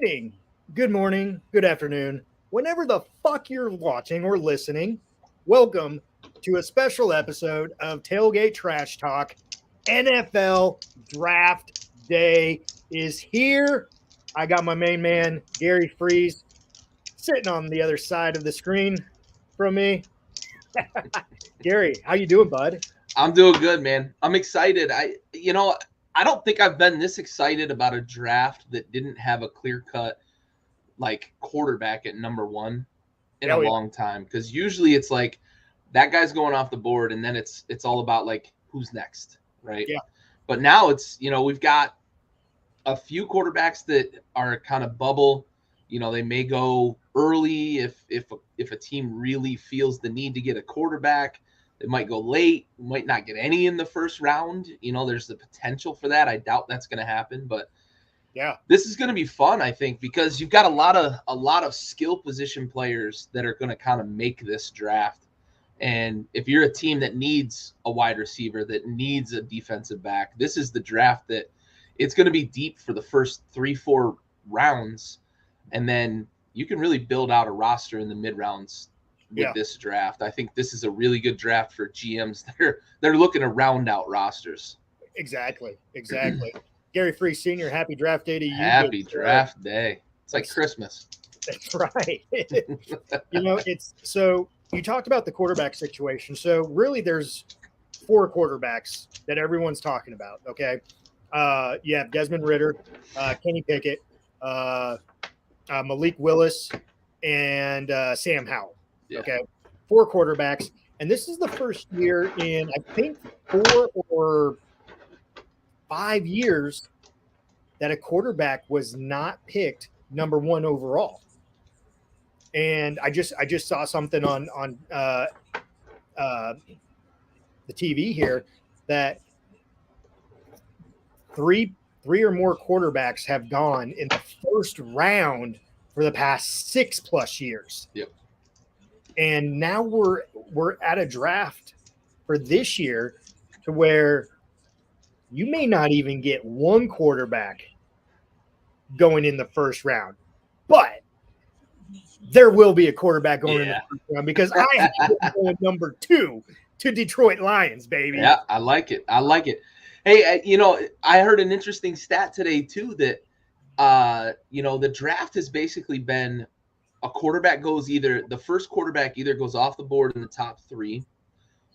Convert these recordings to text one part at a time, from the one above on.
evening, good morning, good afternoon, whenever the fuck you're watching or listening. Welcome to a special episode of Tailgate Trash Talk. NFL Draft Day is here. I got my main man, Gary Freeze, sitting on the other side of the screen from me. Gary, how you doing, bud? I'm doing good, man. I'm excited. I don't think I've been this excited about a draft that didn't have a clear-cut like quarterback at number one in a Hell yeah. long time. Because usually it's like that guy's going off the board, and then it's all about like who's next, right? Yeah. But now it's we've got a few quarterbacks that are kind of bubble. They may go early if a team really feels the need to get a quarterback. They might go late, might not get any in the first round. There's the potential for that. I doubt that's going to happen, but Yeah. this is going to be fun, I think, because you've got a lot of skill position players that are going to kind of make this draft. And if you're a team that needs a wide receiver, that needs a defensive back, this is the draft that it's going to be deep for the first 3-4 rounds. And then you can really build out a roster in the mid rounds with this draft. I think this is a really good draft for GMs. They're looking to round out rosters. Exactly. Gary Freeze Sr., happy draft day to you. Happy draft day. It's like Christmas. That's right. It's so you talked about the quarterback situation. So really there's four quarterbacks that everyone's talking about. Okay. You have Desmond Ritter, Kenny Pickett, Malik Willis, and Sam Howell. Yeah. Okay. Four quarterbacks. And this is the first year in, I think, 4 or 5 years that a quarterback was not picked number one overall. And I just saw something on the TV here that three or more quarterbacks have gone in the first round for the past 6+ years. Yep. And now we're at a draft for this year to where you may not even get one quarterback going in the first round, but there will be a quarterback going in the first round because I have going number 2 to Detroit Lions, baby. Yeah, I like it. Hey, I heard an interesting stat today too that the draft has basically been a quarterback goes the first quarterback either goes off the board in the top 3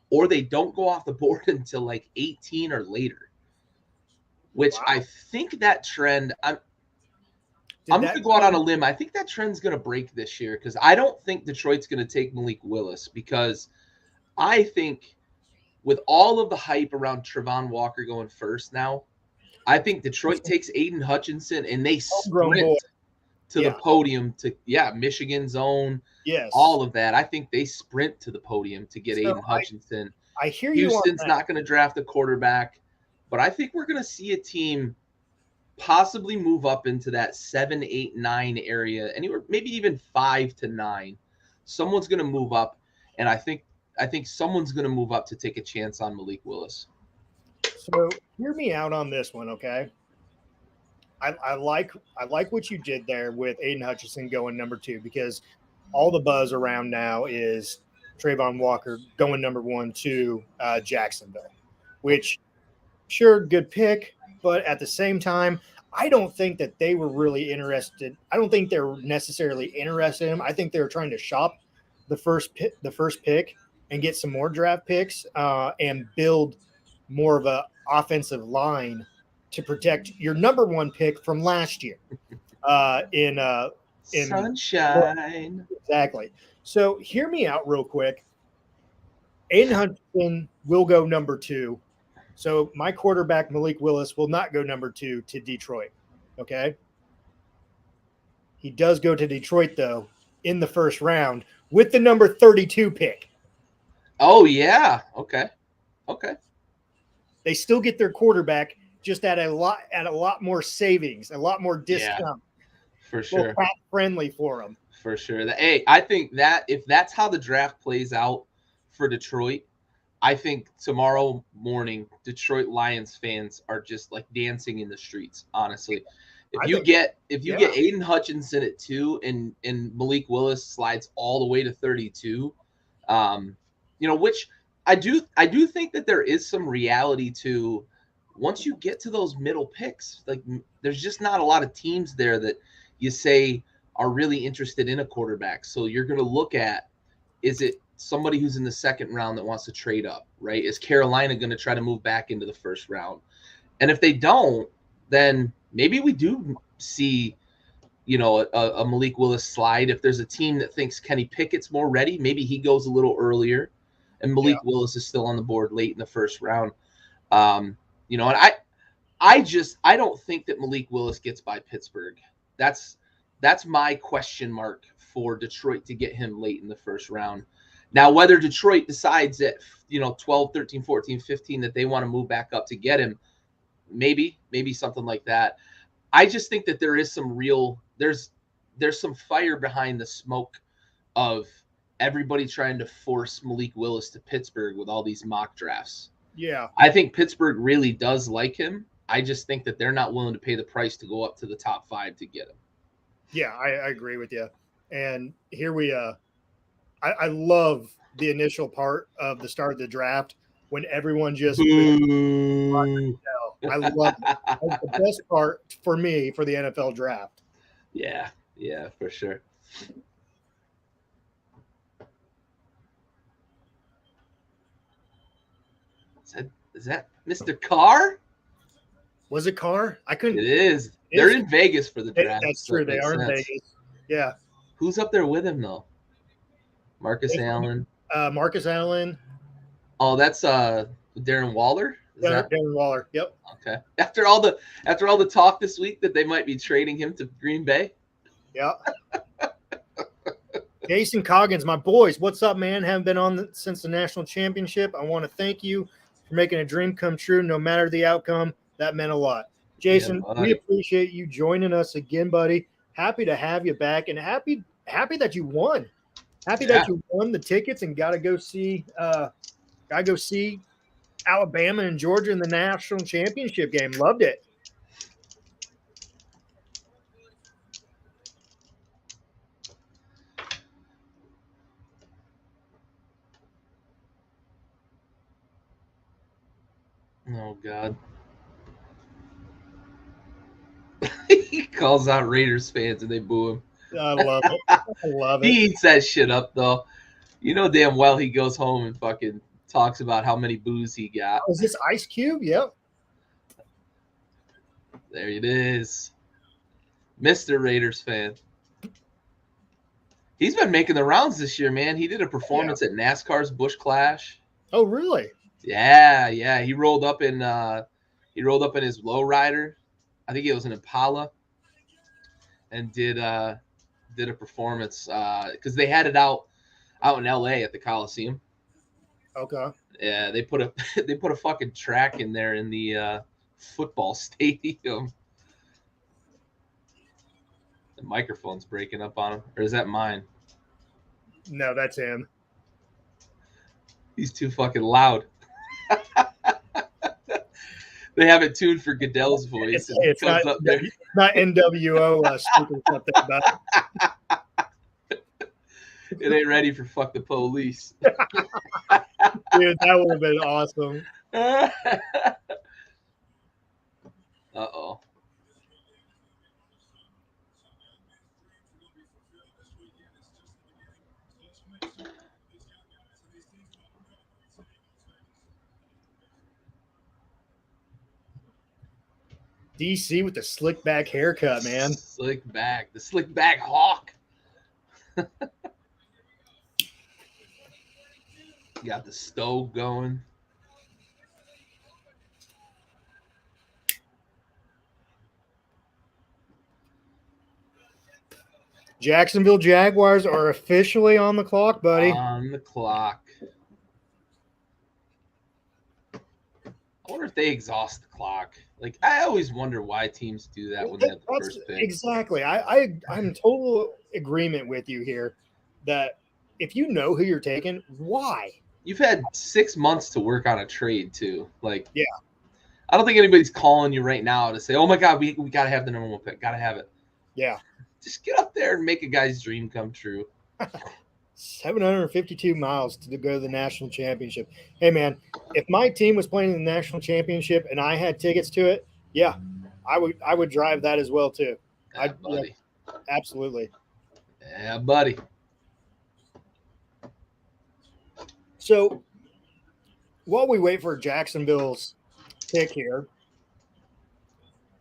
or they don't go off the board until like 18 or later. Which wow. I think that trend I'm going to go out on a limb. I think that trend's going to break this year because I don't think Detroit's going to take Malik Willis because I think with all of the hype around Trevon Walker going first now, I think Detroit takes Aiden Hutchinson and they sprint to the podium to Michigan's own. Yes. All of that. I think they sprint to the podium to get Aiden Hutchinson. I hear you. Houston's not going to draft a quarterback, but I think we're going to see a team possibly move up into that 7, 8, 9 area, anywhere maybe even 5 to 9. Someone's going to move up, and I think someone's going to move up to take a chance on Malik Willis. So hear me out on this one, okay? I like what you did there with Aiden Hutchinson going number 2 because all the buzz around now is Trayvon Walker going number 1 to Jacksonville, which sure, good pick, but at the same time, I don't think that they were really interested. I don't think they're necessarily interested in him. I think they were trying to shop the first pick and get some more draft picks and build more of a offensive line to protect your number 1 pick from last year in Sunshine. Exactly. So hear me out real quick. Aiden Hutchinson will go number 2. So my quarterback, Malik Willis, will not go number 2 to Detroit. Okay. He does go to Detroit, though, in the first round with the number 32 pick. Oh, yeah. Okay. They still get their quarterback just at a lot more savings, a lot more discount. Yeah, for sure. Friendly for them. For sure. Hey, I think that if that's how the draft plays out for Detroit, I think tomorrow morning Detroit Lions fans are just like dancing in the streets, honestly, If you get Aiden Hutchinson at 2 and Malik Willis slides all the way to 32, which I do think that there is some reality to once you get to those middle picks, like there's just not a lot of teams there that you say are really interested in a quarterback. So you're going to look at, is it somebody who's in the second round that wants to trade up, right? Is Carolina going to try to move back into the first round? And if they don't, then maybe we do see, a Malik Willis slide. If there's a team that thinks Kenny Pickett's more ready, maybe he goes a little earlier and Malik Willis is still on the board late in the first round. And I don't think that Malik Willis gets by Pittsburgh. That's my question mark for Detroit to get him late in the first round. Now, whether Detroit decides at 12, 13, 14, 15 that they want to move back up to get him, maybe something like that. I just think that there is there's some fire behind the smoke of everybody trying to force Malik Willis to Pittsburgh with all these mock drafts. Yeah. I think Pittsburgh really does like him. I just think that they're not willing to pay the price to go up to the top 5 to get him. Yeah, I agree with you. And here I love the initial part of the start of the draft when everyone just I love it. That's the best part for me for the NFL draft. Yeah, for sure. Is that Mr. Carr? Was it Carr? I couldn't. It is. They're in Vegas for the draft. That's true. They are in Vegas. Yeah. Who's up there with him though? Marcus Allen. Marcus Allen. Oh, that's Darren Waller. Darren Waller. Yep. Okay. After all the talk this week that they might be trading him to Green Bay. Yeah. Jason Coggins, my boys, what's up, man? Haven't been on since the national championship. I want to thank you for making a dream come true, no matter the outcome. That meant a lot. Jason, we appreciate you joining us again, buddy. Happy to have you back, and happy that you won. Happy that you won the tickets and got to go see Alabama and Georgia in the national championship game. Loved it. Oh, God. He calls out Raiders fans and they boo him. I love it. I love it. He eats that shit up, though. You know damn well he goes home and fucking talks about how many boos he got. Oh, is this Ice Cube? Yep. There it is. Mr. Raiders fan. He's been making the rounds this year, man. He did a performance at NASCAR's Busch Clash. Oh, really? Yeah. He rolled up in his lowrider. I think it was an Impala, and did a performance because they had it out in LA at the Coliseum. Okay. Yeah, they put a fucking track in there in the football stadium. The microphone's breaking up on him, or is that mine? No, that's him. He's too fucking loud. They have it tuned for Goodell's voice. It's not NWO speaking something about it. It ain't ready for fuck the police. Dude, that would have been awesome. Uh-oh. DC with the slick back haircut, man. The slick back hawk. Got the stove going. Jacksonville Jaguars are officially on the clock, buddy. On the clock. I wonder if they exhaust the clock. Like, I always wonder why teams do that when they have the first pick. Exactly. I'm in total agreement with you here that if you know who you're taking, why? You've had 6 months to work on a trade, too. Like, yeah. I don't think anybody's calling you right now to say, "Oh my God, we got to have the number 1 pick. Got to have it." Yeah. Just get up there and make a guy's dream come true. 752 miles to go to the national championship. Hey, man, if my team was playing in the national championship and I had tickets to it, yeah, I would drive that as well too. Yeah, buddy. Yeah, absolutely. Yeah, buddy. So while we wait for Jacksonville's pick here,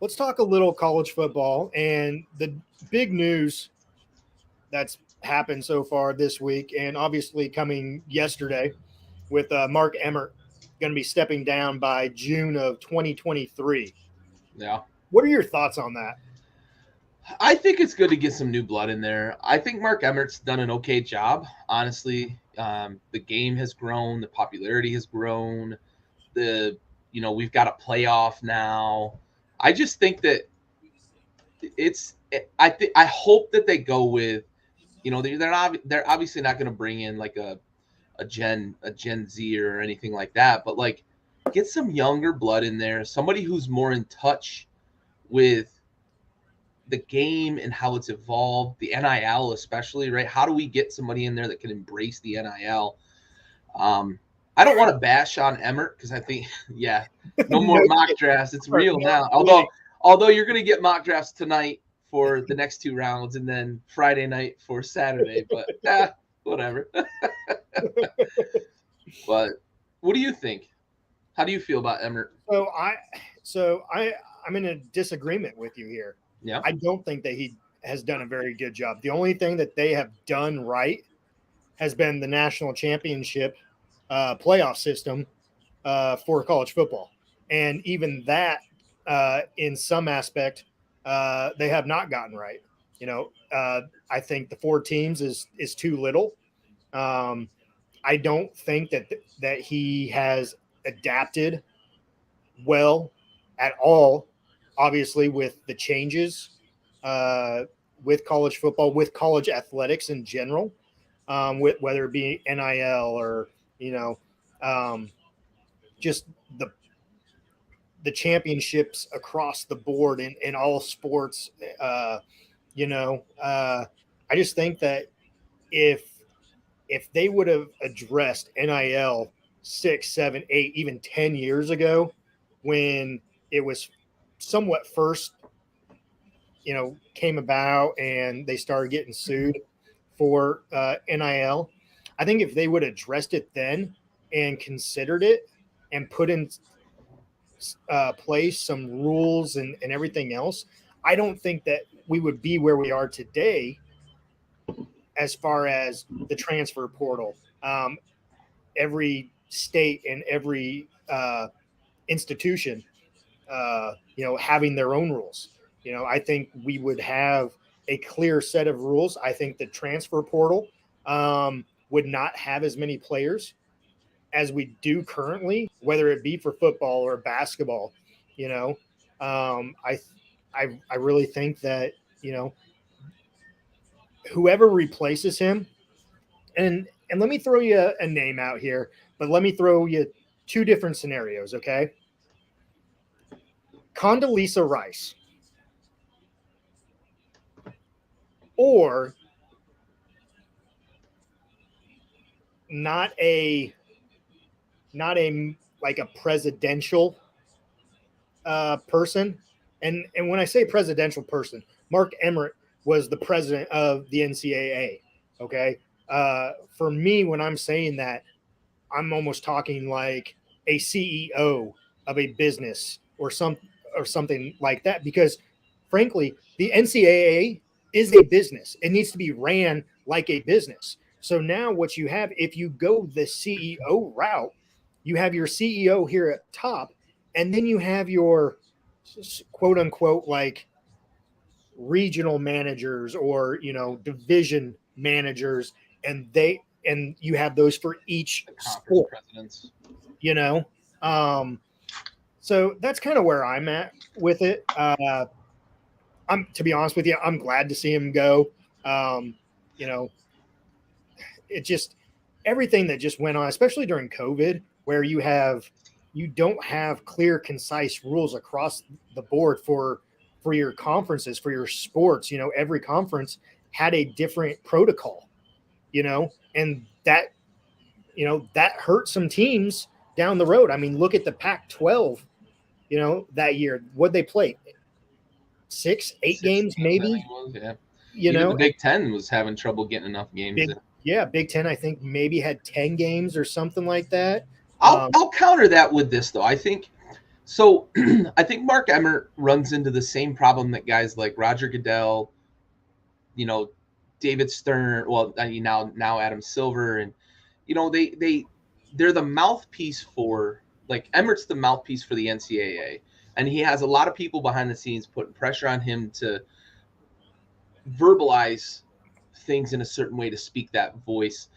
let's talk a little college football and the big news that's happened so far this week, and obviously coming yesterday with Mark Emmert going to be stepping down by June of 2023. Yeah. What are your thoughts on that? I think it's good to get some new blood in there. I think Mark Emmert's done an okay job, honestly. The game has grown, the popularity has grown. We've got a playoff now. I just think that I hope that they go with, they're obviously not going to bring in like a Gen Z or anything like that, but like get some younger blood in there, somebody who's more in touch with the game and how it's evolved, the NIL especially, right? How do we get somebody in there that can embrace the NIL? I don't want to bash on Emmert because I think, yeah, no more mock drafts. It's real now. Although you're going to get mock drafts tonight for the next 2 rounds and then Friday night for Saturday, but whatever. But what do you think? How do you feel about Emmert? I'm in a disagreement with you here. Yeah. I don't think that he has done a very good job. The only thing that they have done right has been the national championship playoff system for college football. And even that, in some aspect, they have not gotten right. I think the 4 teams is too little. I don't think that he has adapted well at all, obviously, with the changes with college football, with college athletics in general, with whether it be NIL or just the championships across the board in all sports. I just think that if they would have addressed NIL 6, 7, 8, even 10 years ago, when it was somewhat first, came about and they started getting sued for NIL. I think if they would have addressed it then and considered it and put in place some rules and everything else, I don't think that we would be where we are today as far as the transfer portal. Every state and every institution, having their own rules. I think we would have a clear set of rules. I think the transfer portal would not have as many players as we do currently, whether it be for football or basketball. I really think that whoever replaces him, and let me throw you a name out here, but let me throw you 2 different scenarios, okay? Condoleezza Rice or not a like a presidential person. And when I say presidential person, Mark Emmert was the president of the NCAA. Okay. For me, when I'm saying that, I'm almost talking like a CEO of a business or something like that, because frankly, the NCAA is a business. It needs to be ran like a business. So now what you have, if you go the CEO route, you have your CEO here at top, and then you have your quote unquote like regional managers or division managers, and you have those for each sport. Presidents. So that's kind of where I'm at with it. I'm, to be honest with you, I'm glad to see him go. It just, everything that just went on, especially during COVID, where you have you don't have clear, concise rules across the board for your conferences, for your sports. Every conference had a different protocol, and that hurt some teams down the road. I mean, look at the Pac-12, that year. What'd they play? 6, 8 games, maybe? Yeah. You Even know, the Big Ten was having trouble getting enough games in. Big Ten, I think maybe had 10 games or something like that. I'll counter that with this, though. I think so. I think Mark Emmert runs into the same problem that guys like Roger Goodell, David Stern, well, now Adam Silver, and they're the mouthpiece for, like, Emmert's the mouthpiece for the NCAA, and he has a lot of people behind the scenes putting pressure on him to verbalize things in a certain way, to speak that voice.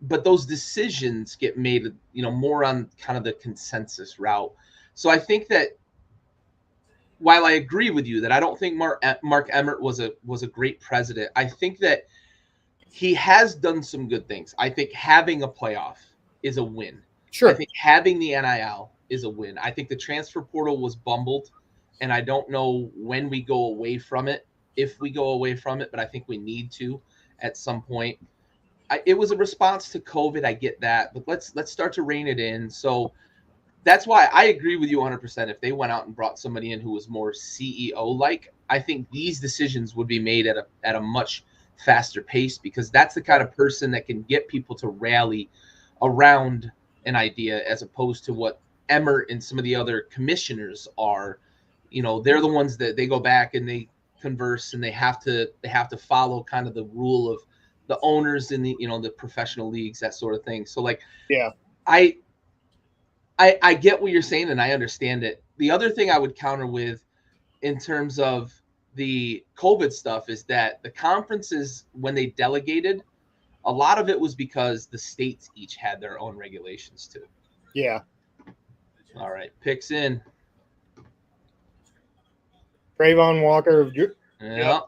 But those decisions get made, more on kind of the consensus route. So I think that while I agree with you that I don't think Mark Emmert was a great president, I think that he has done some good things. I think having a playoff is a win. Sure. I think having the NIL is a win. I think the transfer portal was bumbled, and I don't know when we go away from it, if we go away from it, but I think we need to at some point. It was a response to COVID. I get that, but let's start to rein it in. So that's why I agree with you 100%. If they went out and brought somebody in who was more CEO-like, I think these decisions would be made at a much faster pace, because that's the kind of person that can get people to rally around an idea, as opposed to what Emmert and some of the other commissioners are. They're the ones that they go back and they converse, and they have to follow kind of the rule of the owners in the the professional leagues, that sort of thing. So, like, yeah, I get what you're saying, and I understand it. The other thing I would counter with, in terms of the COVID stuff, is that the conferences, when they delegated, a lot of it was because the states each had their own regulations too. Yeah. All right, picks in. Trayvon Walker. Yeah.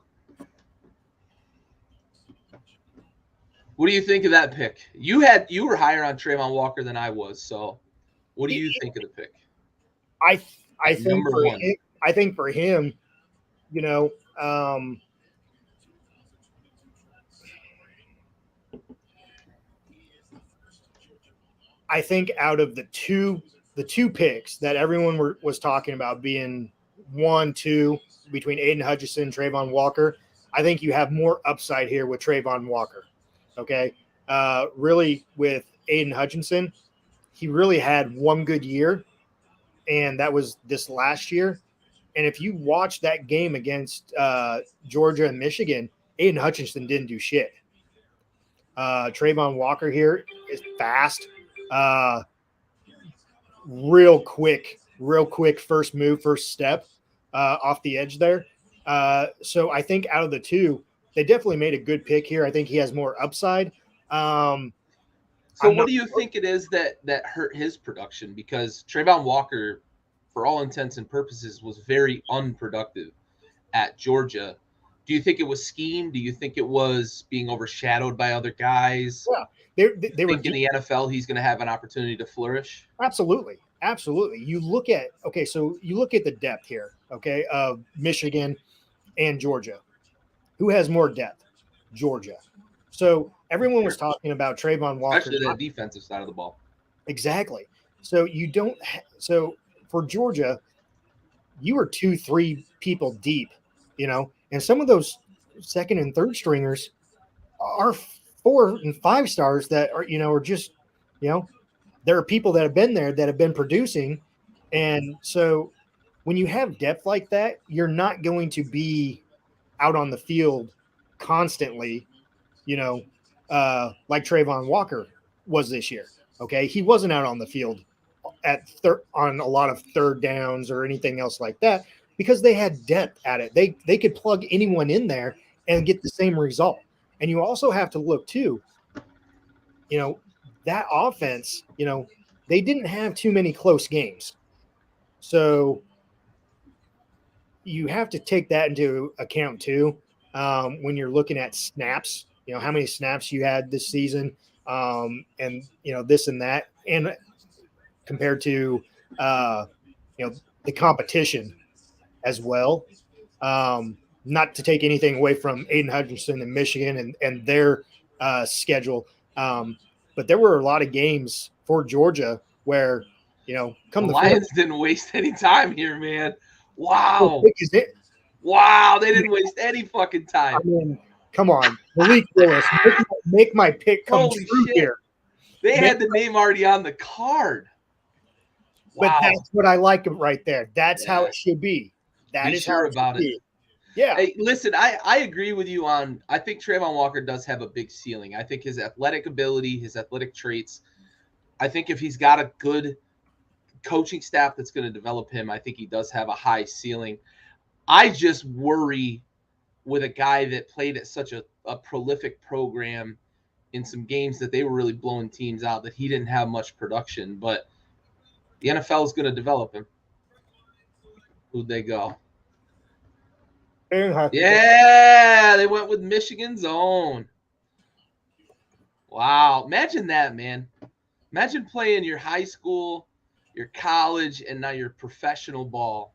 What do you think of that pick? You were higher on Trayvon Walker than I was, so what do you think of the pick? I think for him, I think out of the two picks that everyone was talking about being 1, 2 between Aiden Hutchinson, Trayvon Walker, I think you have more upside here with Trayvon Walker. Okay. Really, with Aiden Hutchinson, he really had one good year, and that was this last year. And if you watch that game against Georgia and Michigan, Aiden Hutchinson didn't do shit. Trayvon Walker here is fast, real quick first move, first step off the edge there. So I think out of the two, they definitely made a good pick here. I think he has more upside. So what do you think it is that hurt his production? Because Trayvon Walker, for all intents and purposes, was very unproductive at Georgia. Do you think it was scheme? Do you think it was being overshadowed by other guys? Yeah, they were in the NFL. He's going to have an opportunity to flourish. Absolutely. You look at the depth here, okay, of Michigan and Georgia. Who has more depth? Georgia. So everyone was talking about Trayvon Walker. Especially the defensive side of the ball. Exactly. So you don't. So for Georgia, you were 2, 3 people deep, and some of those second and third stringers are 4 and 5 stars that are just, there are people that have been there that have been producing, and so when you have depth like that, you're not going to be out on the field constantly, like Trayvon Walker was this year. Okay, he wasn't out on the field on a lot of third downs or anything else like that, because they had depth at it. They could plug anyone in there and get the same result. And you also have to look too, that offense, they didn't have too many close games. So you have to take that into account too, when you're looking at snaps, how many snaps you had this season, and this and that, and compared to the competition as well. Not to take anything away from Aiden Hutchinson in Michigan and their schedule, but there were a lot of games for Georgia where come the the Lions didn't waste any time here, man. Wow. is it? Wow, they didn't waste any fucking time. I mean, come on, Malik Willis, make my pick come Holy true shit. here. They had the name already on the card. But Wow. that's what I like right there. That's how it should be. That Be is sure how it about should it. be. Yeah. Hey, listen, I agree with you on. I think Trayvon Walker does have a big ceiling. I think his athletic ability, his athletic traits. I think if he's got a good coaching staff that's going to develop him, I think he does have a high ceiling. I just worry with a guy that played at such a prolific program in some games that they were really blowing teams out that he didn't have much production. But the NFL is going to develop him. Who'd they go? Yeah, they went with Michigan's own. Wow. Imagine that, man. Imagine playing your high school, your college, and now your professional ball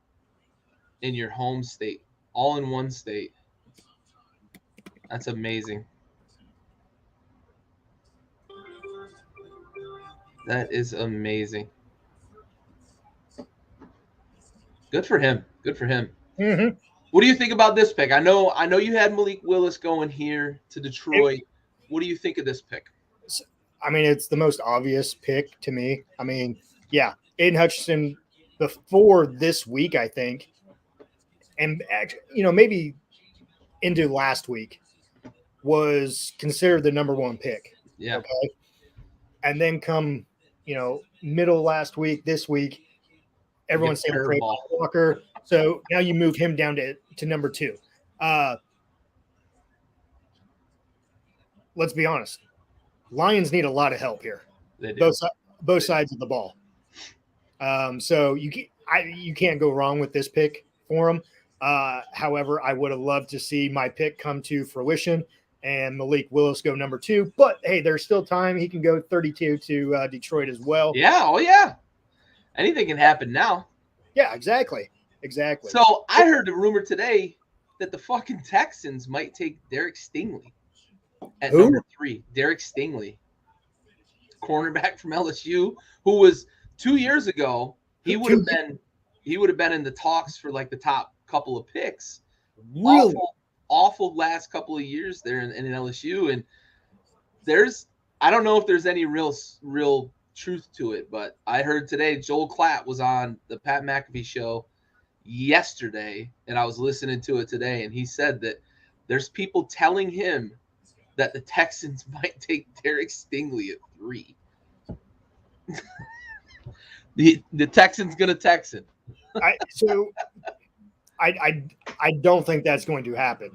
in your home state, all in one state. That's amazing. That is amazing. Good for him. Good for him. Mm-hmm. What do you think about this pick? I know you had Malik Willis going here to Detroit. What do you think of this pick? I mean, it's the most obvious pick to me. I mean, yeah, Aiden Hutchinson before this week, I think, and maybe into last week was considered the number one pick. Yeah. Okay. And then come, middle last week, this week, everyone's saying Trayvon Walker. So now you move him down to number 2. Let's be honest. Lions need a lot of help here. They do. Both sides of the ball. So you can't go wrong with this pick for him. However, I would have loved to see my pick come to fruition and Malik Willis go number 2. But hey, there's still time. He can go 32 to Detroit as well. Yeah. Oh yeah. Anything can happen now. Yeah, exactly. So I heard the rumor today that the fucking Texans might take Derek Stingley at number 3. Derek Stingley, cornerback from LSU, who was 2 years ago. He would have been in the talks for like the top couple of picks. Really? Awful last couple of years there in LSU. And I don't know if there's any real truth to it, but I heard today Joel Klatt was on the Pat McAfee show yesterday, and I was listening to it today, and he said that there's people telling him that the Texans might take Derek Stingley at 3. the Texans gonna Texan. I don't think that's going to happen.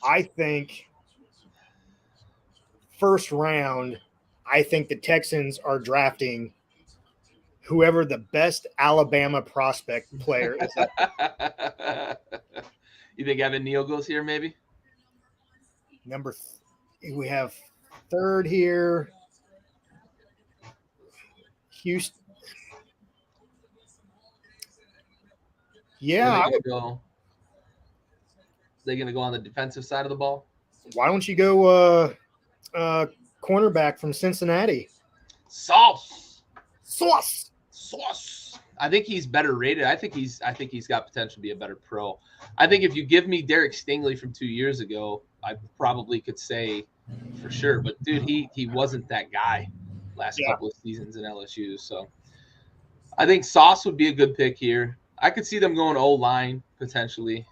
I think first round, I think the Texans are drafting whoever the best Alabama prospect player is. You think Evan Neal goes here, maybe? We have 3rd here. Houston. Yeah. They're going to go on the defensive side of the ball? Why don't you go cornerback from Cincinnati? Sauce. I think he's better rated. I think he's got potential to be a better pro. I think if you give me Derek Stingley from 2 years ago, I probably could say for sure. But dude, he wasn't that guy last couple of seasons in LSU. So I think Sauce would be a good pick here. I could see them going O-line potentially.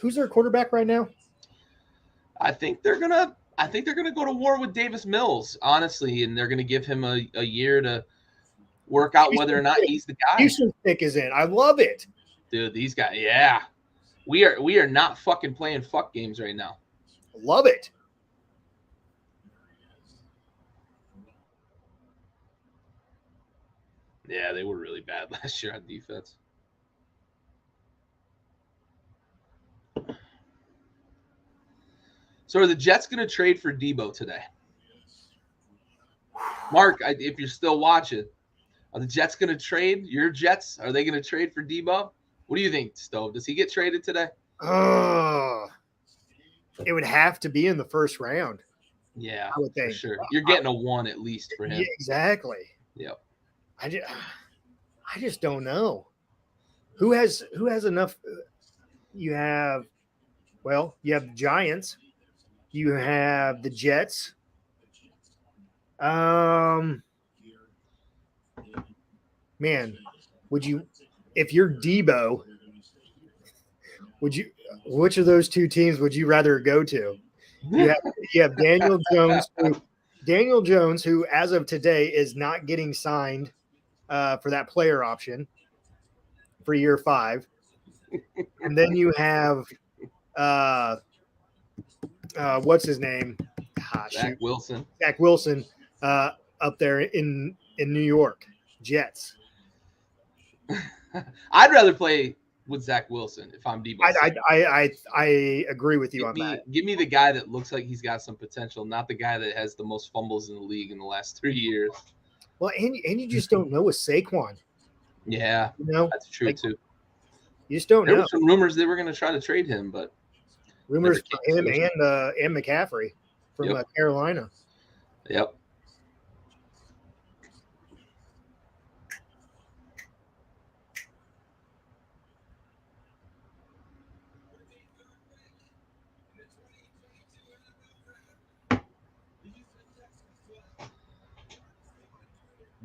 Who's their quarterback right now? I think they're gonna go to war with Davis Mills, honestly, and they're gonna give him a year to work out whether or not he's the guy. Houston's pick is in. I love it, dude. These guys, yeah, we are not fucking playing fuck games right now. Love it. Yeah, they were really bad last year on defense. So are the Jets going to trade for Debo today? Mark, if you're still watching, are the Jets going to trade your Jets? Are they going to trade for Debo? What do you think, Stove? Does he get traded today? It would have to be in the first round. Yeah, I would think. for sure. You're getting a 1 at least for him. Yeah, exactly. Yep. I just don't know. Who has enough? You have the Giants. You have the Jets. Man, would you, if you're Debo, which of those two teams would you rather go to? You have Daniel Jones, who as of today is not getting signed for that player option for year 5. And then you have what's his name? Zach Wilson. Zach Wilson up there in New York, Jets. I'd rather play with Zach Wilson if I'm Debo. I agree with you on that. Give me the guy that looks like he's got some potential, not the guy that has the most fumbles in the league in the last 3 years. Well, and you just don't know with Saquon. Yeah, that's true too. You just don't know. There were some rumors they were going to try to trade him, but rumors for him and McCaffrey from Carolina. Yep.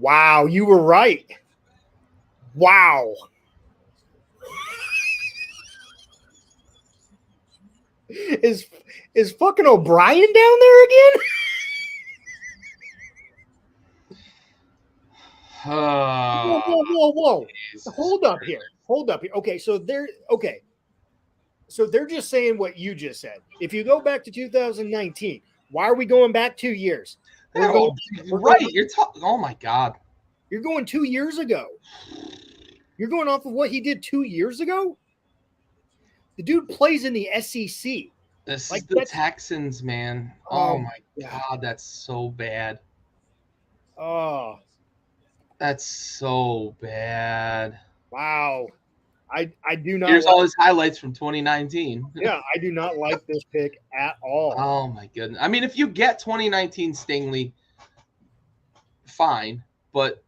Wow, you were right. Wow. Is fucking O'Brien down there again? Whoa. Hold up here. Okay, so they're just saying what you just said. If you go back to 2019, why are we going back 2 years? You're talking. Oh my God. You're going 2 years ago. You're going off of what he did 2 years ago? The dude plays in the SEC. This is the Texans, man. Oh my God, that's so bad. Oh. That's so bad. Wow. I do not. Here's all his highlights from 2019. Yeah, I do not like this pick at all. Oh my goodness. I mean, if you get 2019 Stingley, fine, but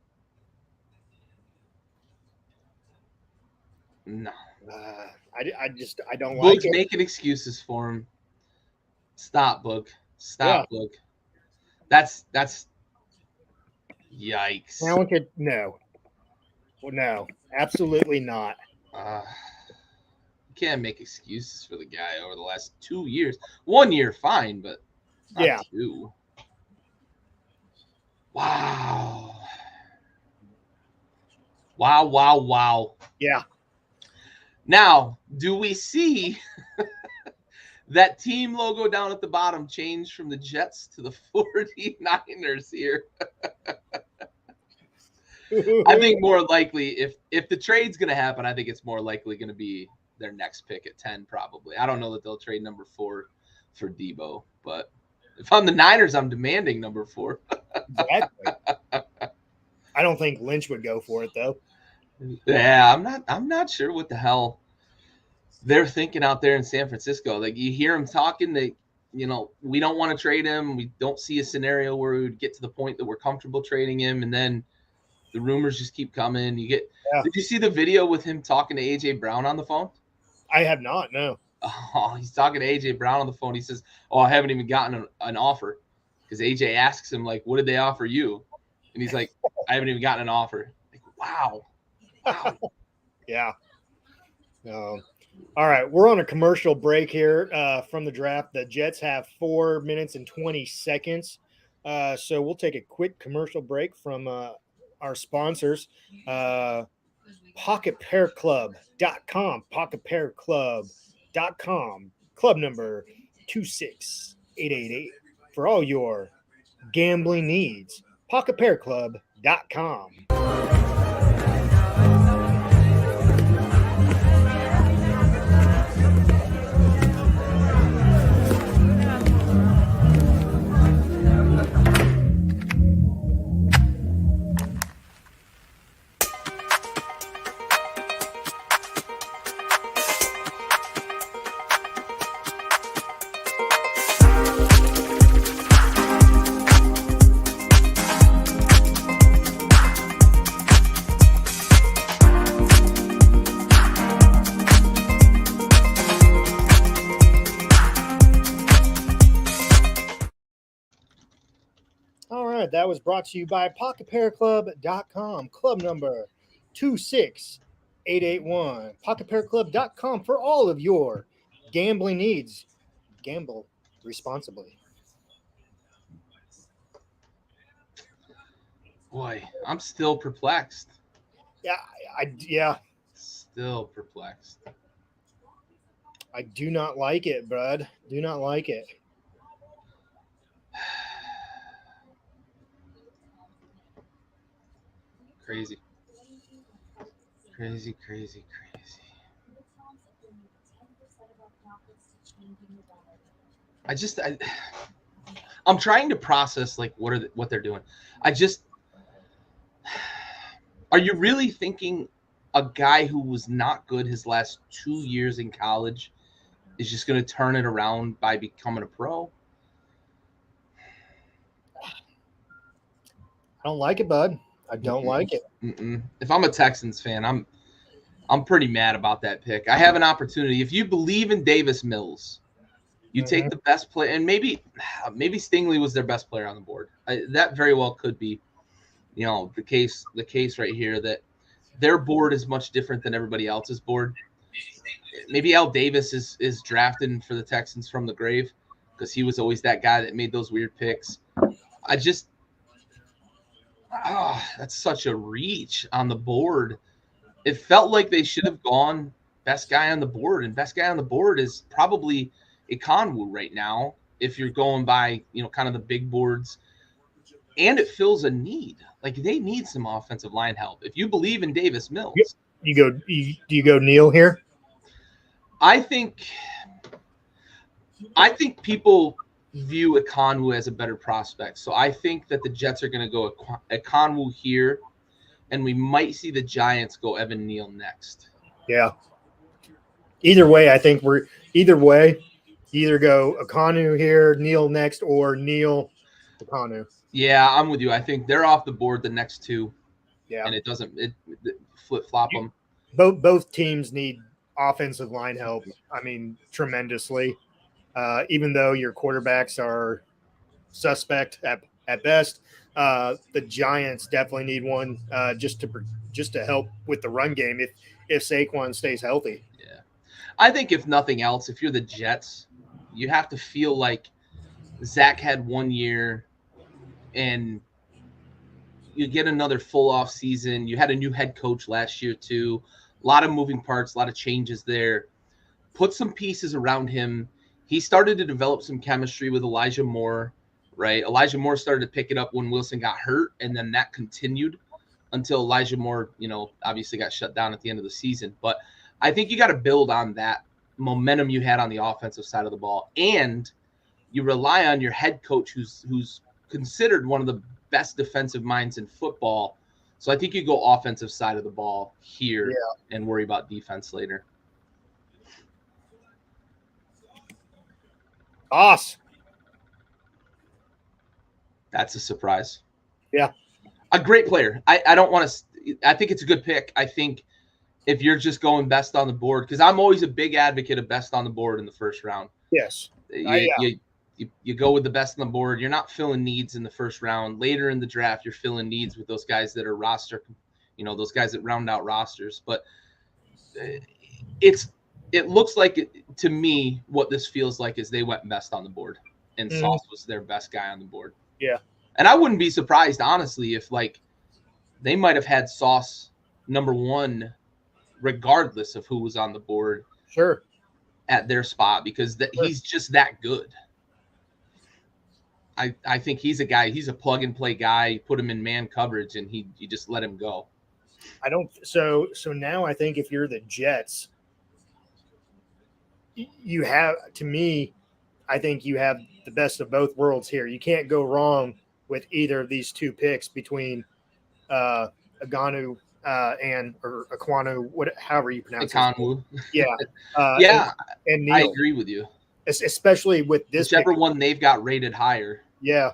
no. I don't Boog's like it. Making excuses for him. Stop, Boog. Stop, Boog. That's yikes. Talented? No. Well, no, absolutely not. You can't make excuses for the guy over the last 2 years. 1 year, fine, but not 2. Wow. Wow. Yeah. Now, do we see that team logo down at the bottom change from the Jets to the 49ers here? I think more likely, if the trade's going to happen, I think it's more likely going to be their next pick at 10 probably. I don't know that they'll trade number 4 for Debo, but if I'm the Niners, I'm demanding number 4. Exactly. I don't think Lynch would go for it though. Yeah, I'm not sure what the hell they're thinking out there in San Francisco. Like you hear them talking, we don't want to trade him. We don't see a scenario where we would get to the point that we're comfortable trading him, and then the rumors just keep coming. Did you see the video with him talking to AJ Brown on the phone? I have not, no. Oh, he's talking to AJ Brown on the phone. He says, "Oh, I haven't even gotten an offer," because AJ asks him like, "What did they offer you?" And he's like, "I haven't even gotten an offer." Like, wow. Yeah. All right, we're on a commercial break here from the draft. The Jets have 4 minutes and 20 seconds, so we'll take a quick commercial break from our sponsors, PocketPairClub.com, PocketPairClub.com, club number 26888 for all your gambling needs. PocketPairClub.com. right, that was brought to you by PocketPairClub.com, club number 26881. PocketPairClub.com for all of your gambling needs. Gamble responsibly. Boy, I'm still perplexed. Yeah, Still perplexed. I do not like it, bud. Do not like it. Crazy. Crazy. I'm trying to process like what they're doing. Are you really thinking a guy who was not good his last 2 years in college is just going to turn it around by becoming a pro? I don't like it, bud. I don't like it. If I'm a Texans fan, I'm pretty mad about that pick. I have an opportunity. If you believe in Davis Mills, you take the best player, and maybe Stingley was their best player on the board. That very well could be, the case right here that their board is much different than everybody else's board. Maybe Al Davis is drafting for the Texans from the grave because he was always that guy that made those weird picks. That's such a reach on the board. It felt like they should have gone best guy on the board, and best guy on the board is probably Ekonwu right now if you're going by, kind of the big boards. And it fills a need. Like, they need some offensive line help. If you believe in Davis Mills. Do you go Neal here? I think people view Ekonwu as a better prospect. So I think that the Jets are going to go Ekonwu here, and we might see the Giants go Evan Neal next. Yeah. Either way, I think either go Ekonwu here, Neal next, or Neal Ekonwu. Yeah, I'm with you. I think they're off the board the next two. Yeah. And it flip-flop them. Both teams need offensive line help. I mean, tremendously. Even though your quarterbacks are suspect at best, the Giants definitely need one just to help with the run game if Saquon stays healthy. Yeah, I think if nothing else, if you're the Jets, you have to feel like Zach had 1 year, and you get another full off season. You had a new head coach last year too. A lot of moving parts, a lot of changes there. Put some pieces around him. He started to develop some chemistry with Elijah Moore, right? Elijah Moore started to pick it up when Wilson got hurt, and then that continued until Elijah Moore, obviously got shut down at the end of the season. But I think you got to build on that momentum you had on the offensive side of the ball, and you rely on your head coach who's considered one of the best defensive minds in football. So I think you go offensive side of the ball here and worry about defense later. Awesome. That's a surprise. Yeah. A great player. I don't want to – I think it's a good pick. I think if you're just going best on the board, because I'm always a big advocate of best on the board in the first round. Yes. You go with the best on the board. You're not filling needs in the first round. Later in the draft, you're filling needs with those guys that are roster, those guys that round out rosters. But it looks like, to me, what this feels like is they went best on the board, and Sauce was their best guy on the board. Yeah. And I wouldn't be surprised, honestly, if they might have had Sauce number one regardless of who was on the board. Sure. At their spot, because he's just that good. I think he's a plug and play guy. You put him in man coverage and you just let him go. So now I think if you're the Jets, you have, to me, I think you have the best of both worlds here. You can't go wrong with either of these two picks between Ekonwu or Ekonwu, however you pronounce Ekonwu. it. Yeah. And Neal. I agree with you. Especially with this. Whichever one they've got rated higher. Yeah.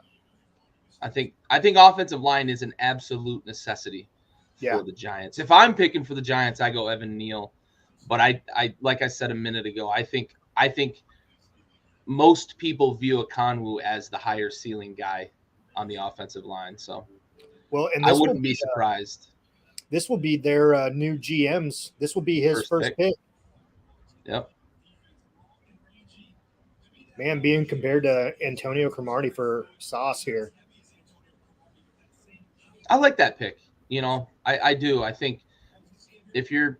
I think offensive line is an absolute necessity for the Giants. If I'm picking for the Giants, I go Evan Neal. But I like I said a minute ago, I think most people view Ekonwu as the higher ceiling guy on the offensive line. So Well, and I this wouldn't be surprised. This will be their new GM's. This will be his first pick. Yep. Man, being compared to Antonio Cromartie for Sauce here. I like that pick. You know, I do. I think if you're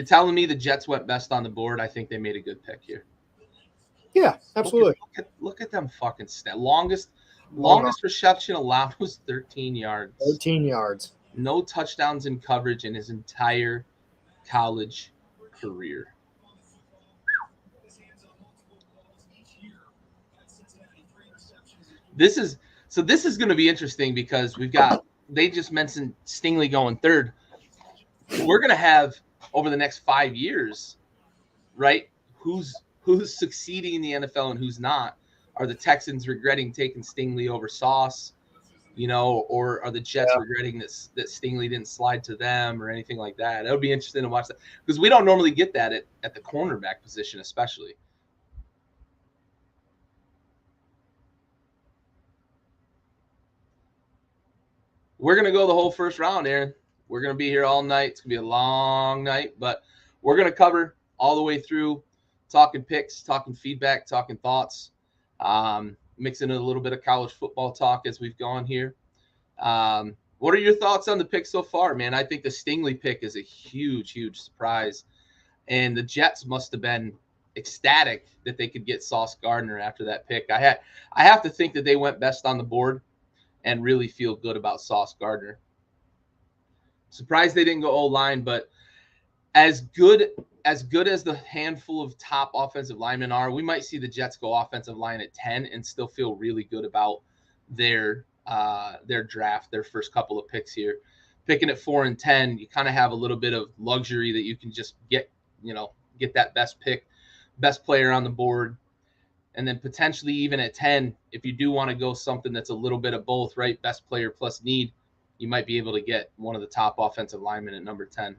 telling me the Jets went best on the board, I think they made a good pick here. Yeah, absolutely. Look at them fucking longest reception allowed was 13 yards. 13 yards. No touchdowns in coverage in his entire college career. This is going to be interesting because they just mentioned Stingley going third. We're going to have over the next 5 years, right? Who's succeeding in the NFL and who's not? Are the Texans regretting taking Stingley over Sauce, you know, or are the Jets regretting that Stingley didn't slide to them or anything like that? It would be interesting to watch that because we don't normally get that at the cornerback position, especially. We're going to go the whole first round, Aaron. We're going to be here all night. It's going to be a long night, but we're going to cover all the way through, talking picks, talking feedback, talking thoughts, mixing in a little bit of college football talk as we've gone here. What are your thoughts on the pick so far, man? I think the Stingley pick is a huge, huge surprise. And the Jets must have been ecstatic that they could get Sauce Gardner after that pick. I have to think that they went best on the board and really feel good about Sauce Gardner. Surprised they didn't go O-line, but as good as the handful of top offensive linemen are, we might see the Jets go offensive line at 10 and still feel really good about their draft, their first couple of picks here. Picking at 4 and 10, you kind of have a little bit of luxury that you can just get that best pick, best player on the board. And then potentially even at 10, if you do want to go something that's a little bit of both, right? Best player plus need, you might be able to get one of the top offensive linemen at number 10.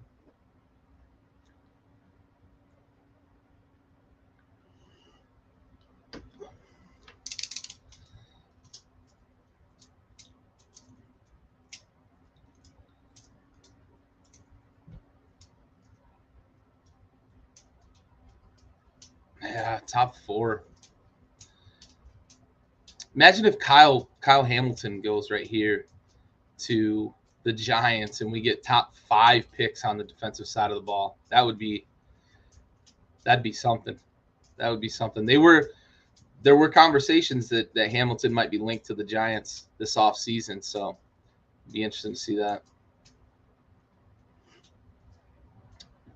Yeah, top 4. Imagine if Kyle Hamilton goes right here to the Giants and we get top 5 picks on the defensive side of the ball. That'd be something. That would be something. There were conversations that Hamilton might be linked to the Giants this offseason, so it'd be interesting to see that.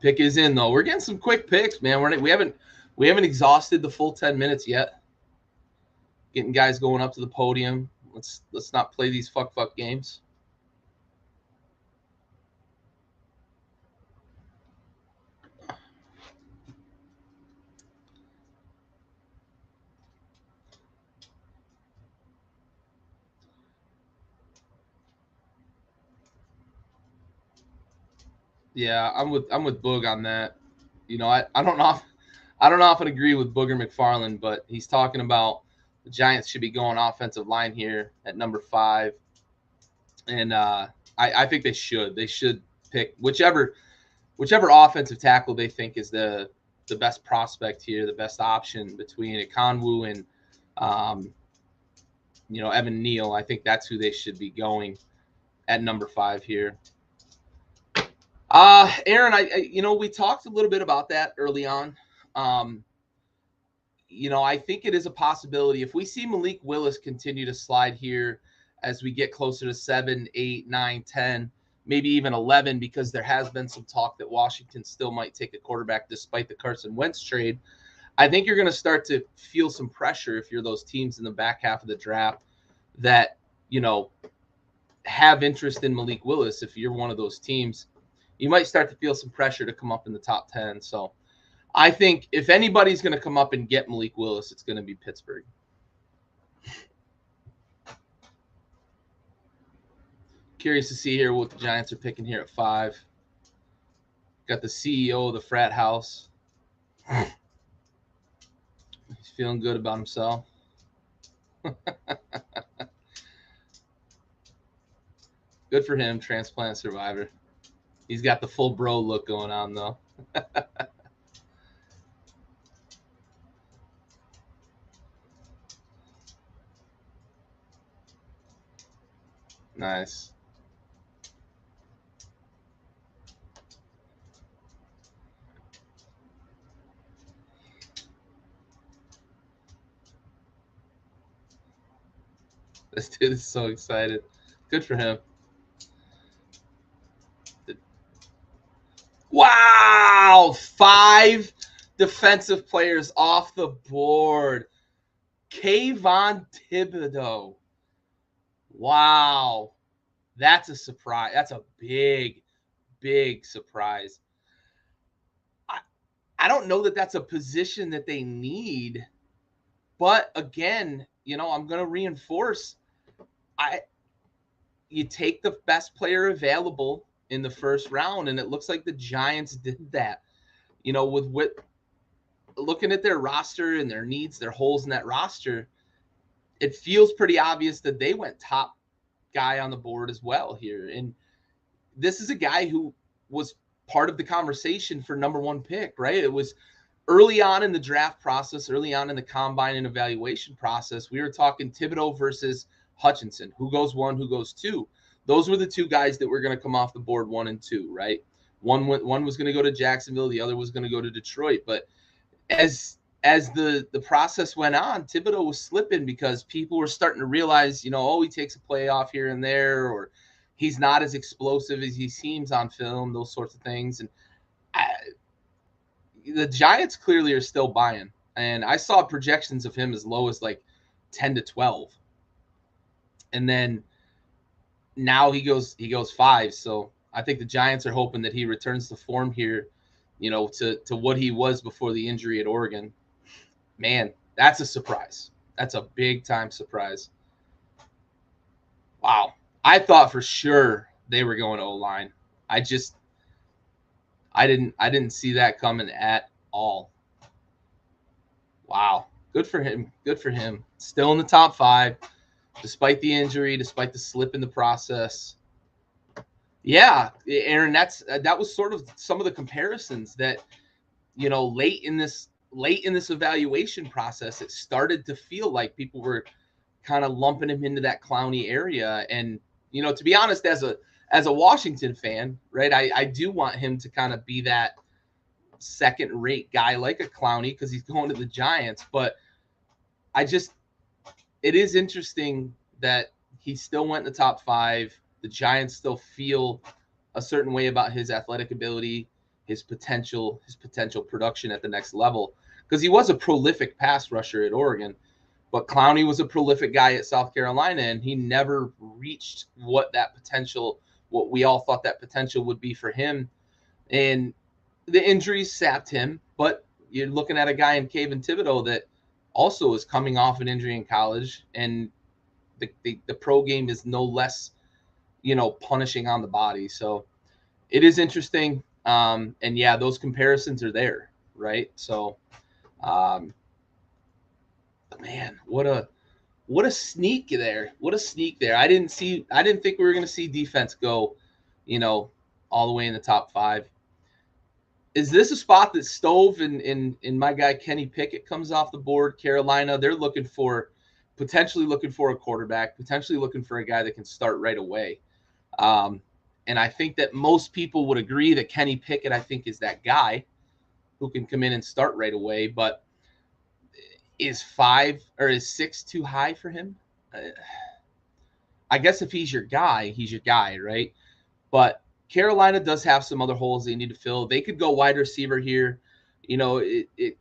Pick is in though. We're getting some quick picks, man. We haven't exhausted the full 10 minutes yet. Getting guys going up to the podium. Let's not play these fuck games. Yeah, I'm with Boog on that. You know, I don't often agree with Booger McFarland, but he's talking about the Giants should be going offensive line here at number 5. And I think they should. They should pick whichever offensive tackle they think is the best prospect here, the best option between Ekonwu and Evan Neal. I think that's who they should be going at number 5 here. Aaron, we talked a little bit about that early on. I think it is a possibility if we see Malik Willis continue to slide here as we get closer to 7, 8, 9, 10, maybe even 11, because there has been some talk that Washington still might take a quarterback despite the Carson Wentz trade. I think you're going to start to feel some pressure if you're those teams in the back half of the draft that, have interest in Malik Willis. If you're one of those teams, you might start to feel some pressure to come up in the top 10. So I think if anybody's going to come up and get Malik Willis, it's going to be Pittsburgh. Curious to see here what the Giants are picking here at 5. Got the CEO of the frat house. He's feeling good about himself. Good for him, transplant survivor. He's got the full bro look going on, though. Nice. This dude is so excited. Good for him. Wow! 5 defensive players off the board. Kayvon Thibodeau. Wow. That's a surprise. That's a big, big surprise. I don't know that that's a position that they need. But again, you know, I'm going to reinforce. You take the best player available in the first round, and it looks like the Giants did that. You know, with looking at their roster and their needs, their holes in that roster, it feels pretty obvious that they went top guy on the board as well here. And this is a guy who was part of the conversation for number 1 pick, right? It was early on in the draft process, early on in the combine and evaluation process. We were talking Thibodeau versus Hutchinson. Who goes 1, who goes 2? Those were the 2 guys that were going to come off the board 1 and 2, right? One was going to go to Jacksonville. The other was going to go to Detroit. But as the process went on, Thibodeau was slipping because people were starting to realize, you know, oh, he takes a play off here and there, or he's not as explosive as he seems on film, those sorts of things. And the Giants clearly are still buying. And I saw projections of him as low as like 10 to 12. And then now he goes 5. So I think the Giants are hoping that he returns to form here, you know, to what he was before the injury at Oregon. Man, that's a surprise. That's a big time surprise. Wow. I thought for sure they were going O-line. I didn't see that coming at all. Wow. Good for him. Good for him. Still in the top 5, despite the injury, despite the slip in the process. Yeah, Aaron, that was sort of some of the comparisons that, you know, late in this evaluation process, it started to feel like people were kind of lumping him into that Clowney area. And, you know, to be honest, as a Washington fan, right, I do want him to kind of be that second-rate guy like a Clowney because he's going to the Giants. But it is interesting that he still went in the top 5. The Giants still feel a certain way about his athletic ability, his potential production at the next level, because he was a prolific pass rusher at Oregon. But Clowney was a prolific guy at South Carolina, and he never reached what we all thought that potential would be for him. And the injuries sapped him, but you're looking at a guy in Kayvon Thibodeau that also is coming off an injury in college, and the pro game is no less, you know, punishing on the body. So it is interesting. And yeah, those comparisons are there, right? So, man, what a sneak there. What a sneak there. I didn't think we were going to see defense go, you know, all the way in the top 5. Is this a spot that Stove and my guy Kenny Pickett comes off the board? Carolina, they're potentially looking for a quarterback, potentially looking for a guy that can start right away. And I think that most people would agree that Kenny Pickett, I think, is that guy who can come in and start right away. But is 5 or is 6 too high for him? I guess if he's your guy, right? But Carolina does have some other holes they need to fill. They could go wide receiver here. You know, it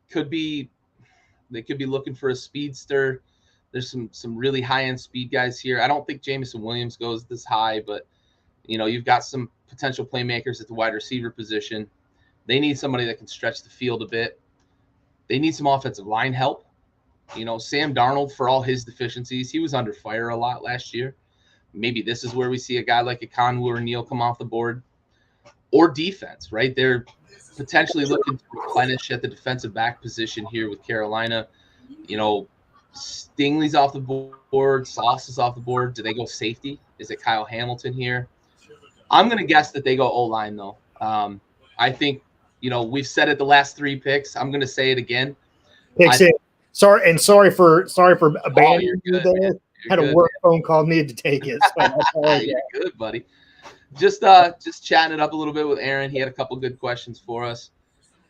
could be they could be looking for a speedster. There's some really high-end speed guys here. I don't think Jamison Williams goes this high, but, you know, you've got some potential playmakers at the wide receiver position. They need somebody that can stretch the field a bit. They need some offensive line help. You know, Sam Darnold, for all his deficiencies, he was under fire a lot last year. Maybe this is where we see a guy like a Conwu or Neal come off the board. Or defense, right? They're potentially looking to replenish at the defensive back position here with Carolina. You know, Stingley's off the board. Sauce is off the board. Do they go safety? Is it Kyle Hamilton here? I'm going to guess that they go O-line, though. I think, we've said it the last 3 picks. I'm going to say it again. Picks it. Sorry for abandoning you there. Had a work phone call, needed to take it. So you're good, buddy. Just chatting it up a little bit with Aaron. He had a couple good questions for us.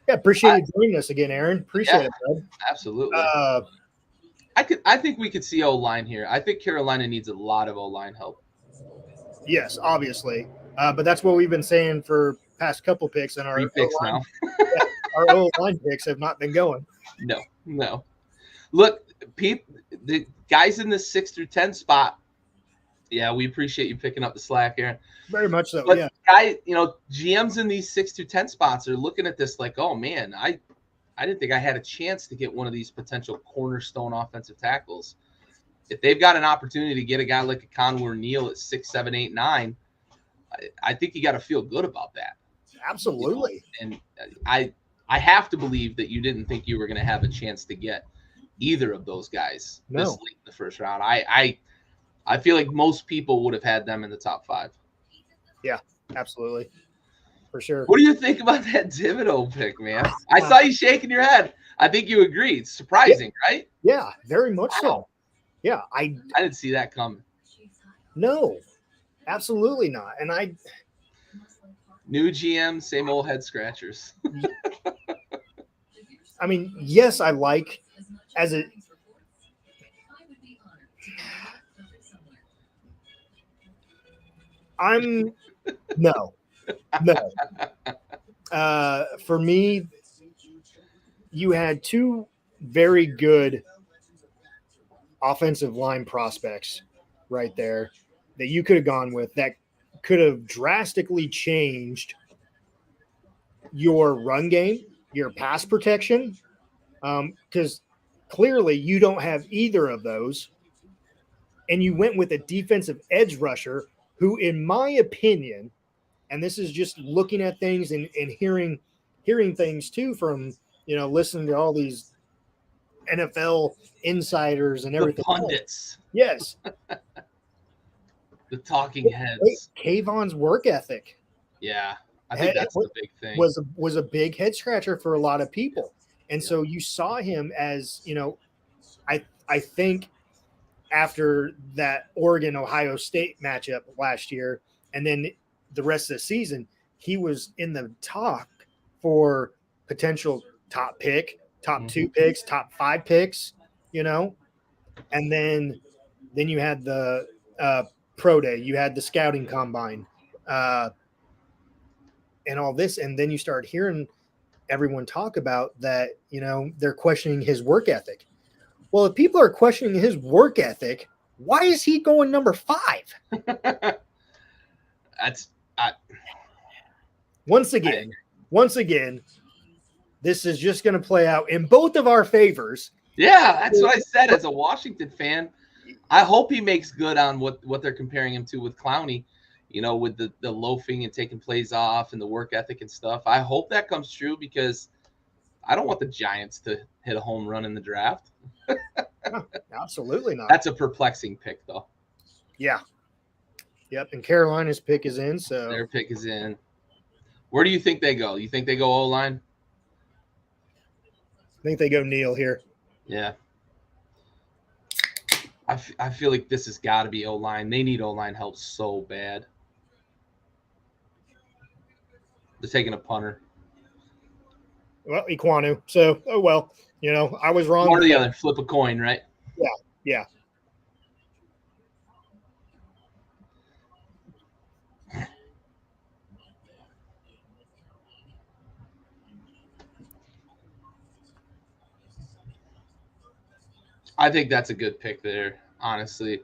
Yeah, appreciate you joining us again, Aaron. Appreciate it, bud. Absolutely. I think we could see O-line here. I think Carolina needs a lot of O-line help. Yes, obviously. But that's what we've been saying for past couple picks, and our picks now. Our O-line picks have not been going. No. Look, the guys in the 6 through 10 spot. Yeah, we appreciate you picking up the slack, Aaron. Very much so. But yeah, GMs in these 6 through 10 spots are looking at this like, oh man, I didn't think I had a chance to get one of these potential cornerstone offensive tackles. If they've got an opportunity to get a guy like a Conwar Neal at 6, 7, 8, 9, I think you got to feel good about that. Absolutely. And I have to believe that you didn't think you were going to have a chance to get either of those guys this late in the first round. I feel like most people would have had them in the top 5. Yeah, absolutely. For sure. What do you think about that Thibodeau pick, man? I saw you shaking your head. I think you agree. It's surprising, right? Yeah, very much so. Yeah, I didn't see that coming. No, absolutely not. And new GM, same old head scratchers. I mean, yes, I like as a no. For me, you had 2 very good offensive line prospects right there that you could have gone with that could have drastically changed your run game, your pass protection, because clearly you don't have either of those. And you went with a defensive edge rusher who, in my opinion, and this is just looking at things and hearing things too from, listening to all these NFL insiders and everything. The pundits. Yes. The talking heads. Kayvon's work ethic. Yeah. I think that's the big thing. Was a big head scratcher for a lot of people. And so you saw him as, I think after that Oregon-Ohio State matchup last year, and then the rest of the season, he was in the talk for potential top pick, top 2 picks, top 5 picks, and then you had the pro day, you had the scouting combine, and all this, and then you start hearing everyone talk about that, they're questioning his work ethic. Well, if people are questioning his work ethic, why is he going number 5? Once again, this is just going to play out in both of our favors. Yeah, that's what I said as a Washington fan. I hope he makes good on what they're comparing him to with Clowney, with the loafing and taking plays off and the work ethic and stuff. I hope that comes true because I don't want the Giants to hit a home run in the draft. No, absolutely not. That's a perplexing pick, though. Yeah. Yep, and Carolina's pick is in, so their pick is in. Where do you think they go? You think they go O-line? I think they go Neal here. Yeah. I feel like this has got to be O-line. They need O-line help so bad. They're taking a punter. Well, Equanu. So, oh well. I was wrong. One or the other. Flip a coin, right? Yeah. I think that's a good pick there, honestly.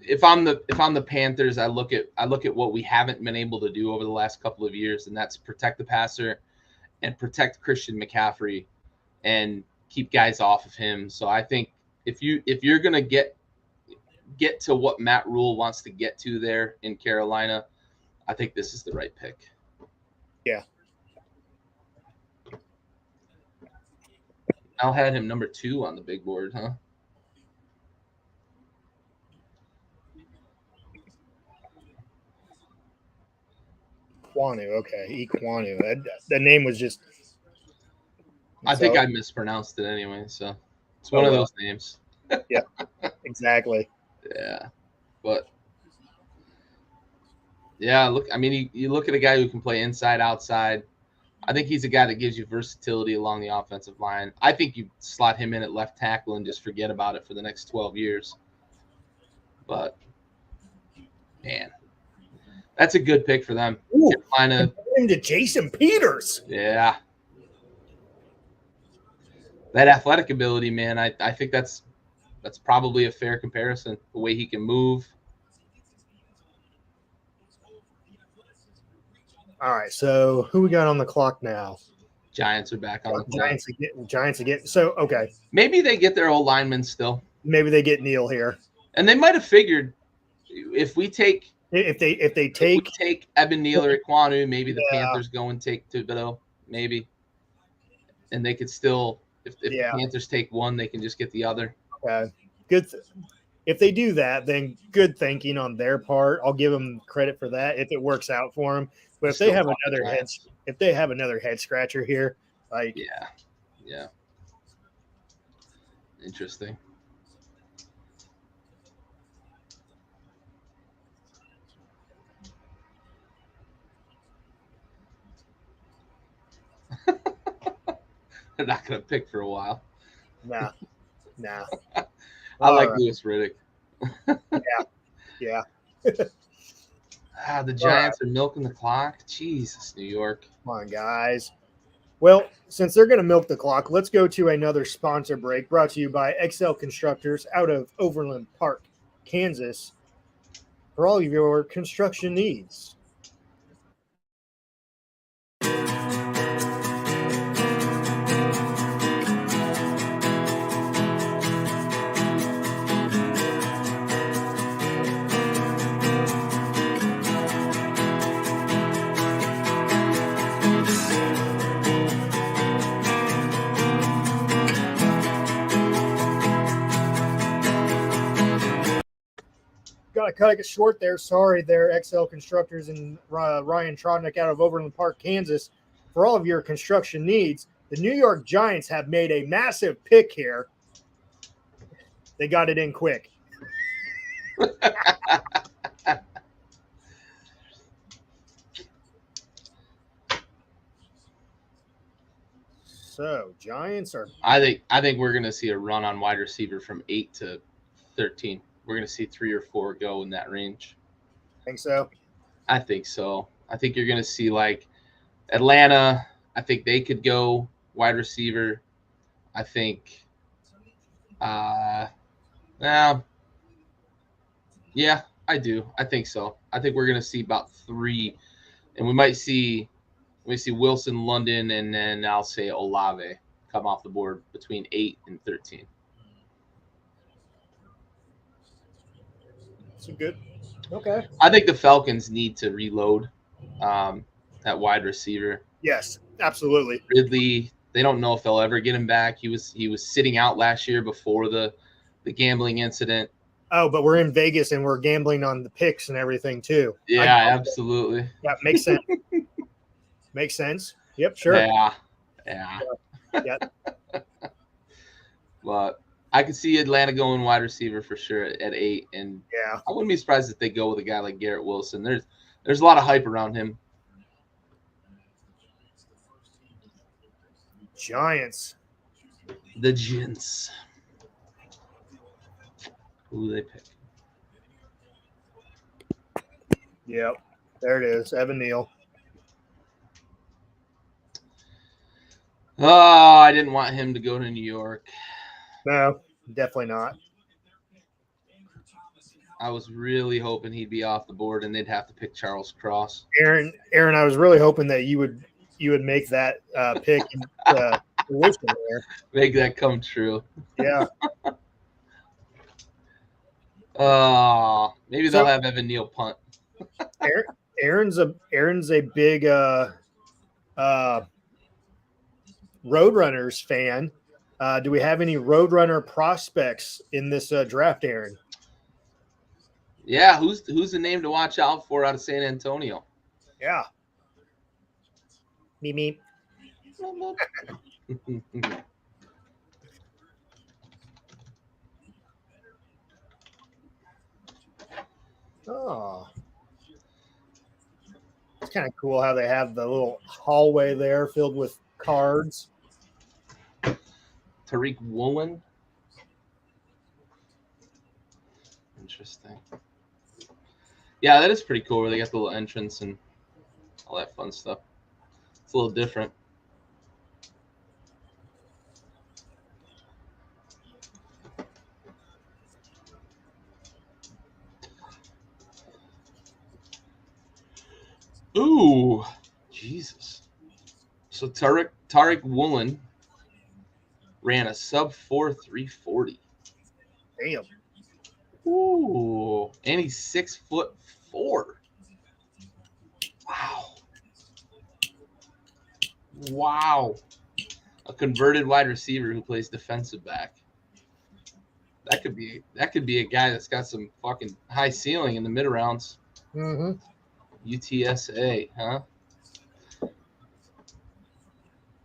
If I'm the Panthers, I look at what we haven't been able to do over the last couple of years, and that's protect the passer and protect Christian McCaffrey and keep guys off of him. So I think if you're gonna get to what Matt Rule wants to get to there in Carolina, I think this is the right pick. Yeah. I'll have him number 2 on the big board, huh? Equanu. Okay, Equanu. That name was just. I think I mispronounced it anyway, so it's one of those names. Yeah, exactly. Yeah, but yeah, look. I mean, you look at a guy who can play inside, outside. I think he's a guy that gives you versatility along the offensive line. I think you slot him in at left tackle and just forget about it for the next 12 years. But man, that's a good pick for them. Ooh, Carolina into Jason Peters. Yeah. That athletic ability, man, I think that's probably a fair comparison. The way he can move. All right, so who we got on the clock now? Giants are back on the clock. Giants again. So okay, maybe they get their old linemen still. Maybe they get Neal here, and they might have figured if they take Evan Neal or Equanu, maybe the Panthers go and take Thibodeau, maybe, and they could still. If the Panthers take one, they can just get the other. Okay, good. If they do that, then good thinking on their part. I'll give them credit for that if it works out for them. But if they have another head scratcher here, like yeah, interesting. They're not going to pick for a while. Nah. I like Louis Riddick. Yeah. The Giants are milking the clock. Jesus, New York. Come on, guys. Well, since they're going to milk the clock, let's go to another sponsor break brought to you by XL Constructors out of Overland Park, Kansas, for all of your construction needs. Got to cut it short there. Sorry there, XL Constructors and Ryan Trodnick out of Overland Park, Kansas. For all of your construction needs, the New York Giants have made a massive pick here. They got it in quick. So Giants are. I think we're going to see a run on wide receiver from 8 to 13. We're going to see 3 or 4 go in that range. Think so? I think so. I think you're going to see like Atlanta. I think they could go wide receiver. I think, yeah, I do. I think so. I think we're going to see about 3, and we might see Wilson, London, and then I'll say Olave come off the board between 8 and 13. It's good. Okay. I think the Falcons need to reload that wide receiver. Yes, absolutely. Ridley, they don't know if they'll ever get him back. He was sitting out last year before the gambling incident. Oh, but we're in Vegas and we're gambling on the picks and everything too. Yeah, absolutely. Yeah, makes sense. Makes sense. Yep, sure. Yeah. But I could see Atlanta going wide receiver for sure at 8, and I wouldn't be surprised if they go with a guy like Garrett Wilson. There's a lot of hype around him. Giants. The Giants. Who they pick? Yep, there it is. Evan Neal. Oh, I didn't want him to go to New York. No, definitely not. I was really hoping he'd be off the board and they'd have to pick Charles Cross. Aaron, I was really hoping that you would make that pick and there. Make that come true. Yeah. Maybe they'll have Evan Neal punt. Aaron's a big Roadrunners fan. Do we have any Roadrunner prospects in this draft, Aaron? Yeah, who's the name to watch out for out of San Antonio? Yeah. Me, me. Oh, it's kind of cool how they have the little hallway there filled with cards. Tariq Woolen. Interesting. Yeah, that is pretty cool where they got the little entrance and all that fun stuff. It's a little different. Ooh, Jesus. So Tariq Woolen ran a sub 4.340. Damn. Ooh, and he's 6'4". Wow. Wow. A converted wide receiver who plays defensive back. That could be a guy that's got some fucking high ceiling in the mid rounds. Mm-hmm. UTSA, huh?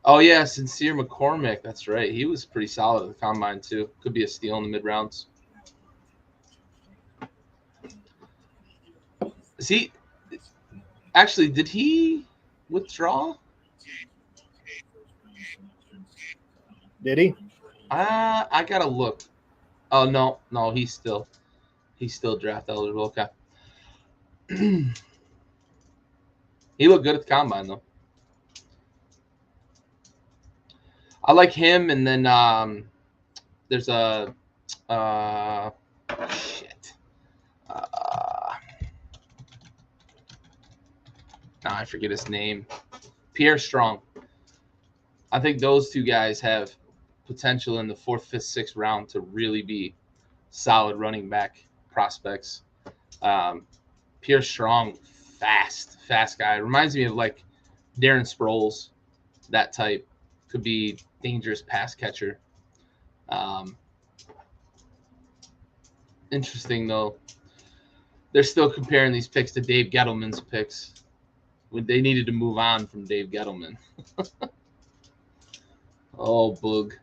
Oh yeah, Sincere McCormick. That's right. He was pretty solid at the combine too. Could be a steal in the mid rounds. Is he actually? Did he withdraw? Did he? I gotta look. Oh no, he's still draft eligible. Okay. He looked good at the combine though. I like him, and then there's a shit. I forget his name. Pierre Strong. I think those two guys have potential in the 4th, 5th, 6th round to really be solid running back prospects. Pierre Strong, fast guy. Reminds me of like Darren Sproles, that type. Could be dangerous pass catcher. Interesting though. They're still comparing these picks to Dave Gettleman's picks when they needed to move on from Dave Gettleman. Oh, boog.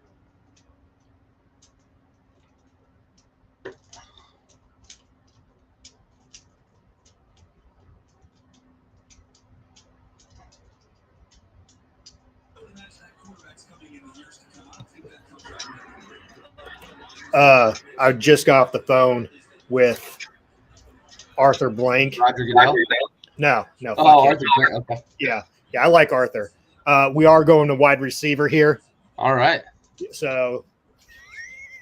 I just got off the phone with Arthur Blank. Roger Goodell? No. Oh, Arthur Blank. Okay. Yeah, I like Arthur. We are going to wide receiver here. All right. So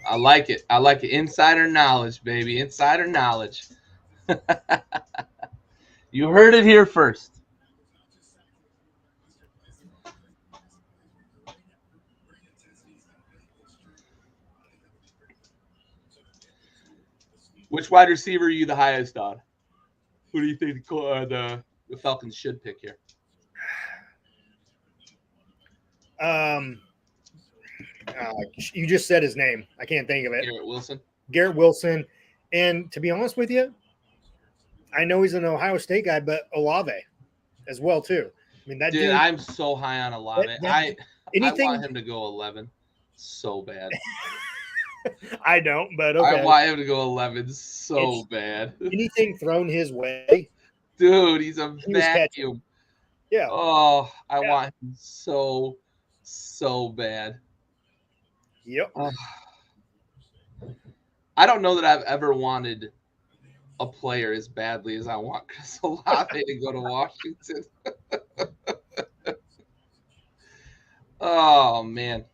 I like it. Insider knowledge, baby. Insider knowledge. You heard it here first. Which wide receiver are you the highest on? Who do you think the Falcons should pick here? You just said his name. I can't think of it. Garrett Wilson. And to be honest with you, I know he's an Ohio State guy, but Olave as well too. I mean, that dude. I'm so high on Olave. I want him to go 11 so bad. I don't, but okay. I want him to go 11 so bad. Anything thrown his way, dude, he's a vacuum. Yeah. Oh, I want him so bad. Yep. I don't know that I've ever wanted a player as badly as I want Chris Olave to go to Washington. Oh man.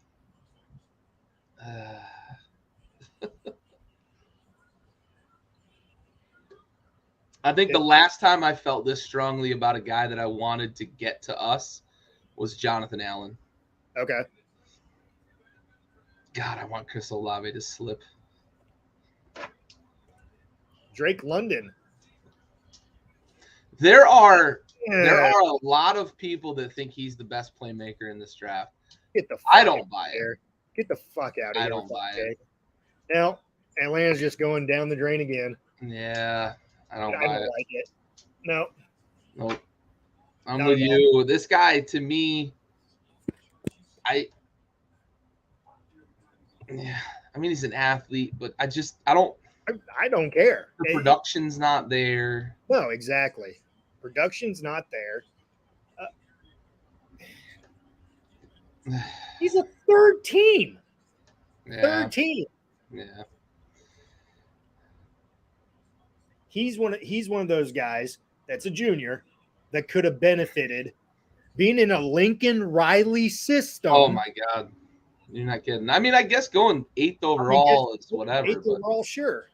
I think the last time I felt this strongly about a guy that I wanted to get to us was Jonathan Allen. Okay. God, I want Chris Olave to slip. Drake London. There are a lot of people that think he's the best playmaker in this draft. I don't buy it. Get the fuck out of here. I don't buy it. Now, Atlanta's just going down the drain again. Yeah, I don't buy it. Like it. No. Nope. I'm with you. This guy, to me, I mean, he's an athlete, but I don't. I don't care. The production's not there. No, exactly. Production's not there. He's a third team. Yeah. Third team. Yeah. He's one of those guys that's a junior that could have benefited being in a Lincoln Riley system. Oh my God. You're not kidding. I mean, I guess going 8th overall is whatever. 8th overall, sure.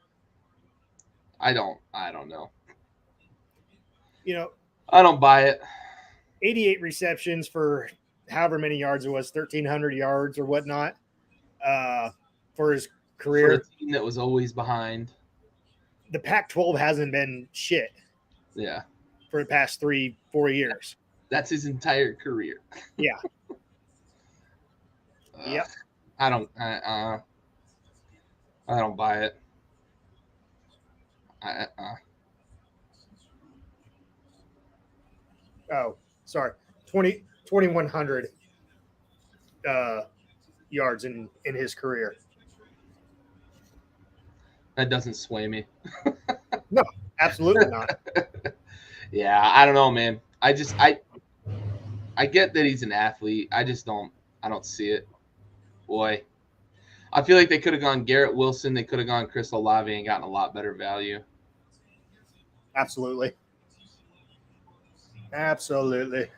I don't know. You know, I don't buy it. 88 receptions for however many yards it was, 1,300 yards or whatnot, for his career. For a team that was always behind. The Pac-12 hasn't been shit. Yeah. For the past 3-4 years. That's his entire career. Yeah. Yep. I don't buy it. Oh, sorry. 2,100 yards in his career. That doesn't sway me. No, absolutely not. Yeah, I don't know, man. I get that he's an athlete. I don't see it. Boy. I feel like they could have gone Garrett Wilson. They could have gone Chris Olave and gotten a lot better value. Absolutely. Absolutely.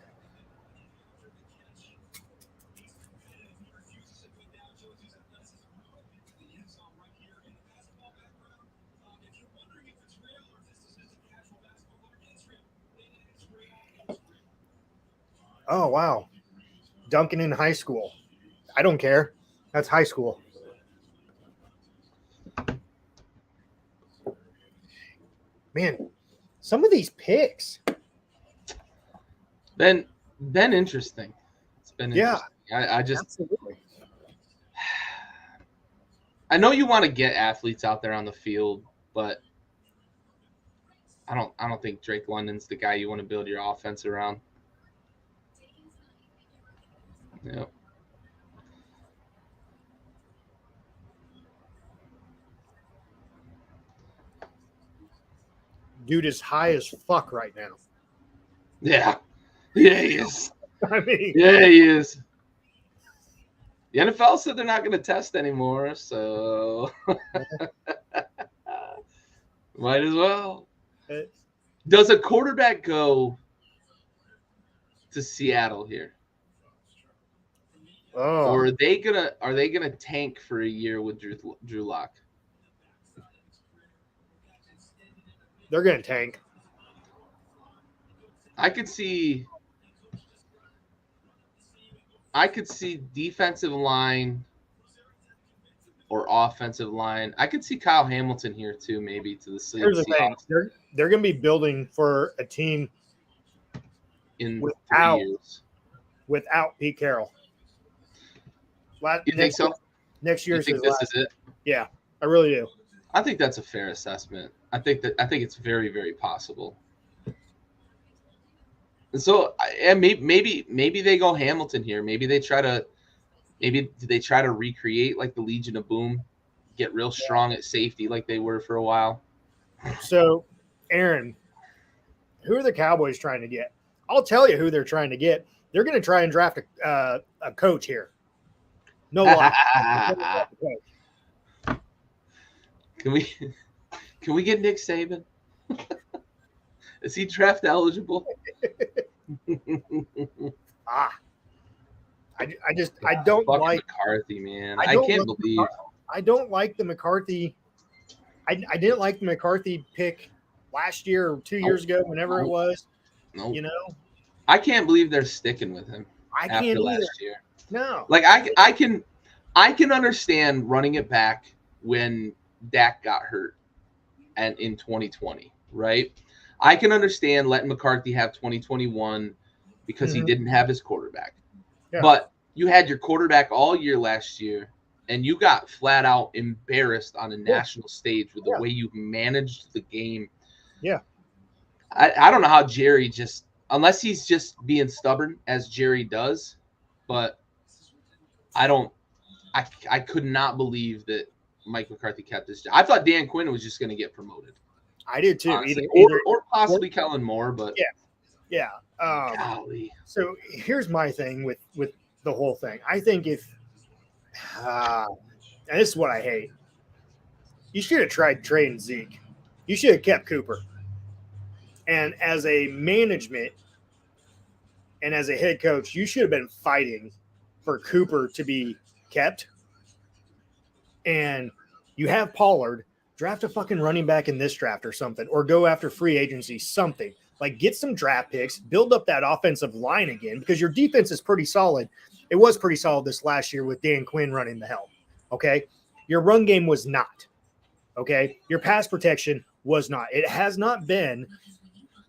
Oh, wow. Duncan in high school. I don't care. That's high school. Man, some of these picks. Been interesting. It's been interesting. I just absolutely. I know you want to get athletes out there on the field, but I don't think Drake London's the guy you want to build your offense around. Yep. Dude is high as fuck right now. Yeah. Yeah, he is. I mean, yeah, he is. The NFL said they're not going to test anymore, so might as well. Does a quarterback go to Seattle here? Oh. Or are they gonna tank for a year with Drew Lock? They're gonna tank. I could see defensive line or offensive line. I could see Kyle Hamilton here too, maybe to the Seahawks. Here's the thing: they're going to be building for a team in without 3 years. Without Pete Carroll. You think so? Next year's this is it? Yeah, I really do. I think that's a fair assessment. I think it's very, very possible. And so, and maybe they go Hamilton here. Maybe they try to recreate like the Legion of Boom, get real strong at safety like they were for a while. So, Aaron, who are the Cowboys trying to get? I'll tell you who they're trying to get. They're going to try and draft a coach here. No lie. Can we get Nick Saban? Is he draft eligible? I don't like McCarthy, man. I can't believe. I don't like the McCarthy. I didn't like the McCarthy pick last year or 2 years ago, whenever it was. No, you know, I can't believe they're sticking with him. I can't after either. last year. No, like I can understand running it back when Dak got hurt, and in 2020, right? I can understand letting McCarthy have 2021 because he didn't have his quarterback. Yeah. But you had your quarterback all year last year, and you got flat out embarrassed on a national stage with the way you managed the game. Yeah. I don't know how Jerry just unless he's just being stubborn as Jerry does. But I could not believe that Mike McCarthy kept his job. I thought Dan Quinn was just going to get promoted. I did too. Or possibly Kellen Moore, but yeah. Golly. So here's my thing with the whole thing. I think if, and this is what I hate. You should have tried trading Zeke. You should have kept Cooper. And as a management and as a head coach, you should have been fighting for Cooper to be kept. And you have Pollard, draft a fucking running back in this draft or something, or go after free agency, something. Like, get some draft picks, build up that offensive line again, because your defense is pretty solid. It was pretty solid this last year with Dan Quinn running the helm, okay? Your run game was not, okay? Your pass protection was not. It has not been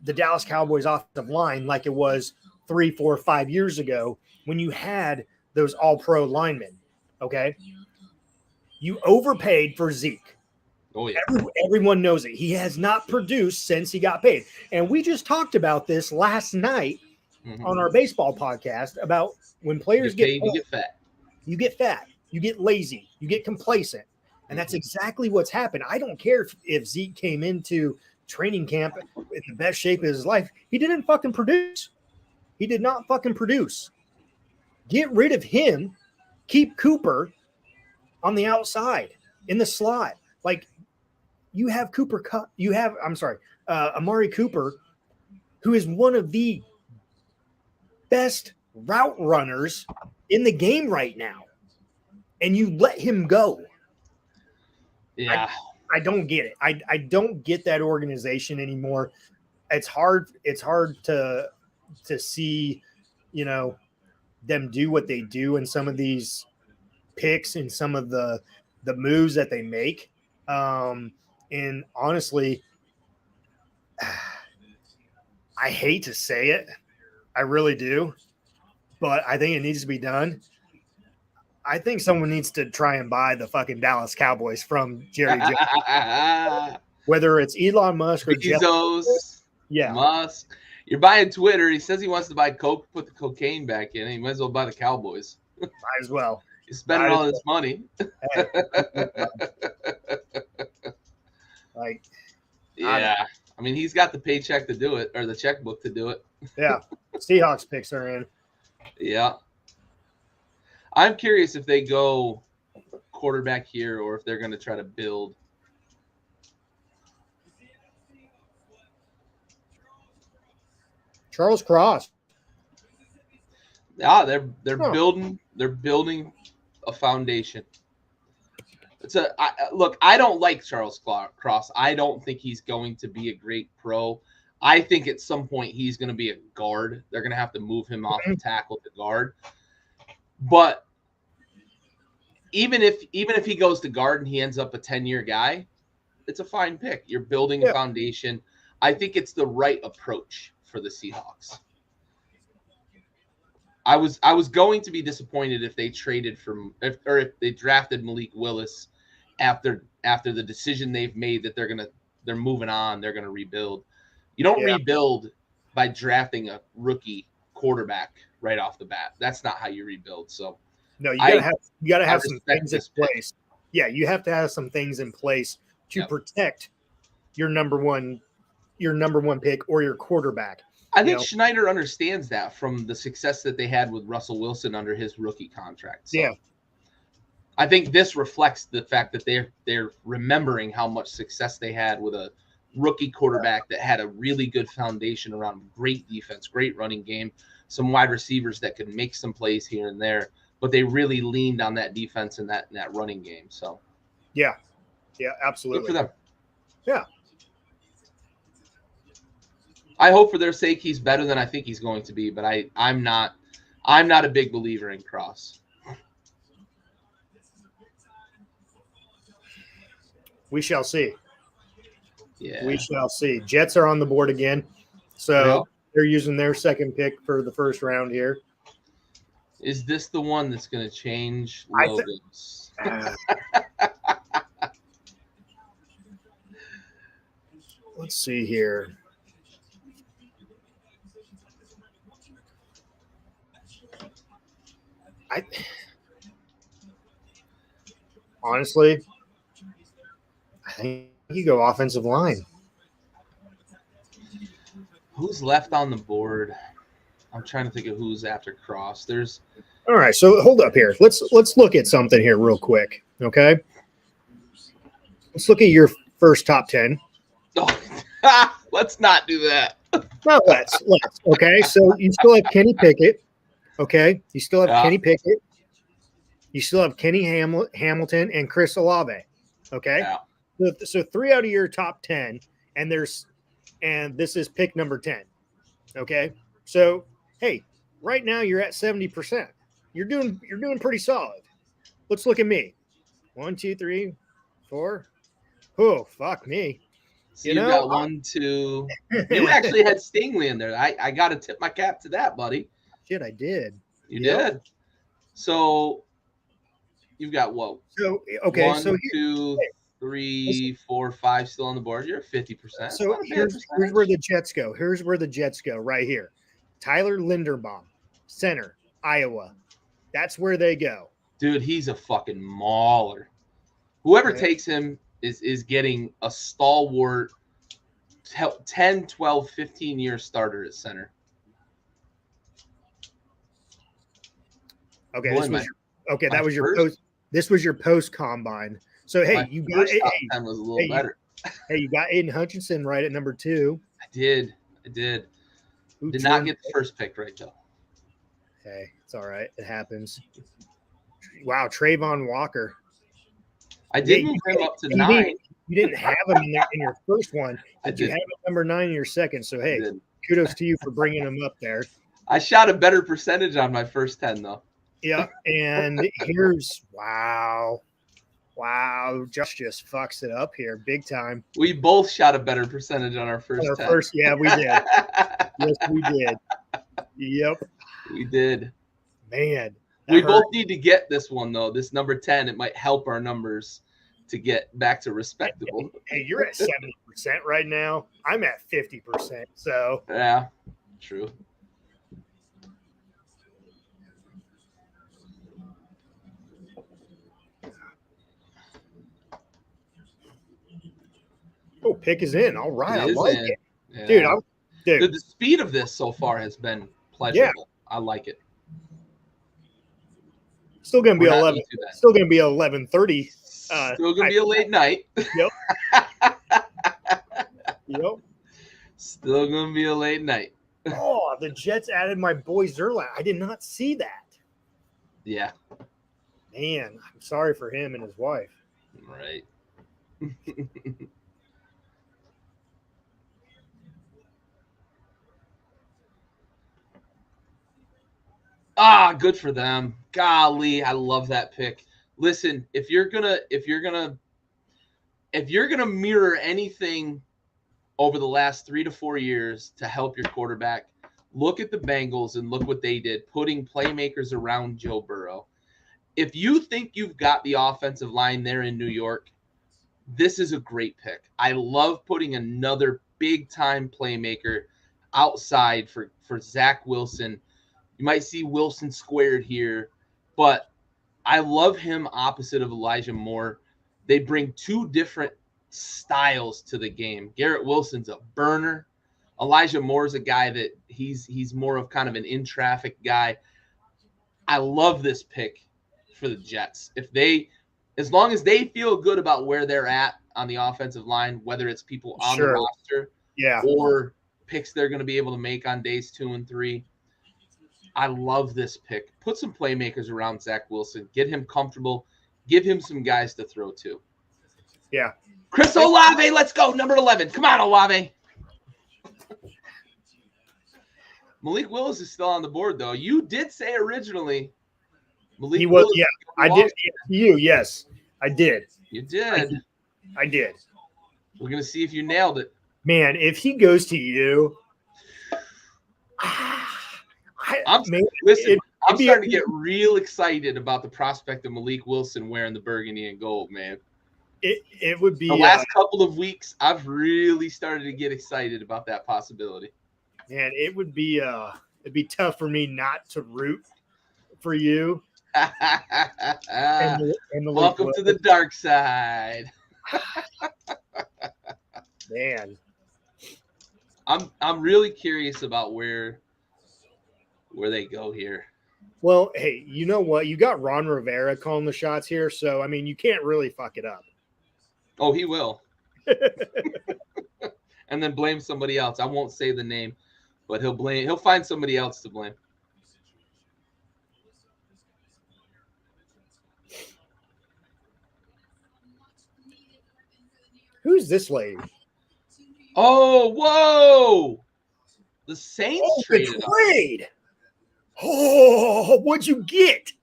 the Dallas Cowboys offensive line like it was 3, 4, 5 years ago when you had those all-pro linemen, okay? You overpaid for Zeke. Oh, yeah. Everyone knows it. He has not produced since he got paid. And we just talked about this last night on our baseball podcast about when players get paid, you get fat. You get fat. You get lazy. You get complacent. And that's exactly what's happened. I don't care if Zeke came into training camp in the best shape of his life. He didn't fucking produce. He did not fucking produce. Get rid of him. Keep Cooper on the outside in the slot. Like, you have Amari Cooper, who is one of the best route runners in the game right now. And you let him go. Yeah. I don't get it. I don't get that organization anymore. It's hard to see, them do what they do in some of these picks and some of the moves that they make. And honestly, I hate to say it. I really do. But I think it needs to be done. I think someone needs to try and buy the fucking Dallas Cowboys from Jerry Jones. Whether it's Elon Musk or Bezos, Musk. You're buying Twitter. He says he wants to buy Coke, put the cocaine back in. He might as well buy the Cowboys. Might as well. He's spending all this money. Hey. Like, yeah. I mean, he's got the paycheck to do it, or the checkbook to do it. Yeah. Seahawks picks are in. Yeah. I'm curious if they go quarterback here or if they're going to try to build. Charles Cross. Yeah, they're building a foundation. Look, I don't like Charles Cross. I don't think he's going to be a great pro. I think at some point he's going to be a guard. They're going to have to move him off the tackle to guard. But even if he goes to guard and he ends up a 10-year guy, it's a fine pick. You're building a foundation. I think it's the right approach for the Seahawks. I was going to be disappointed if they traded if they drafted Malik Willis after the decision they've made that they're moving on, they're going to rebuild. You don't rebuild by drafting a rookie quarterback right off the bat. That's not how you rebuild. So no, you gotta have some things in place. Yeah, you have to have some things in place to protect your number one pick or your quarterback. I think Schneider understands that from the success that they had with Russell Wilson under his rookie contract. So I think this reflects the fact that they're remembering how much success they had with a rookie quarterback that had a really good foundation around great defense, great running game, some wide receivers that could make some plays here and there, but they really leaned on that defense and that running game. So yeah, absolutely. Good for them. Yeah. I hope for their sake he's better than I think he's going to be, but I'm not a big believer in Cross. We shall see. Yeah. We shall see. Jets are on the board again. So they're using their second pick for the first round here. Is this the one that's going to change logos? Let's see here. Honestly, I think you go offensive line. Who's left on the board? I'm trying to think of who's after Cross. There's All right, so hold up here. Let's look at something here real quick. Okay, let's look at your first top 10. Oh, let's not do that. No, let's. Okay, so you still have Kenny Pickett. Okay, you still have Kenny Pickett. You still have Kenny Hamilton and Chris Olave. Okay, so 3 out of your top 10, and this is pick number 10. Okay, so hey, right now you're at 70%. You're doing pretty solid. Let's look at me. 1, 2, 3, 4. Oh, fuck me. So you got 1, 2. You actually had Stingley in there. I got to tip my cap to that, buddy. Shit, I did. You did. So you've got what? So okay, 1, 2, 3, 4, 5 still on the board. You're at 50%. So here's where the Jets go. Here's where the Jets go right here. Tyler Linderbaum, center, Iowa. That's where they go. Dude, he's a fucking mauler. Whoever takes him is getting a stalwart 10, 12, 15-year starter at center. Okay, that was your post. This was your post combine. So hey, you got was a little better. Hey, you got Aiden Hutchinson right at number 2. I did. Did not get the first pick right though. Hey, it's all right. It happens. Wow, Trayvon Walker. I did move him up to 9. You didn't have him in your first one, but you have him number 9 in your second. So hey, kudos to you for bringing him up there. I shot a better percentage on my first 10 though. Yeah, and here's wow, just fucks it up here big time. We both shot a better percentage on our first 10. Yeah, we did. Yes, we did. Yep, we did. Man, we both need to get this one though. This number 10, it might help our numbers to get back to respectable. Hey, you're at 70% right now. I'm at 50%. So yeah, true. Oh, pick is in. All right, I like it, yeah. dude. The speed of this so far has been pleasurable. Yeah. I like it. Still gonna be 11. Still gonna be 11:30. Still gonna be a late night. Yep. Yep. Still gonna be a late night. Oh, the Jets added my boy Zerline. I did not see that. Yeah. Man, I'm sorry for him and his wife. Right. Good for them. Golly, I love that pick. Listen, if you're gonna mirror anything over the last 3 to 4 years to help your quarterback, look at the Bengals and look what they did, putting playmakers around Joe Burrow. If you think you've got the offensive line there in New York, this is a great pick. I love putting another big-time playmaker outside for Zach Wilson. You might see Wilson squared here, but I love him opposite of Elijah Moore. They bring 2 different styles to the game. Garrett Wilson's a burner. Elijah Moore's a guy that he's more of kind of an in-traffic guy. I love this pick for the Jets. As long as they feel good about where they're at on the offensive line, whether it's people on the roster or picks they're going to be able to make on days 2 and 3, I love this pick. Put some playmakers around Zach Wilson. Get him comfortable. Give him some guys to throw to. Yeah. Chris Olave, let's go. Number 11. Come on, Olave. Malik Willis is still on the board, though. You did say originally Malik Willis. Yeah, I did. Yes, I did. You did. I did. We're going to see if you nailed it. Man, if he goes to you, I'm starting to get real excited about the prospect of Malik Wilson wearing the burgundy and gold, man. It would be the last couple of weeks. I've really started to get excited about that possibility. Man, it'd be tough for me not to root for you and Malik Welcome to the Willis. dark side. Man, I'm really curious about where they go here. well, hey, you know what? You got Ron Rivera calling the shots here, so I mean, you can't really fuck it up. Oh, he will. And then blame somebody else. I won't say the name, but he'll find somebody else to blame. Who's this lady? Oh, whoa! The Saints traded up. Trade. Oh, what'd you get?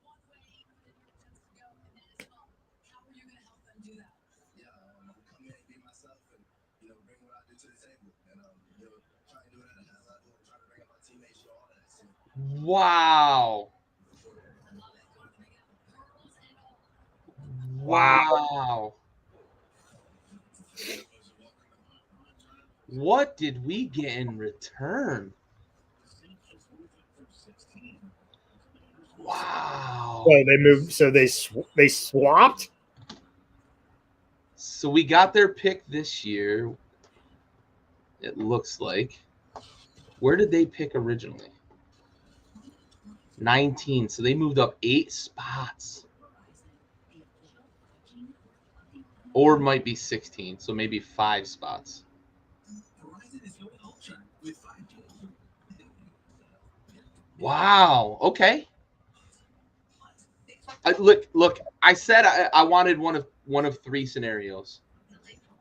Wow. Wow. What did we get in return? Wow. So they moved. So they swapped. So we got their pick this year. It looks like. Where did they pick originally? 19. So they moved up 8 spots. Or it might be 16. So maybe 5 spots. Wow. Okay. Look. I said I wanted one of 3 scenarios.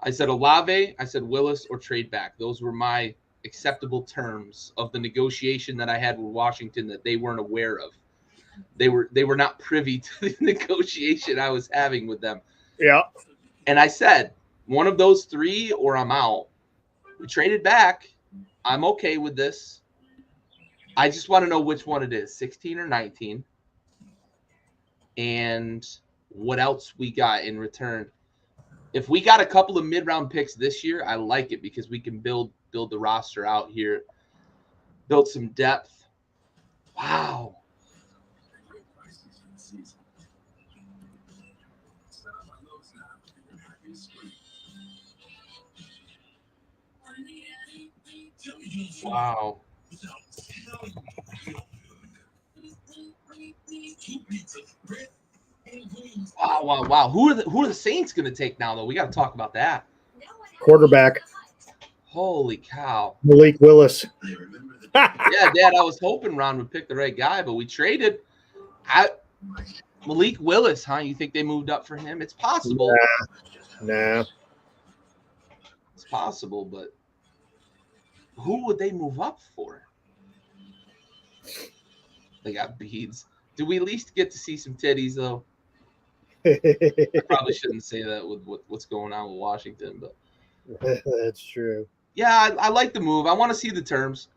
I said Olave, I said Willis, or trade back. Those were my acceptable terms of the negotiation that I had with Washington that they weren't aware of. They were not privy to the negotiation I was having with them. Yeah. And I said, one of those 3 or I'm out. We traded back. I'm okay with this. I just want to know which one it is, 16 or 19. And what else we got in return. If we got a couple of mid-round picks this year, I like it because we can build the roster out here, build some depth. Wow. Wow. Wow. Who are the Saints going to take now, though? We got to talk about that. Quarterback. Holy cow. Malik Willis. Yeah, Dad, I was hoping Ron would pick the right guy, but we traded. Malik Willis, huh? You think they moved up for him? It's possible. Nah. It's possible, but who would they move up for? They got beads. Do we at least get to see some titties, though? I probably shouldn't say that with what's going on with Washington, but that's true. Yeah, I like the move. I want to see the terms.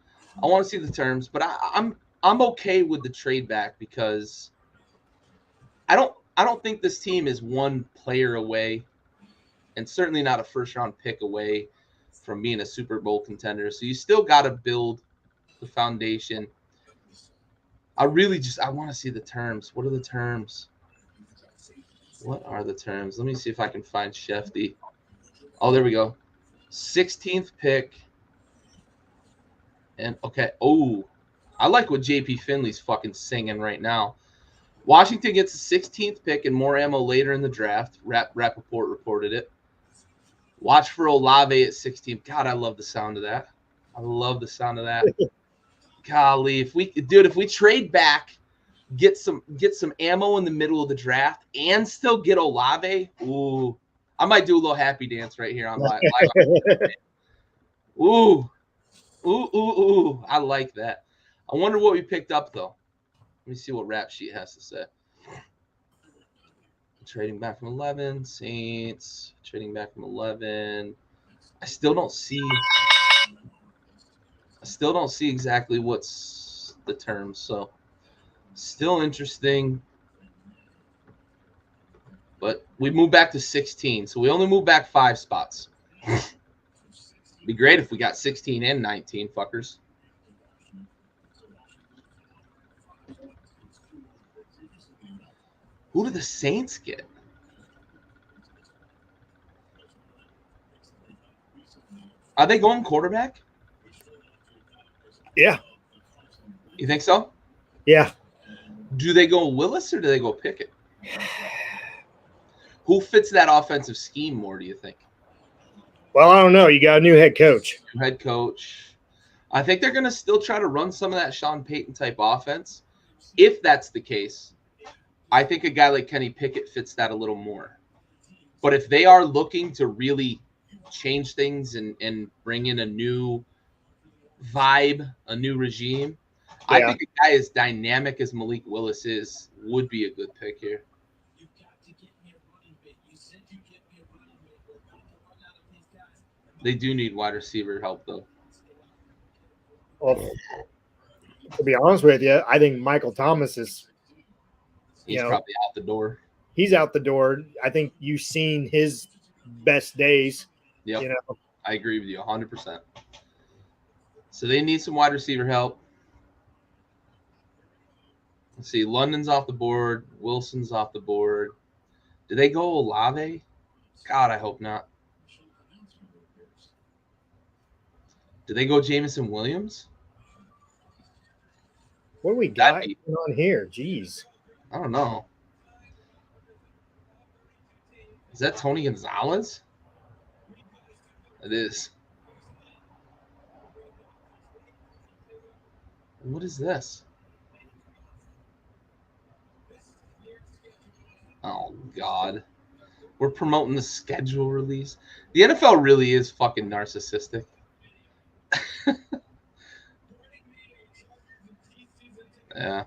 But I'm okay with the trade back because I don't think this team is one player away, and certainly not a first round pick away from being a Super Bowl contender. So you still got to build the foundation. I want to see the terms. What are the terms? Let me see if I can find Shefty. Oh, there we go. 16th pick. And okay. Oh, I like what JP Finley's fucking singing right now. Washington gets the 16th pick and more ammo later in the draft. Rappaport reported it. Watch for Olave at 16. God, I love the sound of that. Golly, if we trade back, get some ammo in the middle of the draft, and still get Olave, ooh, I might do a little happy dance right here on live. Ooh, I like that. I wonder what we picked up though. Let me see what Rap Sheet has to say. Trading back from 11, Saints. Trading back from 11. I still don't see exactly what's the terms. So still interesting. But we moved back to 16. So we only moved back 5 spots. Be great if we got 16 and 19, fuckers. Who do the Saints get? Are they going quarterback? Yeah. You think so? Yeah. Do they go Willis or do they go Pickett? Who fits that offensive scheme more, do you think? Well, I don't know. You got a new head coach. Head coach. I think they're going to still try to run some of that Sean Payton type offense. If that's the case, I think a guy like Kenny Pickett fits that a little more. But if they are looking to really change things and bring in a new vibe, a new regime, I think a guy as dynamic as Malik Willis would be a good pick here. They do need wide receiver help, though. Well, to be honest with you, I think Michael Thomas is. He's probably out the door. He's out the door. I think you've seen his best days. Yep. You know, I agree with you 100%. So they need some wide receiver help. Let's see. London's off the board. Wilson's off the board. Do they go Olave? God, I hope not. Do they go Jameson Williams? What do we got on here? Jeez. I don't know. Is that Tony Gonzalez? It is. What is this? Oh, God. We're promoting the schedule release. The NFL really is fucking narcissistic. Yeah.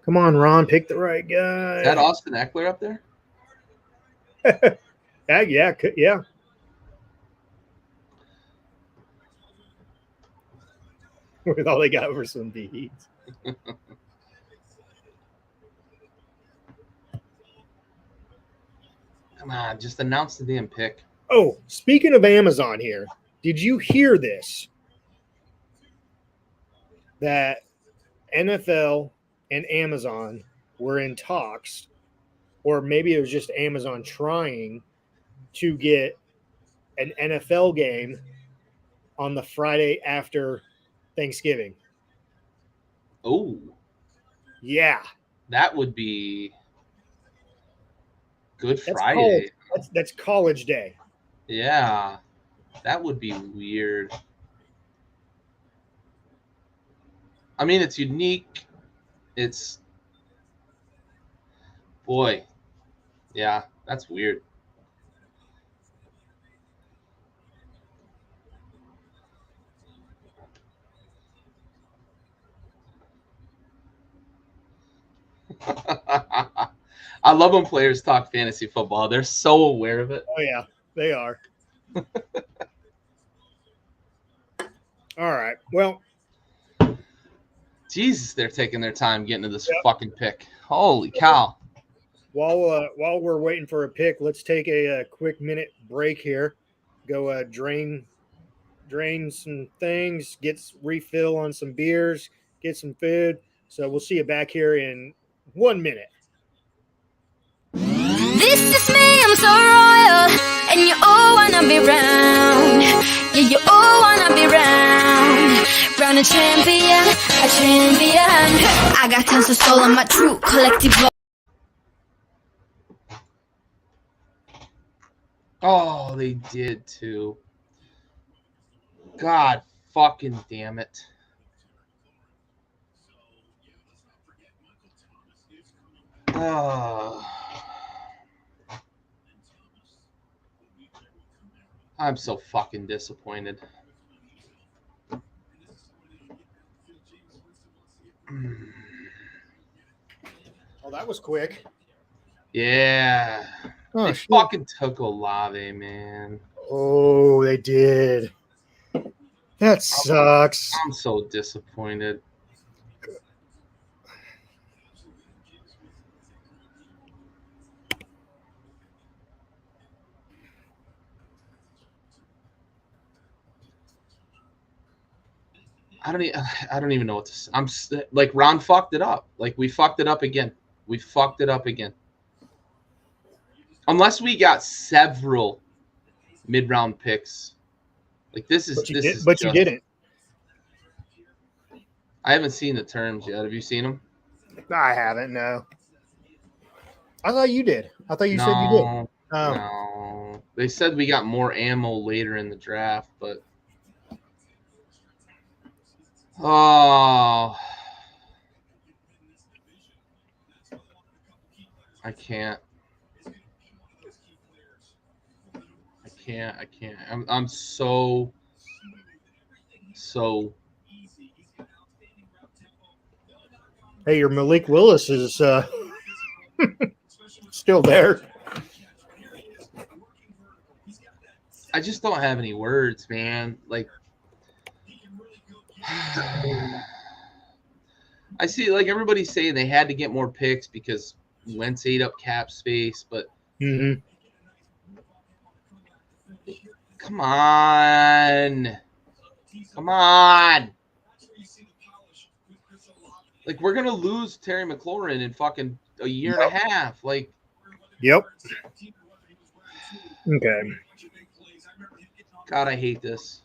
Come on, Ron, pick the right guy. Is that Austin Eckler up there? Yeah. With all they got for some beads. Come on, just announce the damn pick. Oh, speaking of Amazon here, did you hear this? That NFL and Amazon were in talks, or maybe it was just Amazon trying to get an NFL game on the Friday after Thanksgiving. Oh. Yeah. That would be Good Friday. That's college day. Yeah. That would be weird. I mean, it's unique. It's boy. Yeah, that's weird. I love when players talk fantasy football. They're so aware of it. Oh, yeah, they are. All right. Well, Jesus, they're taking their time getting to this fucking pick. Holy cow. While we're waiting for a pick, let's take a quick minute break here. Go drain some things, refill on some beers, get some food. So we'll see you back here in 1 minute. This is me, I'm so royal, and you all wanna be round. Yeah, you all wanna be round. Round a champion. I got tons of soul on my true collective. Oh, they did too. God fucking damn it. I'm so fucking disappointed. Oh, that was quick. Yeah. Oh, they fucking took Olave, man. Oh, they did. That sucks. I'm so disappointed. I don't even know what to say. Like Ron fucked it up. Like we fucked it up again. We fucked it up again. Unless we got several mid-round picks. Like this is But you didn't. I haven't seen the terms yet. Have you seen them? I haven't. No. I thought you did. I thought you said you did. No. They said we got more ammo later in the draft, but oh, I can't. I'm so Hey, your Malik Willis is still there. I just don't have any words, man. Like I see like everybody's saying they had to get more picks because Wentz ate up cap space, but come on. Like we're gonna lose Terry McLaurin in fucking a year and a half. Like, yep. Okay. God, I hate this.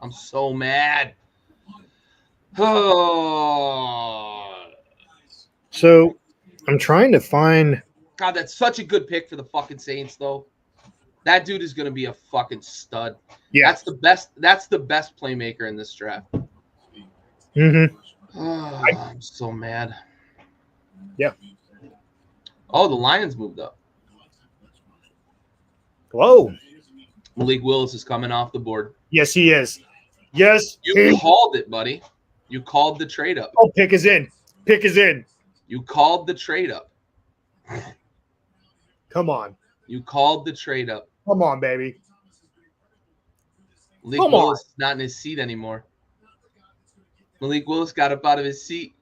I'm so mad. Oh. So I'm trying to find. God, that's such a good pick for the fucking Saints, though. That dude is gonna be a fucking stud. Yeah. That's the best. That's the best playmaker in this draft. Oh, I'm so mad. Yeah. Oh, the Lions moved up. Whoa. Malik Willis is coming off the board. Yes, he is. Yes. You called it, buddy. You called the trade up. Oh, pick is in. Pick is in. You called the trade up. Come on. You called the trade up. Come on, baby. Malik Willis is not in his seat anymore. Malik Willis got up out of his seat.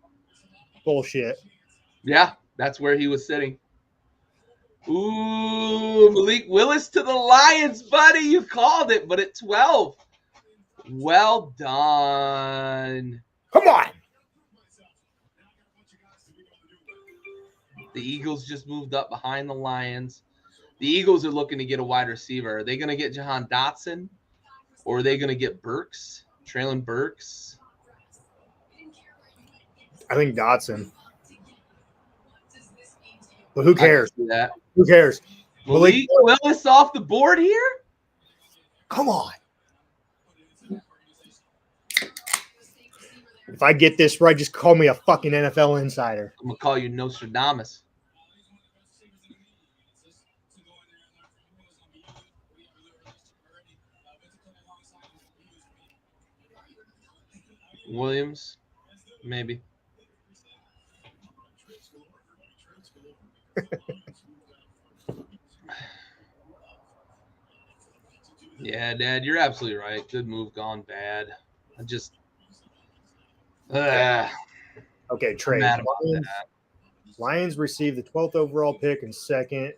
Bullshit. Yeah, that's where he was sitting. Ooh, Malik Willis to the Lions, buddy. You called it, but at 12. Well done. Come on. The Eagles just moved up behind the Lions. The Eagles are looking to get a wide receiver. Are they going to get Jahan Dotson? Or are they going to get Burks? Traylon Burks? I think Dotson. But who cares? That. Who cares? Malik Willis off the board here? Come on. If I get this right, just call me a fucking NFL insider. I'm going to call you Nostradamus. Williams, maybe. Yeah, Dad, you're absolutely right. Good move, gone bad. I just okay, trade. Lions received the 12th overall pick and second.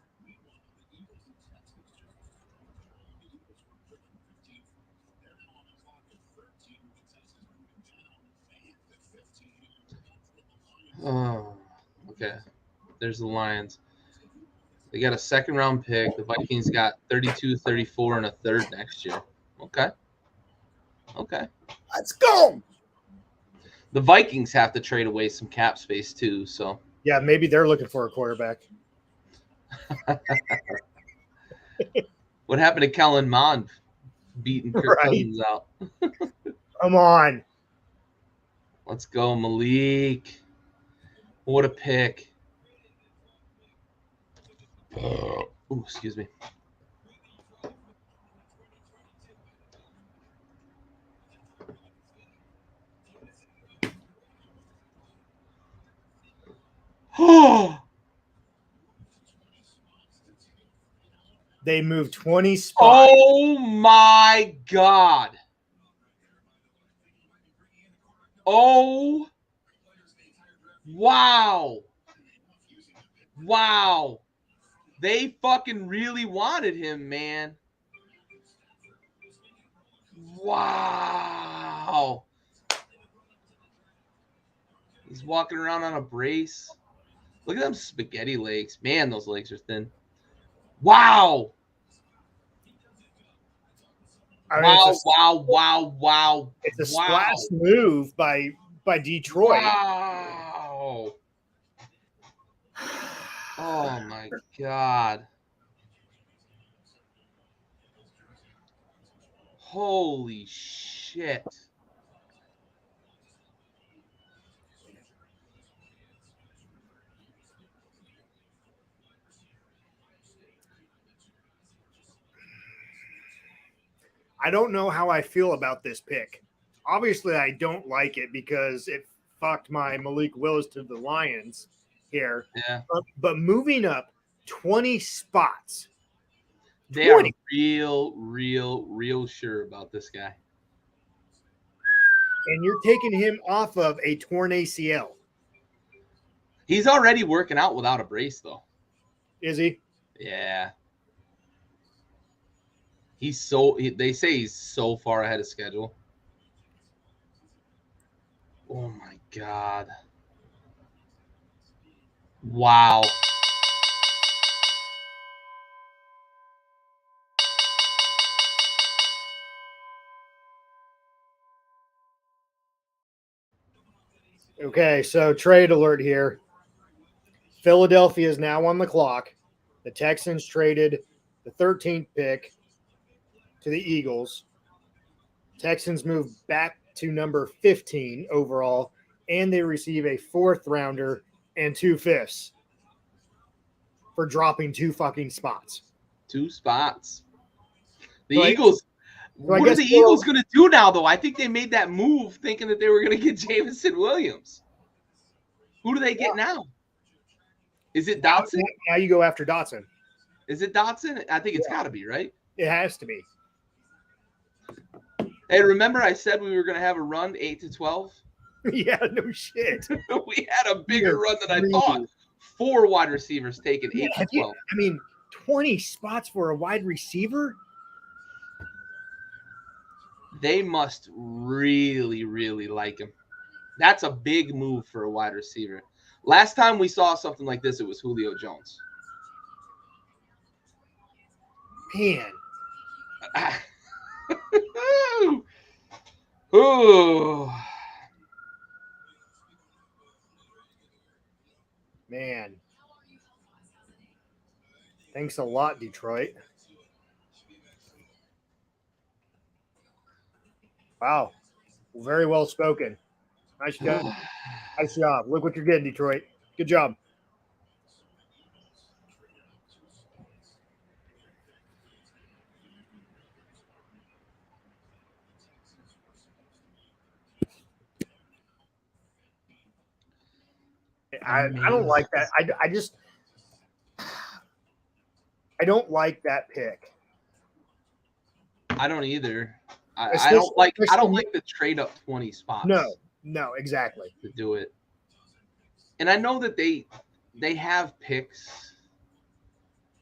Oh, okay. There's the Lions. They got a second round pick. The Vikings got 32, 34, and a third next year. Okay. Let's go. The Vikings have to trade away some cap space too. So yeah, maybe they're looking for a quarterback. What happened to Kellen Mond beating Kirk Cousins out? Come on. Let's go, Malik. What a pick. Ooh, excuse me. They moved 20 spots. Oh my God. Oh, wow. Wow. They fucking really wanted him, man. Wow. He's walking around on a brace. Look at them spaghetti legs. Man, those legs are thin. Wow. Wow. It's a splash move by Detroit. Wow. Oh, my God. Holy shit. I don't know how I feel about this pick. Obviously, I don't like it because it fucked my Malik Willis to the Lions here. Yeah. But moving up 20 spots. They are real sure about this guy. And you're taking him off of a torn ACL. He's already working out without a brace, though. Is he? Yeah. They say he's so far ahead of schedule. Oh my God. Wow. Okay, so trade alert here. Philadelphia is now on the clock. The Texans traded the 13th pick to the Eagles. Texans move back to number 15 overall, and they receive a 4th rounder and 2 fifths for dropping 2 fucking spots. 2 spots. The So Eagles. What are the Eagles going to do now, though? I think they made that move thinking that they were going to get Jameson Williams. Who do they get now? Is it Dotson? Now you go after Dotson. Is it Dotson? I think it's got to be, right? It has to be. Hey, remember I said we were going to have a run 8 to 12? Yeah, no shit. We had a bigger run than I thought. 4 wide receivers taken 8 to 12. I mean, 20 spots for a wide receiver? They must really like him. That's a big move for a wide receiver. Last time we saw something like this, it was Julio Jones. Man. Ooh. Man. Thanks a lot, Detroit. Wow. Very well spoken. Nice job. Nice job. Look what you're getting, Detroit. Good job. I don't like that. I don't like that pick. I don't either. I don't like the trade up 20 spots. No, exactly. To do it. And I know that they have picks,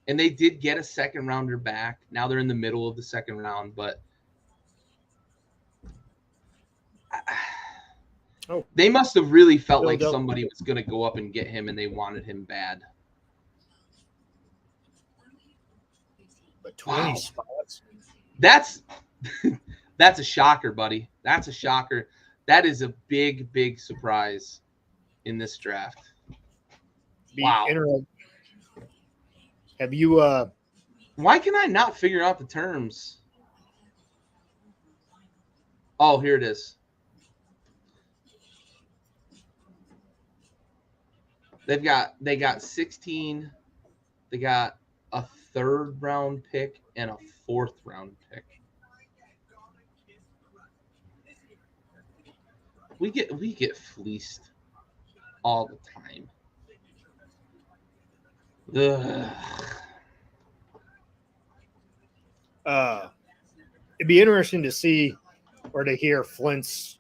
and they did get a 2nd rounder back. Now they're in the middle of the 2nd round, but they must have really felt like somebody was going to go up and get him, and they wanted him bad. But 20 spots. That's a shocker, buddy. That's a shocker. That is a big surprise in this draft. Wow. Have you why can I not figure out the terms? Oh, here it is. They got 16. They got a 3rd round pick and a 4th round pick. We get fleeced all the time. Ugh. It'd be interesting to see or to hear Flint's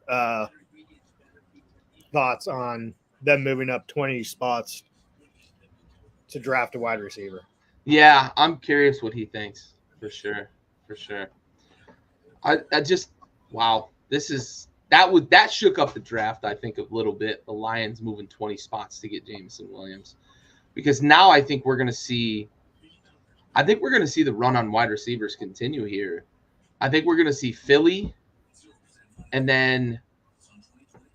thoughts on them moving up 20 spots to draft a wide receiver. Yeah, I'm curious what he thinks for sure. I just wow. This is that shook up the draft, I think, a little bit. The Lions moving 20 spots to get Jameson Williams, because now I think we're going to see the run on wide receivers continue here. I think we're going to see Philly, and then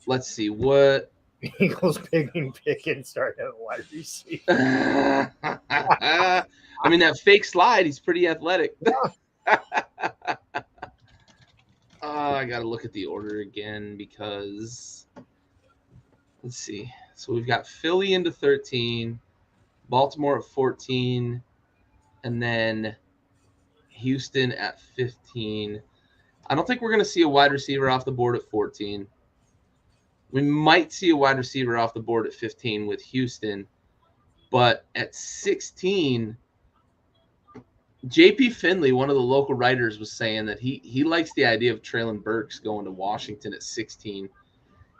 let's see what Eagles picking Pickens starting at wide receiver. I mean, that fake slide, he's pretty athletic. I got to look at the order again because let's see. So we've got Philly into 13, Baltimore at 14, and then Houston at 15. I don't think we're going to see a wide receiver off the board at 14. We might see a wide receiver off the board at 15 with Houston, but at 16, JP Finley, one of the local writers, was saying that he likes the idea of Traylon Burks going to Washington at 16.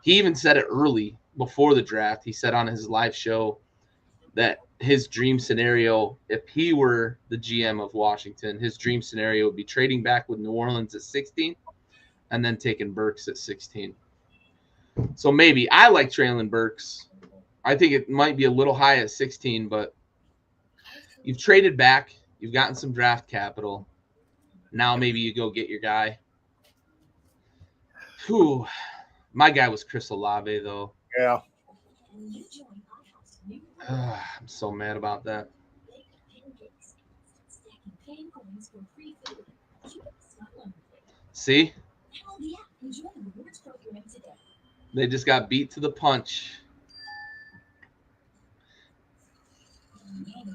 He even said it early before the draft. He said on his live show that his dream scenario, if he were the GM of Washington, his dream scenario would be trading back with New Orleans at 16 and then taking Burks at 16. So maybe I like Traylon Burks. I think it might be a little high at 16, but you've traded back. You've gotten some draft capital. Now maybe you go get your guy. Whew. My guy was Chris Olave, though. Yeah. I'm so mad about that. See? They just got beat to the punch.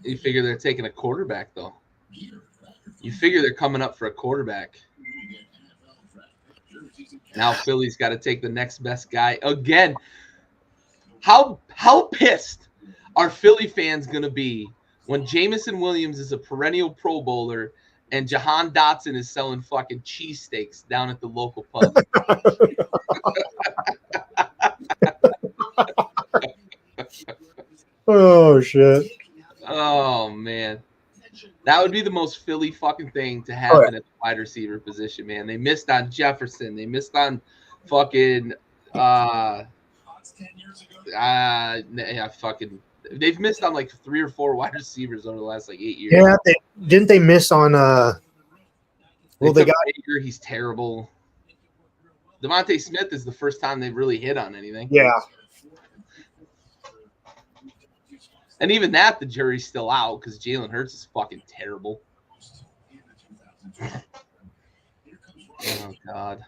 You figure they're taking a quarterback, though. You figure they're coming up for a quarterback. Now Philly's got to take the next best guy again. How pissed are Philly fans going to be when Jameson Williams is a perennial Pro Bowler and Jahan Dotson is selling fucking cheesesteaks down at the local pub? Oh, shit. Oh, man. That would be the most Philly fucking thing to happen at the wide receiver position, man. They missed on Jefferson. They missed on fucking they've missed on like 3 or 4 wide receivers over the last like 8 years. Yeah, didn't they miss on they got Baker, he's terrible. Devontae Smith is the first time they've really hit on anything. Yeah. And even that, the jury's still out because Jalen Hurts is fucking terrible. Oh, God.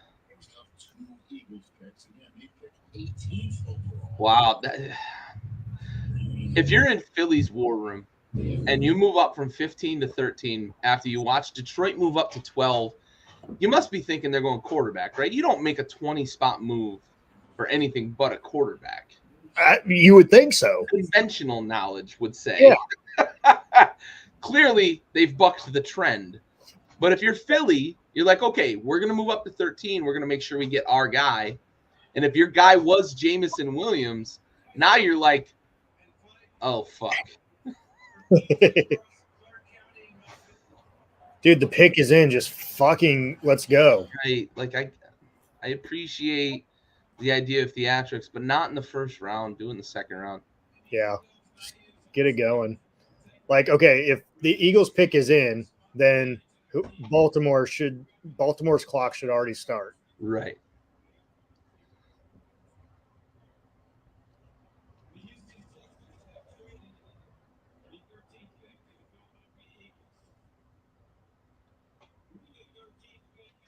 Wow. If you're in Philly's war room and you move up from 15 to 13 after you watch Detroit move up to 12, you must be thinking they're going quarterback, right? You don't make a 20-spot move for anything but a quarterback. You would think so. Conventional knowledge would say. Yeah. Clearly, they've bucked the trend. But if you're Philly, you're like, okay, we're going to move up to 13. We're going to make sure we get our guy. And if your guy was Jameson Williams, now you're like, oh, fuck. Dude, the pick is in. Just fucking let's go. Right. Like, I appreciate the idea of theatrics, but not in the first round, do in the second round. Yeah. Just get it going. Like, okay, if the Eagles pick is in, then Baltimore's clock should already start. Right.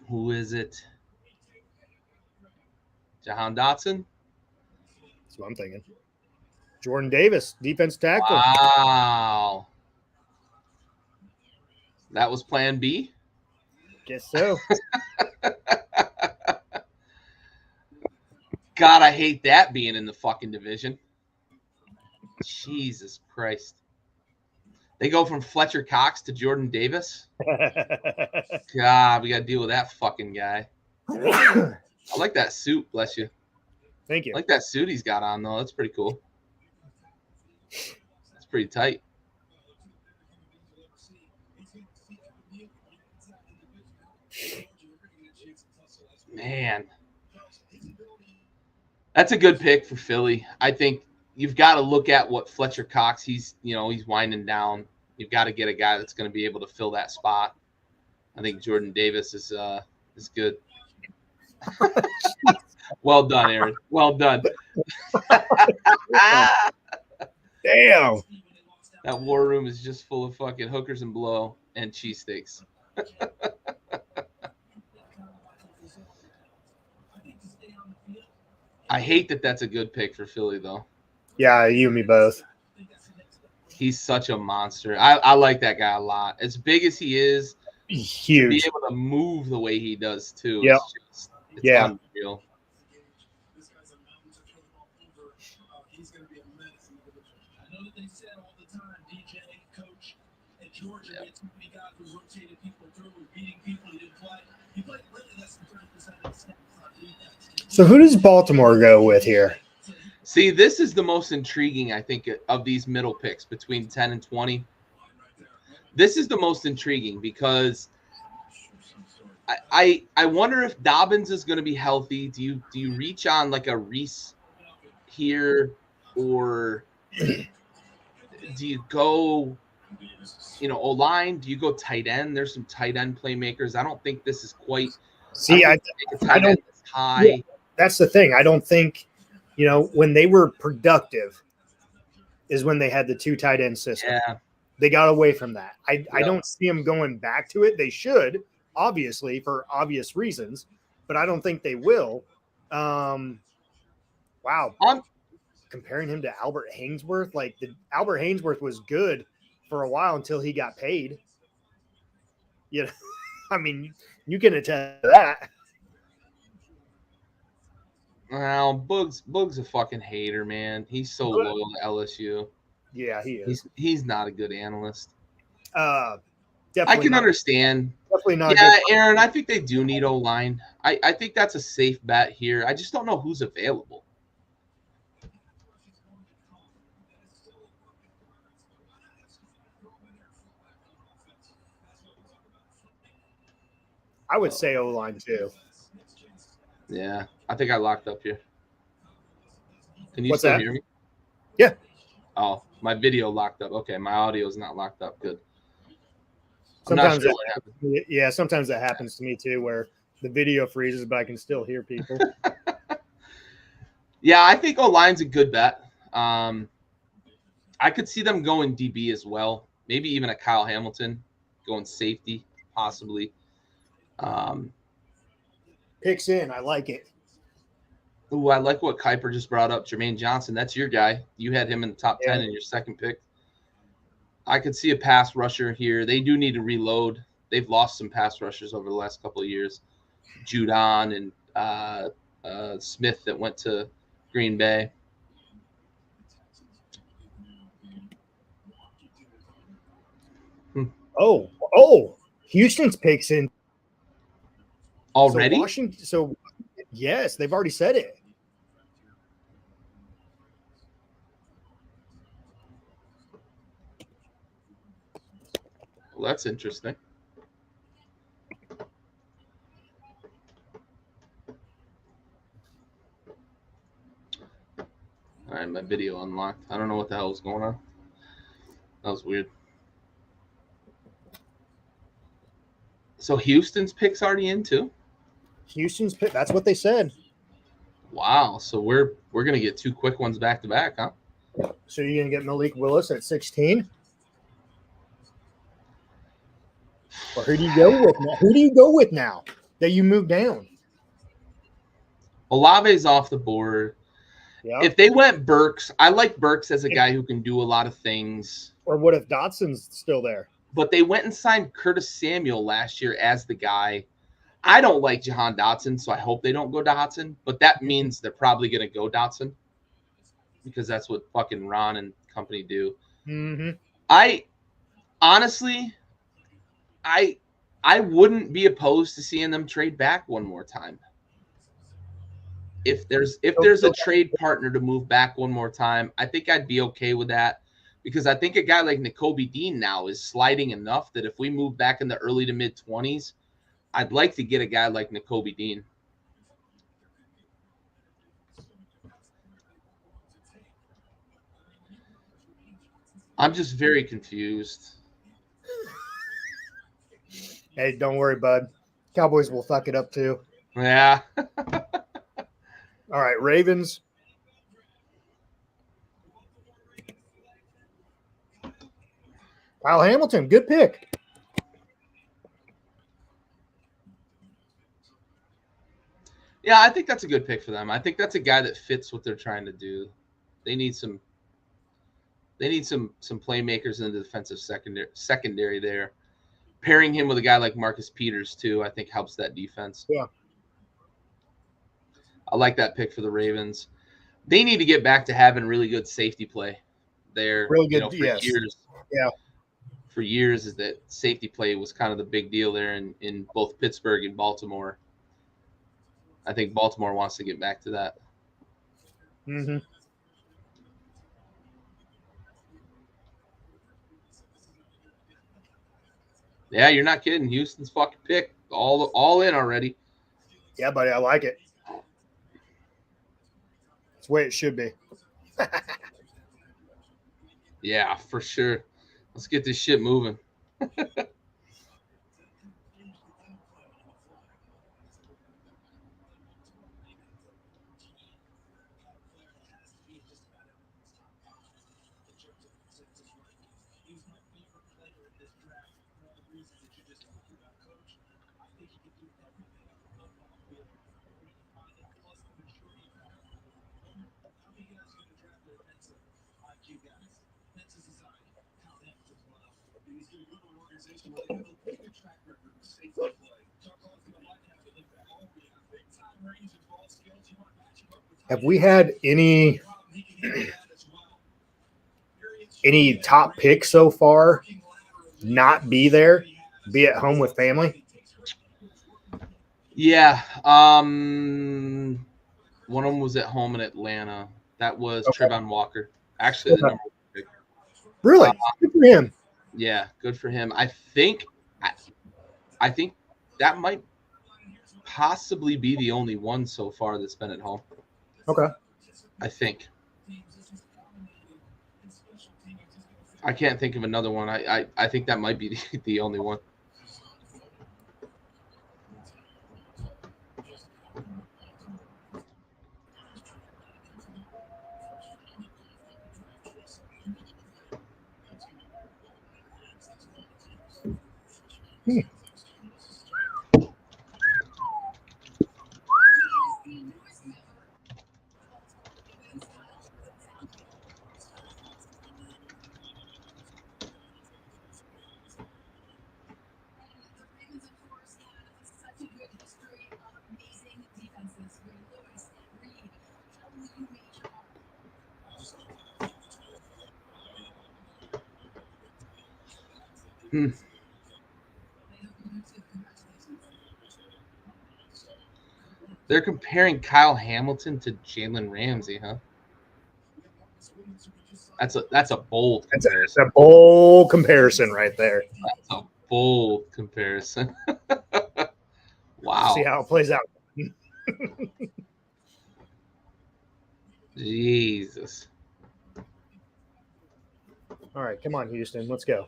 Who is it? Jahan Dotson? That's what I'm thinking. Jordan Davis, defense tackle. Wow. That was plan B? Guess so. God, I hate that being in the fucking division. Jesus Christ. They go from Fletcher Cox to Jordan Davis? God, we got to deal with that fucking guy. I like that suit, bless you. Thank you. I like that suit he's got on, though. That's pretty cool. That's pretty tight. Man. That's a good pick for Philly. I think you've got to look at what Fletcher Cox, he's winding down. You've got to get a guy that's going to be able to fill that spot. I think Jordan Davis is good. Well done, Aaron. Well done. Damn. That war room is just full of fucking hookers and blow and cheesesteaks. I hate that that's a good pick for Philly, though. Yeah, you and me both. He's such a monster. I like that guy a lot. As big as he is, huge. To be able to move the way he does, too. Yep. It's unreal. So who does Baltimore go with here? See, this is the most intriguing, I think, of these middle picks between 10 and 20. This is the most intriguing because I wonder if Dobbins is going to be healthy. Do you reach on like a Reese here, or do you go, O-line? Do you go tight end? There's some tight end playmakers. I don't think this is quite. See, I don't. High. Yeah, that's the thing. I don't think, when they were productive is when they had the 2 tight end system. Yeah. They got away from that. I don't see them going back to it. They should, obviously, for obvious reasons, but I don't think they will. Wow. Comparing him to Albert Hainsworth, Albert Hainsworth was good for a while until he got paid. I mean, you can attest to that. Well, Boog's a fucking hater, man. He's so loyal to LSU. Yeah, he is. He's not a good analyst. Definitely I can understand. Definitely not. Yeah, Aaron, I think they do need O-line. I think that's a safe bet here. I just don't know who's available. I would say O-line too. Yeah, I think I locked up here. Can you What's still that? hear me? Yeah. Oh, my video locked up. Okay, my audio is not locked up. Good. Sometimes sometimes that happens to me too, where the video freezes, but I can still hear people. Yeah, I think O-line's a good bet. I could see them going DB as well. Maybe even a Kyle Hamilton going safety, possibly. Picks in. I like it. Ooh, I like what Kuiper just brought up. Jermaine Johnson, that's your guy. You had him in the top 10 in your second pick. I could see a pass rusher here. They do need to reload. They've lost some pass rushers over the last couple of years. Judon and Smith that went to Green Bay. Oh, Houston's picks in already. So yes, they've already said it. Well, that's interesting. All right, my video unlocked. I don't know what the hell is going on. That was weird. So Houston's pick's already in too? Houston's pick. That's what they said. Wow. So we're gonna get 2 quick ones back to back, huh? So you're gonna get Malik Willis at 16? Or who do you go with now? Who do you go with now that you moved down? Olave's off the board. Yeah. If they went Burks, I like Burks as a guy who can do a lot of things. Or what if Dotson's still there? But they went and signed Curtis Samuel last year as the guy. I don't like Jahan Dotson, so I hope they don't go Dotson. But that means they're probably going to go Dotson because that's what fucking Ron and company do. Mm-hmm. I wouldn't be opposed to seeing them trade back one more time. If there's a trade partner to move back one more time, I think I'd be okay with that. Because I think a guy like Nakobe Dean now is sliding enough that if we move back in the early to mid-20s, I'd like to get a guy like Nakobe Dean. I'm just very confused. Hey, don't worry, bud. Cowboys will fuck it up too. Yeah. All right, Ravens. Kyle Hamilton, good pick. Yeah, I think that's a good pick for them. I think that's a guy that fits what they're trying to do. They need some playmakers in the defensive secondary there. Pairing him with a guy like Marcus Peters too, I think helps that defense. Yeah. I like that pick for the Ravens. They need to get back to having really good safety play there. Really good, For yes. years. Yeah. For years, is that safety play was kind of the big deal there in both Pittsburgh and Baltimore. I think Baltimore wants to get back to that. Mm-hmm. Yeah, you're not kidding. Houston's fucking pick. All in already. Yeah, buddy, I like it. It's the way it should be. Yeah, for sure. Let's get this shit moving. Have we had any top picks so far not be there, be at home with family? Yeah. One of them was at home in Atlanta. That was Okay. Trevon Walker. Actually, the number one pick. Really? Good for him. Yeah, good for him. I think that might possibly be the only one so far that's been at home. Okay. I think. I can't think of another one. I think that might be the only one. They're comparing Kyle Hamilton to Jalen Ramsey, huh? That's a bold comparison. That's a bold comparison right there. That's a bold comparison. Wow. See how it plays out. Jesus. All right, come on, Houston. Let's go.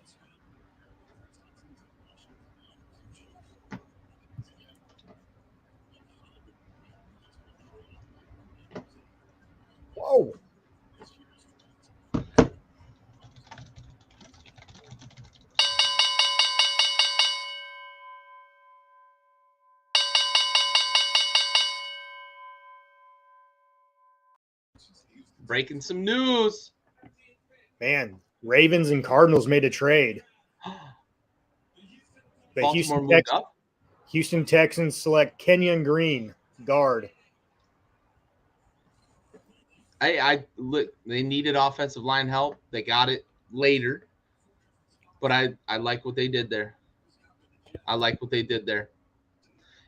Whoa. Breaking some news. Man, Ravens and Cardinals made a trade. The Baltimore moved up. Houston Texans select Kenyon Green, guard. I look. They needed offensive line help. They got it later, but I like what they did there.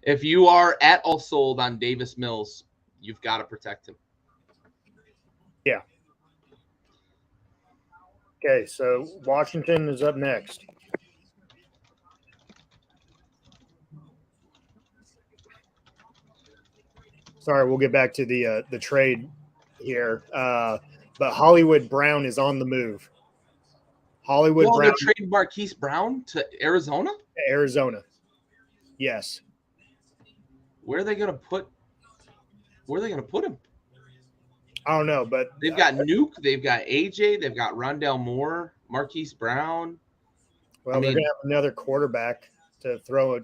If you are at all sold on Davis Mills, you've got to protect him. Yeah. Okay, so Washington is up next. Sorry, we'll get back to the trade here. But Hollywood Brown is on the move. Hollywood Well, Brown, they're trading Marquise Brown to Arizona. Arizona. Yes. Where are they going to put? Where are they going to put him? I don't know, but They've got Nuke, they've got AJ, they've got Rondell Moore, Marquise Brown. well, they're gonna have another quarterback to throw.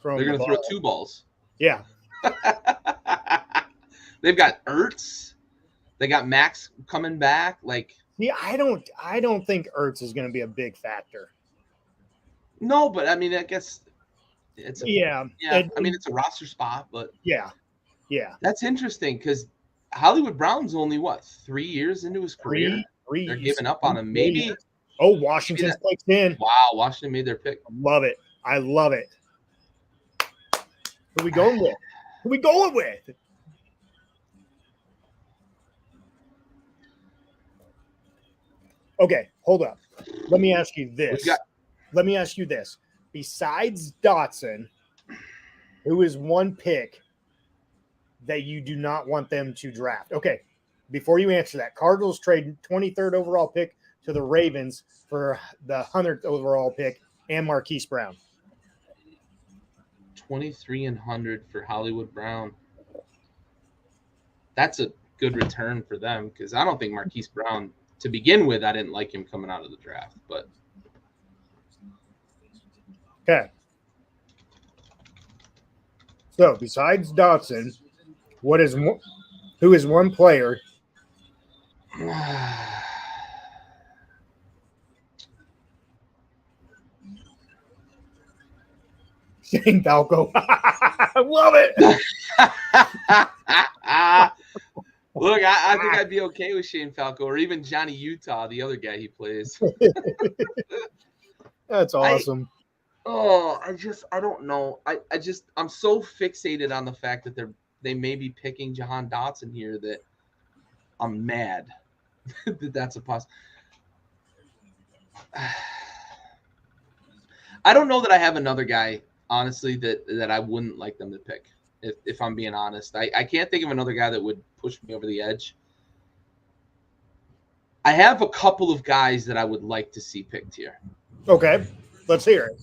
They're going to throw 2 balls. Yeah. They've got Ertz. They got Max coming back. Like, yeah, I don't think Ertz is going to be a big factor. no, but I mean, I guess it's a, Yeah. I mean, it's a roster spot, but yeah. That's interesting because Hollywood Brown's only 3 years into his career. They're giving up on him. Maybe. Oh, Washington's placed in. Wow, Washington made their pick. Love it. I love it. Who we going with? Who we going with? Okay, hold up. Let me ask you this. Besides Dotson, who is one pick that you do not want them to draft? Okay, before you answer that, Cardinals trade 23rd overall pick to the Ravens for the 100th overall pick and Marquise Brown. 23 and 100 for Hollywood Brown. That's a good return for them because I don't think Marquise Brown, to begin with, I didn't like him coming out of the draft. But okay. So besides Dotson, who is one player? Shane Falco. I love it. Look, I think I'd be okay with Shane Falco or even Johnny Utah, the other guy he plays. That's awesome. I don't know. I'm so fixated on the fact that they may be picking Jahan Dotson here that I'm mad that that's a possibility. I don't know that I have another guy, honestly, that I wouldn't like them to pick, if I'm being honest. I can't think of another guy that would push me over the edge. I have a couple of guys that I would like to see picked here. Okay, let's hear it.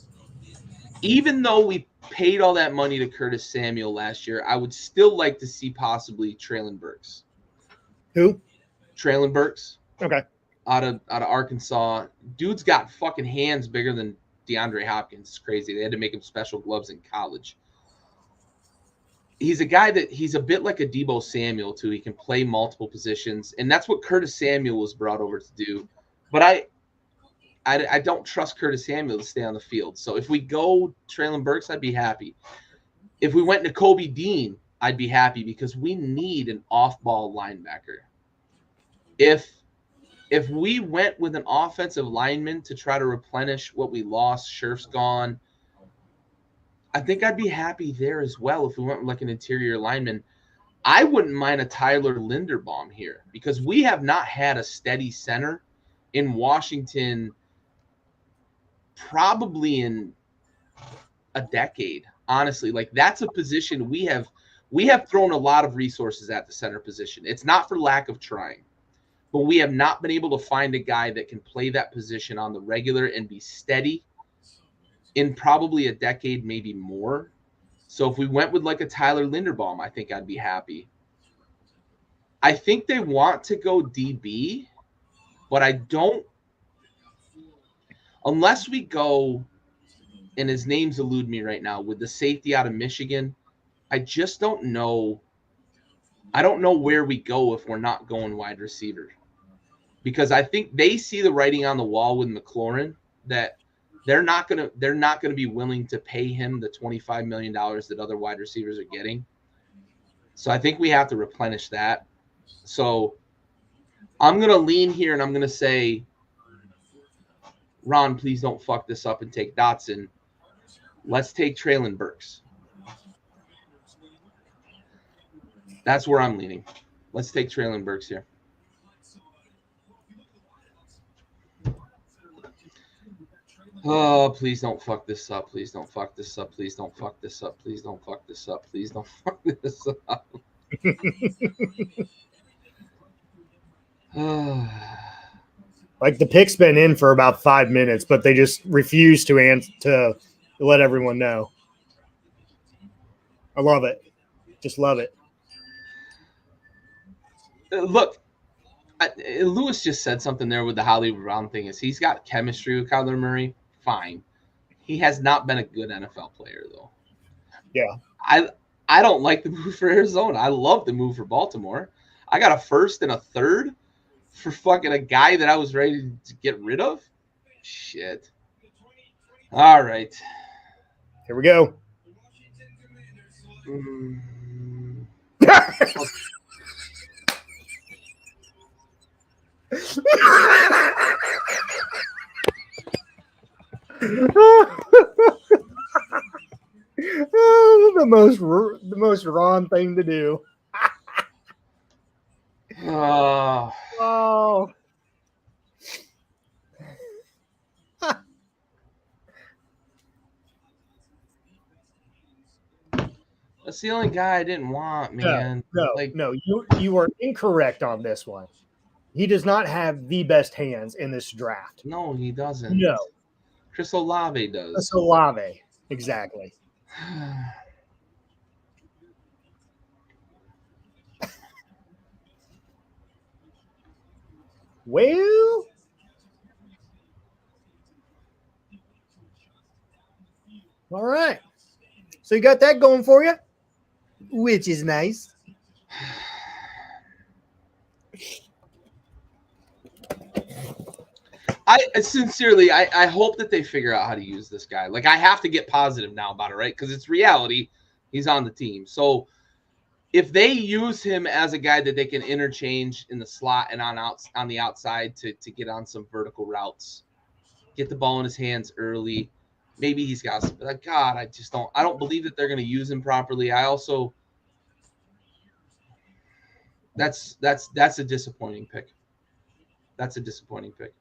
Even though we paid all that money to Curtis Samuel last year, I would still like to see possibly Traylon Burks. Who? Traylon Burks. Okay. Out of Arkansas. Dude's got fucking hands bigger than DeAndre Hopkins. It's crazy. They had to make him special gloves in college. He's a guy he's a bit like a Deebo Samuel, too. He can play multiple positions, and that's what Curtis Samuel was brought over to do. But I don't trust Curtis Samuel to stay on the field. So if we go Traylon Burks, I'd be happy. If we went to Kobe Dean, I'd be happy because we need an off-ball linebacker. If we went with an offensive lineman to try to replenish what we lost, Scherf's gone, I think I'd be happy there as well if we went with like an interior lineman. I wouldn't mind a Tyler Linderbaum here because we have not had a steady center in Washington probably in a decade, honestly. Like, that's a position we have thrown a lot of resources at the center position. It's not for lack of trying, but we have not been able to find a guy that can play that position on the regular and be steady in probably a decade, maybe more. So if we went with like a Tyler Linderbaum, I think I'd be happy. I think they want to go DB, but I don't, unless we go, and his name's elude me right now, with the safety out of Michigan, I just don't know. I don't know where we go if we're not going wide receiver. Because I think they see the writing on the wall with McLaurin that they're not gonna be willing to pay him the $25 million that other wide receivers are getting. So I think we have to replenish that. So I'm gonna lean here and I'm gonna say, Ron, please don't fuck this up and take Dotson. Let's take Traylon Burks. That's where I'm leaning. Let's take Traylon Burks here. Oh, please don't fuck this up. Please don't fuck this up. Please don't fuck this up. Please don't fuck this up. Please don't fuck this up. Like the pick's been in for about 5 minutes, but they just refuse to let everyone know. I love it. Just love it. Look, Lewis just said something there with the Hollywood Brown thing. Is he's got chemistry with Kyler Murray? Fine. He has not been a good NFL player though. Yeah. I don't like the move for Arizona. I love the move for Baltimore. I got a first and a third for fucking a guy that I was ready to get rid of. Shit. All right. Here we go. The most Ron thing to do. Oh. That's the only guy I didn't want, man. No, you are incorrect on this one. He does not have the best hands in this draft. No, he doesn't. No. Chris Olave does. Chris Olave, exactly. Well, all right. So you got that going for you, which is nice. I hope that they figure out how to use this guy. Like, I have to get positive now about it, right? Because it's reality. He's on the team. So if they use him as a guy that they can interchange in the slot and on the outside to get on some vertical routes, get the ball in his hands early, maybe he's got some. Like, God, I don't believe that they're going to use him properly. I also that's a disappointing pick. That's a disappointing pick.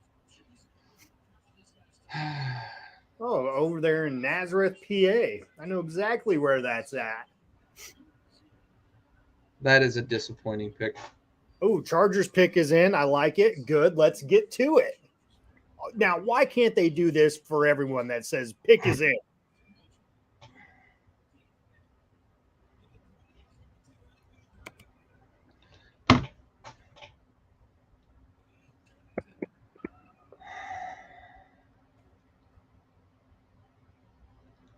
Oh, over there in Nazareth, PA. I know exactly where that's at. That is a disappointing pick. Oh, Chargers pick is in. I like it. Good. Let's get to it. Now, why can't they do this for everyone that says pick is in?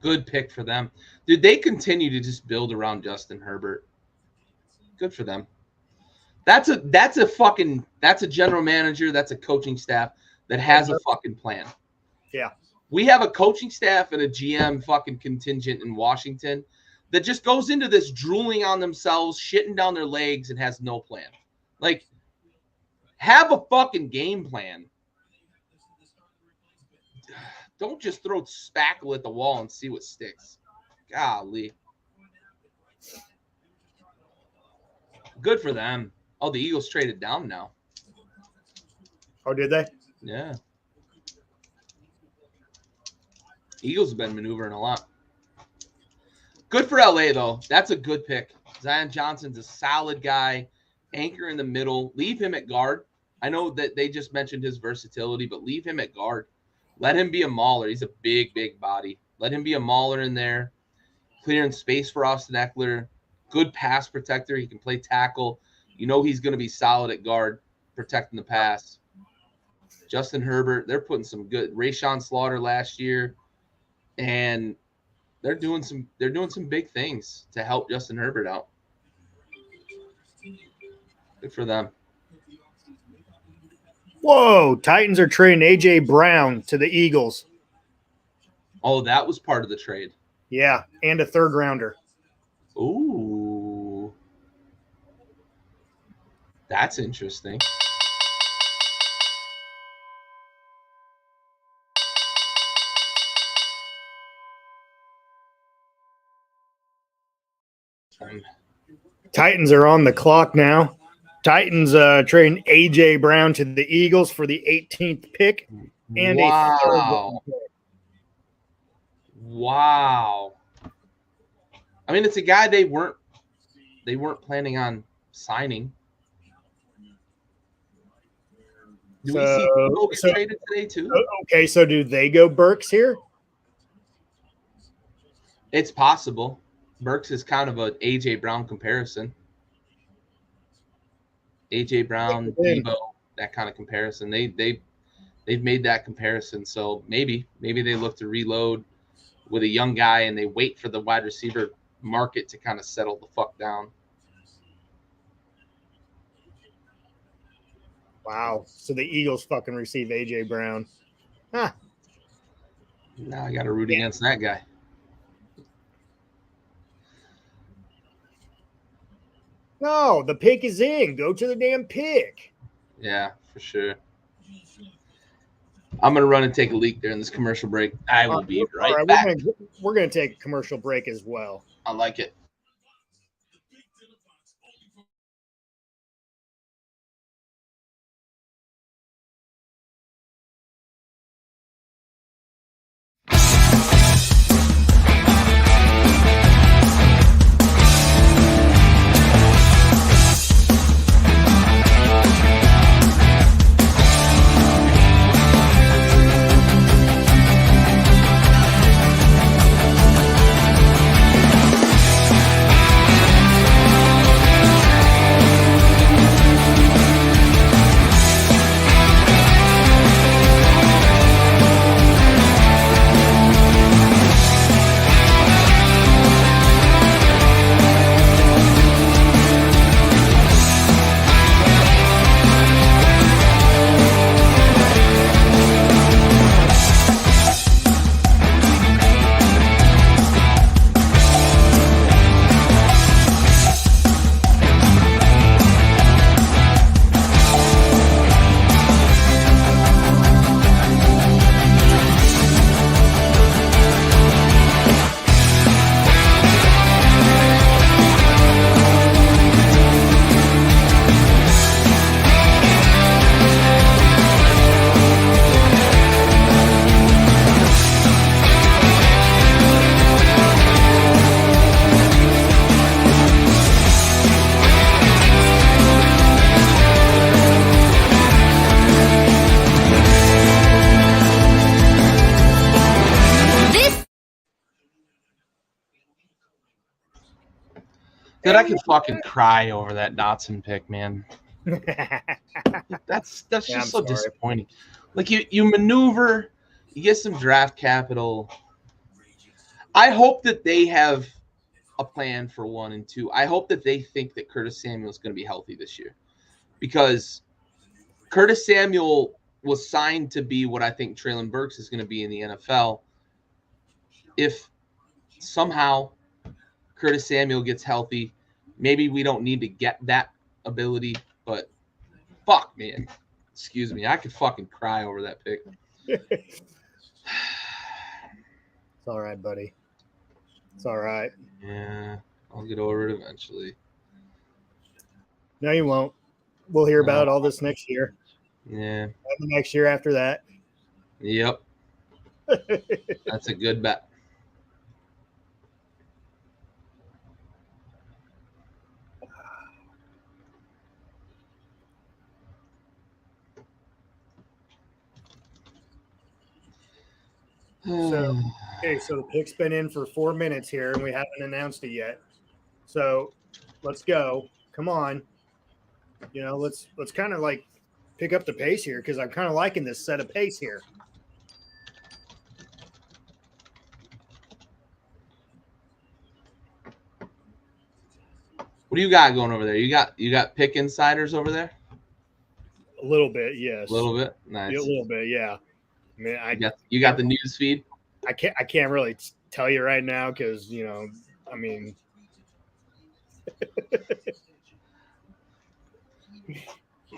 Good pick for them. Dude, they continue to just build around Justin Herbert. Good for them. That's a general manager, that's a coaching staff that has a fucking plan. Yeah. We have a coaching staff and a GM fucking contingent in Washington that just goes into this drooling on themselves, shitting down their legs, and has no plan. Like, have a fucking game plan. Don't just throw spackle at the wall and see what sticks. Golly. Good for them. Oh, the Eagles traded down now. Oh, did they? Yeah. Eagles have been maneuvering a lot. Good for LA, though. That's a good pick. Zion Johnson's a solid guy. Anchor in the middle. Leave him at guard. I know that they just mentioned his versatility, but leave him at guard. Let him be a mauler. He's a big, big body. Let him be a mauler in there. Clearing space for Austin Eckler. Good pass protector. He can play tackle. You know he's going to be solid at guard, protecting the pass. Justin Herbert, they're putting some good. Rashawn Slaughter last year, and they're doing some big things to help Justin Herbert out. Good for them. Whoa, Titans are trading A.J. Brown to the Eagles. Oh, that was part of the trade. Yeah, and a third rounder. Ooh. That's interesting. Titans are on the clock now. Titans trading A.J. Brown to the Eagles for the 18th pick and a third round pick. Wow. I mean, it's a guy they weren't planning on signing. Do we see Debo get traded today too? Okay, so do they go Burks here? It's possible. Burks is kind of a AJ Brown comparison. AJ Brown, Debo, that kind of comparison. They've made that comparison. So maybe they look to reload with a young guy and they wait for the wide receiver market to kind of settle the fuck down. Wow. So the Eagles fucking receive AJ Brown. Huh. Now I got to root against that guy. No, the pick is in. Go to the damn pick. Yeah, for sure. I'm going to run and take a leak there in this commercial break. I will be right back. We're going to take a commercial break as well. I like it. Dude, I could fucking cry over that Dotson pick, man. That's just so disappointing. Like you maneuver, you get some draft capital. I hope that they have a plan for 1 and 2. I hope that they think that Curtis Samuel is going to be healthy this year, because Curtis Samuel was signed to be what I think Treylon Burks is going to be in the NFL. If somehow Curtis Samuel gets healthy, maybe we don't need to get that ability, but fuck, man. Excuse me. I could fucking cry over that pick. It's all right, buddy. It's all right. Yeah, I'll get over it eventually. No, you won't. We'll hear about all this next year. Yeah. And the next year after that. Yep. That's a good bet. So the pick's been in for 4 minutes here, and we haven't announced it yet. So let's go. Come on. Let's kind of like pick up the pace here, because I'm kind of liking this set of pace here. What do you got going over there? You got pick insiders over there? A little bit, yes. A little bit? Nice. A little bit, yeah. I mean, you got the news feed? I can't really tell you right now, because I mean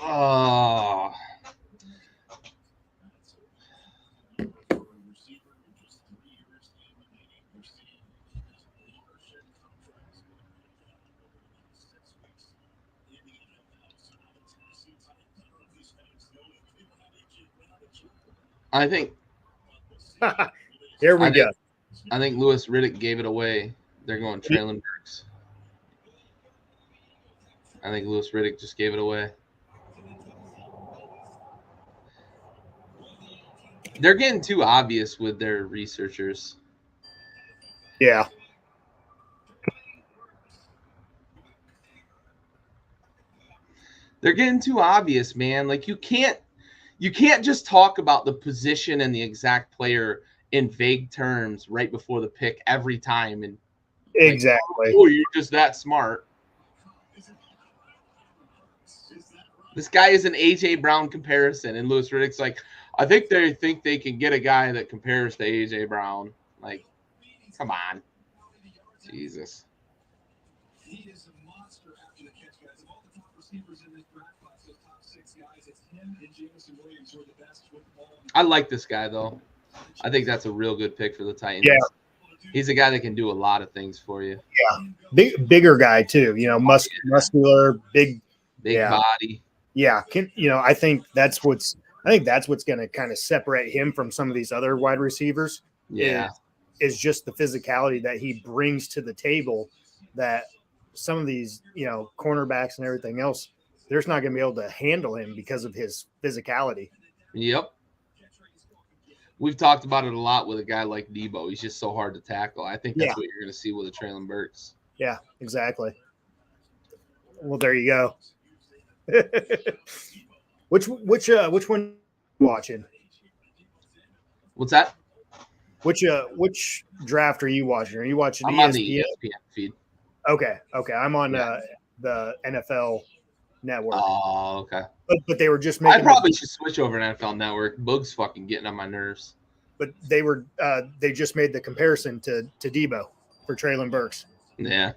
oh. I think here we go. I think Louis Riddick gave it away. They're going Treylon Burks. I think Louis Riddick just gave it away. They're getting too obvious with their researchers. Yeah. They're getting too obvious, man. Like you can't just talk about the position and the exact player in vague terms right before the pick every time. And exactly. Like, oh, you're just that smart. This guy is an A.J. Brown comparison, and Louis Riddick's like, I think they can get a guy that compares to A.J. Brown. Like, come on. Jesus. I like this guy, though. I think that's a real good pick for the Titans. Yeah. He's a guy that can do a lot of things for you. Yeah. Bigger guy, too. You know, muscular, big body. Yeah. I think that's what's going to kind of separate him from some of these other wide receivers. Yeah. Is just the physicality that he brings to the table that some of these, cornerbacks and everything else, they're just not going to be able to handle him because of his physicality. Yep. We've talked about it a lot with a guy like Debo. He's just so hard to tackle. I think that's what you're going to see with a Traylon Burks. Yeah, exactly. Well, there you go. Which one are you watching? What's that? Which draft are you watching? Are you watching I'm ESPN? on the ESPN feed. Okay. I'm on the NFL Network. Oh, okay. But they were just making. I probably should switch over to NFL Network. Boog's fucking getting on my nerves. But they just made the comparison to Debo for Traylon Burks. Yeah.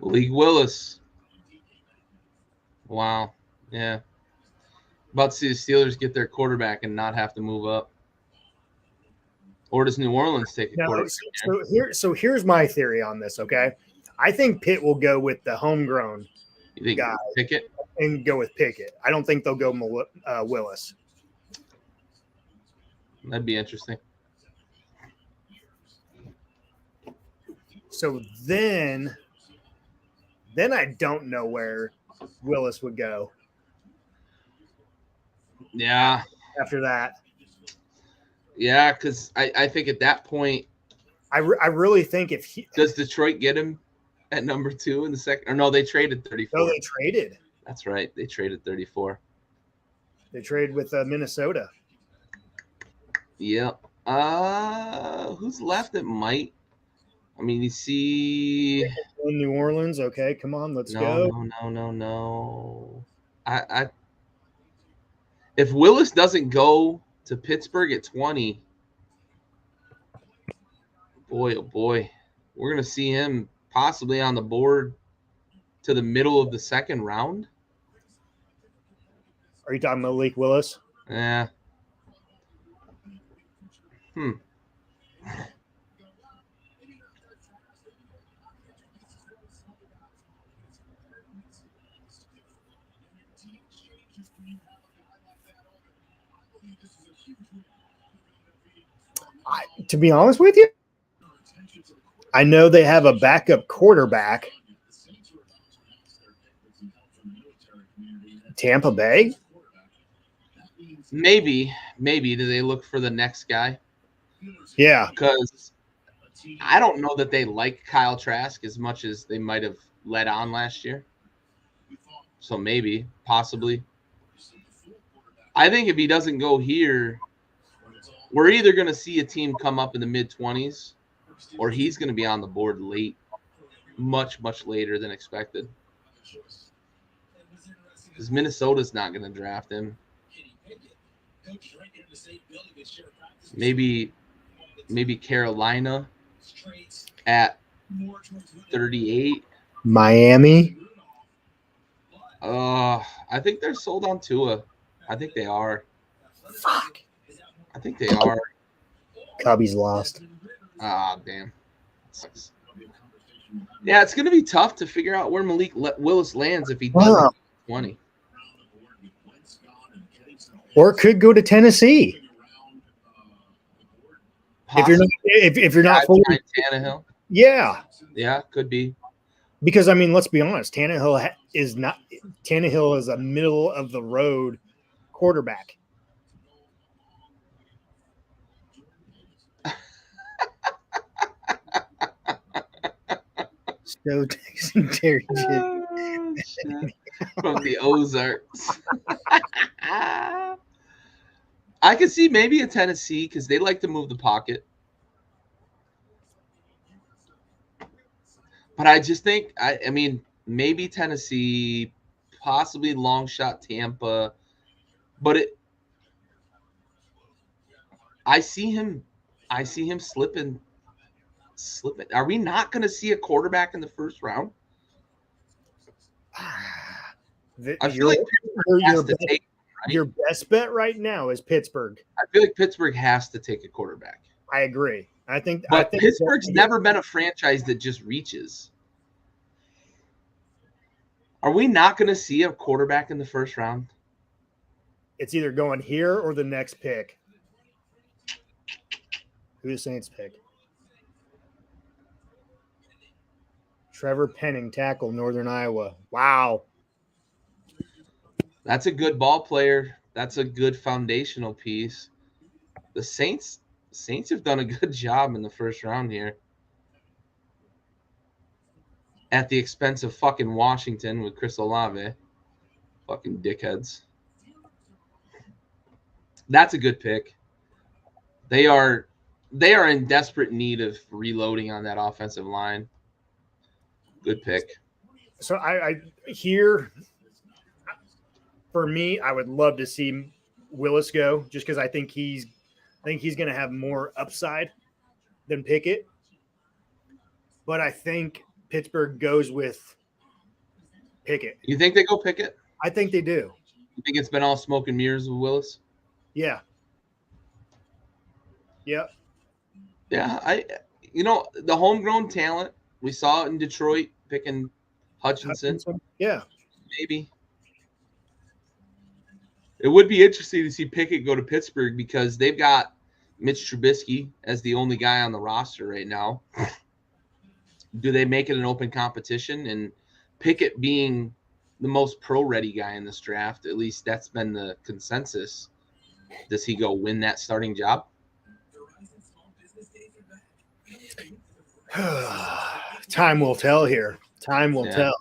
Malik Willis. Wow. Yeah. About to see the Steelers get their quarterback and not have to move up. Or does New Orleans take a quarterback? Here's my theory on this, okay? I think Pitt will go with the homegrown guy Pickett? And go with Pickett. I don't think they'll go Willis. That'd be interesting. So then I don't know where Willis would go. Yeah. After that. Yeah, because I think at that point, I really think if he does Detroit get him at number 2 in the second, or no, they traded 34. No, they traded. That's right, they traded 34. They traded with Minnesota. Yep. Who's left that might? I mean, you see in New Orleans. Okay, come on, let's go. No. I if Willis doesn't go to Pittsburgh at 20, boy, oh boy, we're going to see him possibly on the board to the middle of the second round. Are you talking Malik Willis? Yeah. To be honest with you, I know they have a backup quarterback. Tampa Bay? Maybe. Do they look for the next guy? Yeah. Because I don't know that they like Kyle Trask as much as they might have let on last year. So maybe, possibly. I think if he doesn't go here, we're either going to see a team come up in the mid-20s or he's going to be on the board late, much, much later than expected. Because Minnesota's not going to draft him. Maybe Carolina at 38. Miami? I think they're sold on Tua. I think they are. Fuck. I think they are. Cubbies lost. Ah, damn. Sucks. Yeah, it's going to be tough to figure out where Malik Willis lands if he doesn't 20. Or it could go to Tennessee. If you're not fully Tannehill. Yeah. Yeah, could be. Because I mean, let's be honest, Tannehill is a middle of the road quarterback. So Terry from the Ozarks. I could see maybe a Tennessee because they like to move the pocket. But I just think, I mean, maybe Tennessee, possibly long shot Tampa. But I see him slipping. Are we not going to see a quarterback in the first round? I feel like Pittsburgh has to take him, right? Your best bet right now is Pittsburgh. I feel like Pittsburgh has to take a quarterback. I agree. I think Pittsburgh's never been a franchise that just reaches. Are we not going to see a quarterback in the first round? It's either going here or the next pick. Who the Saints pick? Trevor Penning, tackle, Northern Iowa. Wow. That's a good ball player. That's a good foundational piece. The Saints have done a good job in the first round here. At the expense of fucking Washington with Chris Olave. Fucking dickheads. That's a good pick. They are in desperate need of reloading on that offensive line. Good pick. So I here, for me, I would love to see Willis go just because I think he's going to have more upside than Pickett. But I think Pittsburgh goes with Pickett. You think they go Pickett? I think they do. You think it's been all smoke and mirrors with Willis? Yeah. Yep. Yeah, the homegrown talent, we saw it in Detroit picking Hutchinson. Yeah. Maybe. It would be interesting to see Pickett go to Pittsburgh because they've got Mitch Trubisky as the only guy on the roster right now. Do they make it an open competition? And Pickett being the most pro-ready guy in this draft, at least that's been the consensus. Does he go win that starting job? Time will tell here. Time will tell.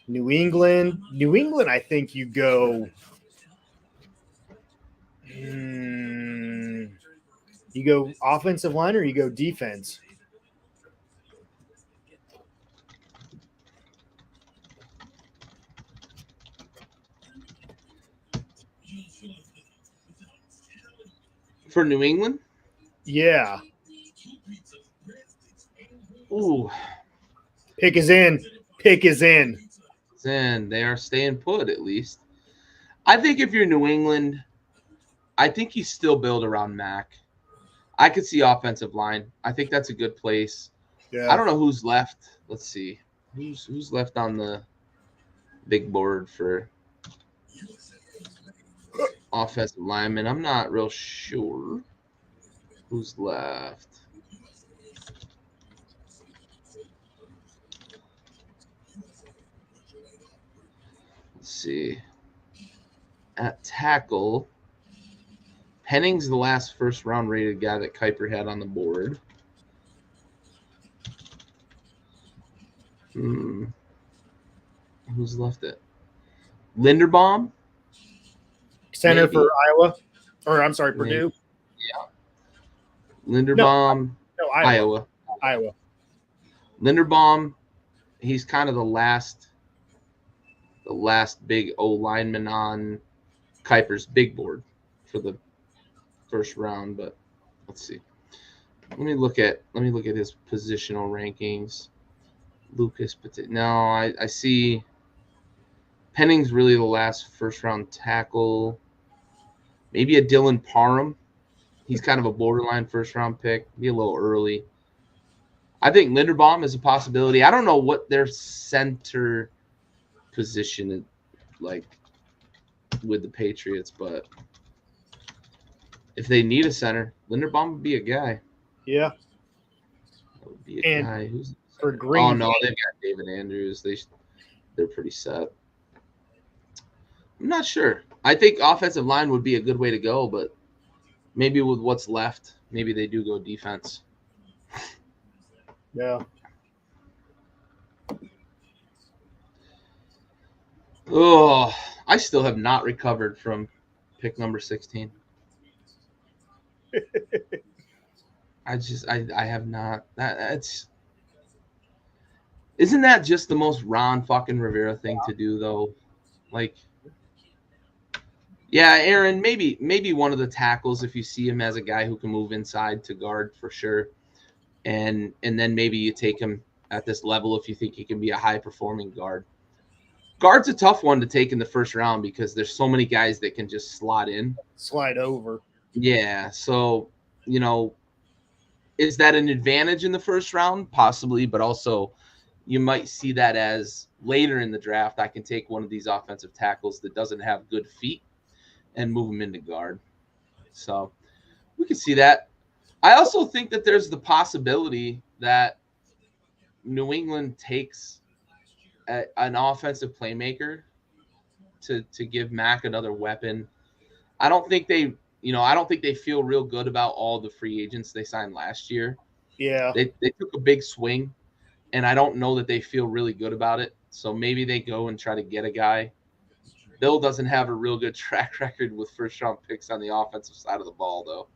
New England, I think you go offensive line or you go defense? For New England? Yeah. Ooh. Pick is in. And they are staying put, at least. I think if you're New England, I think you still build around Mac. I could see offensive line. I think that's a good place. Yeah. I don't know who's left. Let's see. Who's left on the big board for offensive lineman? I'm not real sure who's left. Let's see. At tackle, Penning's the last first-round rated guy that Kuiper had on the board. Who's left it? Linderbaum? Center maybe. For Iowa. Or, I'm sorry, Purdue. Yeah. Linderbaum. No, Iowa. Linderbaum, he's kind of the last big O lineman on Kuiper's big board for the first round, but let's see. Let me look at his positional rankings. Lucas Petit. No, I see Penning's really the last first round tackle. Maybe a Dylan Parham. He's kind of a borderline first round pick. Be a little early. I think Linderbaum is a possibility. I don't know what their center position is like. with the Patriots, but if they need a center, Linderbaum would be a guy. Yeah. That would be a And guy who's for Green oh no, Bay, they've got David Andrews. They're pretty set. I'm not sure. I think offensive line would be a good way to go, but maybe with what's left, maybe they do go defense. yeah. Oh, I still have not recovered from pick number 16. I have not. That's isn't that just the most Ron fucking Rivera thing to do though? Like, yeah, Aaron, maybe one of the tackles if you see him as a guy who can move inside to guard for sure, and then maybe you take him at this level if you think he can be a high performing guard. Guard's a tough one to take in the first round because there's so many guys that can just slot in. Slide over. Yeah, so, is that an advantage in the first round? Possibly, but also you might see that as later in the draft, I can take one of these offensive tackles that doesn't have good feet and move them into guard. So we can see that. I also think that there's the possibility that New England takes an offensive playmaker to give Mac another weapon. I don't think they feel real good about all the free agents they signed last year. Yeah. They took a big swing, and I don't know that they feel really good about it. So maybe they go and try to get a guy. Bill doesn't have a real good track record with first-round picks on the offensive side of the ball,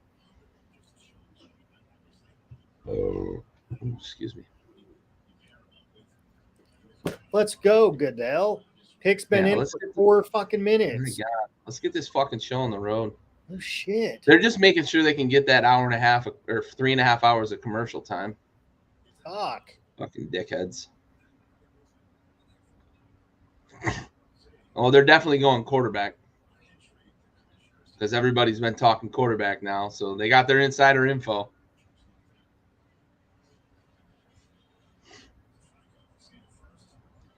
though. Oh, excuse me. Let's go, Goodell. Pick's been in for 4 fucking minutes. Oh let's get this fucking show on the road. Oh, shit. They're just making sure they can get that hour and a half or 3.5 hours of commercial time. Fuck. Fucking dickheads. Oh, they're definitely going quarterback. Because everybody's been talking quarterback now. So they got their insider info.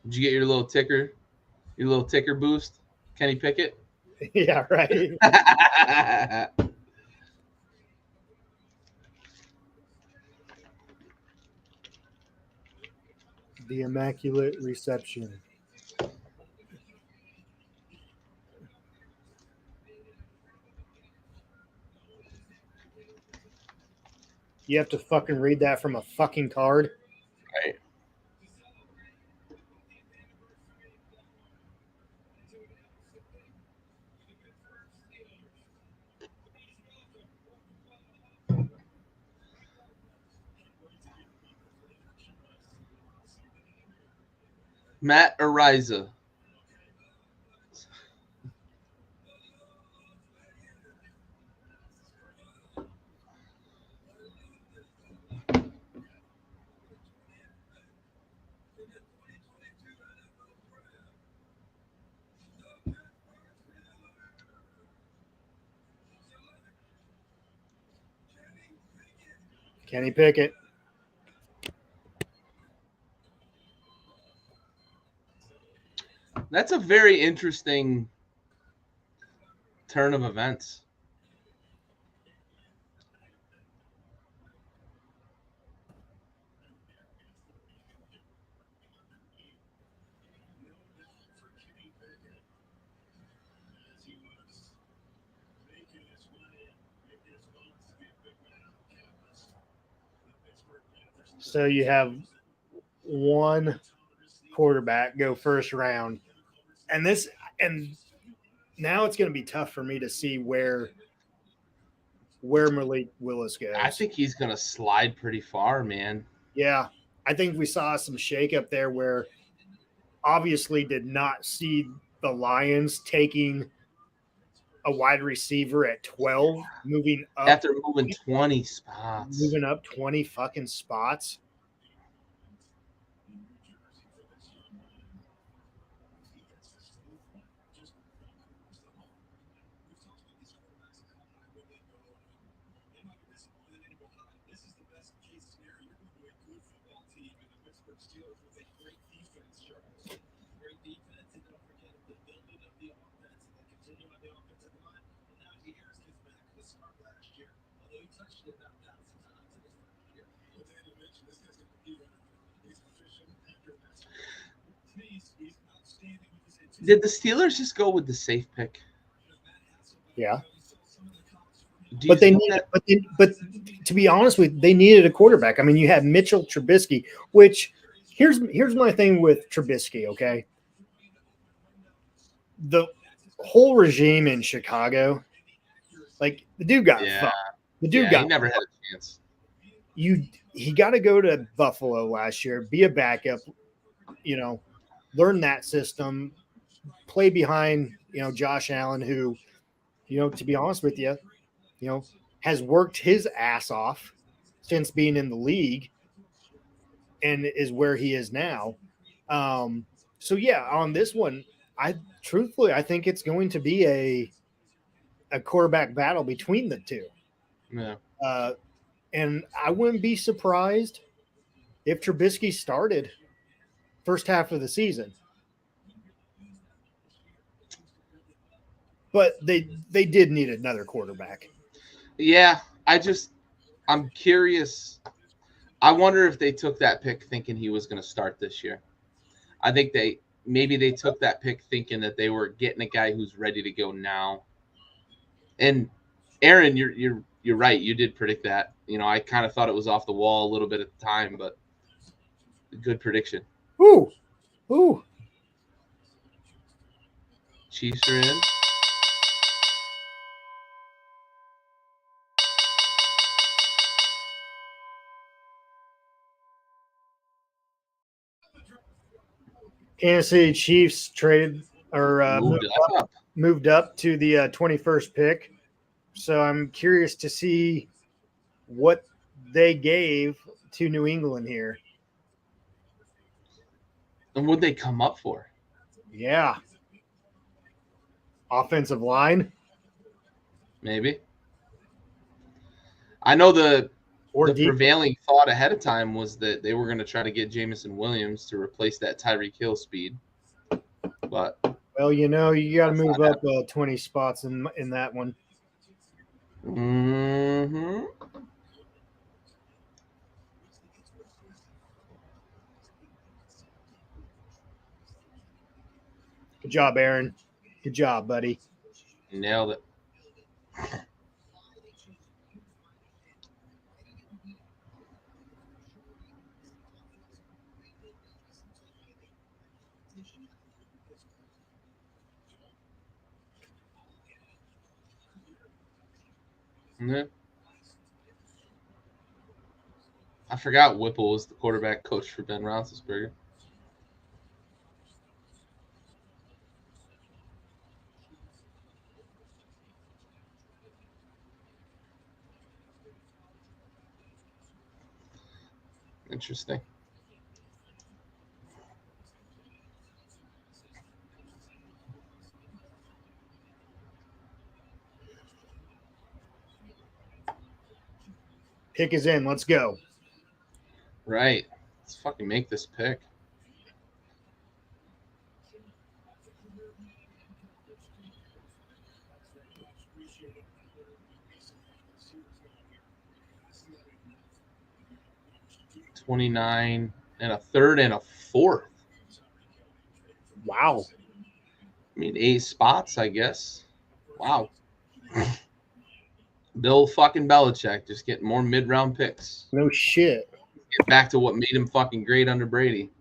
Did you get your little ticker boost? Kenny Pickett? Yeah, right. The Immaculate Reception. You have to fucking read that from a fucking card? Right. Matt Ariza. Kenny Pickett. That's a very interesting turn of events. So you have one quarterback go first round. And now it's going to be tough for me to see where Malik Willis goes. I think he's going to slide pretty far, man. Yeah. I think we saw some shakeup there where obviously did not see the Lions taking a wide receiver at 12, moving up. After moving 20 spots. Moving up 20 fucking spots. Did the Steelers just go with the safe pick? Yeah. Do you But they think need, that? but to be honest with you, they needed a quarterback. I mean, you had Mitchell Trubisky, which here's my thing with Trubisky. Okay, the whole regime in Chicago, like the dude got Yeah, fucked. The dude he got never had a chance. he got to go to Buffalo last year, be a backup, learn that system, play behind Josh Allen, who to be honest with you, has worked his ass off since being in the league and is where he is now. So yeah, on this one, I think it's going to be a quarterback battle between the two. Yeah. And I wouldn't be surprised if Trubisky started first half of the season. But they did need another quarterback. Yeah, I'm curious. I wonder if they took that pick thinking he was going to start this year. I think maybe they took that pick thinking that they were getting a guy who's ready to go now. And Aaron, you're right. You did predict that. I kind of thought it was off the wall a little bit at the time, but good prediction. Ooh. Chiefs are in. Kansas City Chiefs traded or moved up to the 21st pick. So I'm curious to see what they gave to New England here. And what'd they come up for? Yeah. Offensive line? Maybe. I know the prevailing thought ahead of time was that they were going to try to get Jamison Williams to replace that Tyreek Hill speed. But well, you got to move up 20 spots in that one. Mm-hmm. Good job, Aaron. Good job, buddy. Nailed it. Mm-hmm. I forgot Whipple was the quarterback coach for Ben Roethlisberger. Interesting. Pick is in. Let's go. Right. Let's fucking make this pick. $29 and a third and a fourth. Wow. I mean, 8 spots, I guess. Wow. Bill fucking Belichick just getting more mid-round picks. No shit. Get back to what made him fucking great under Brady.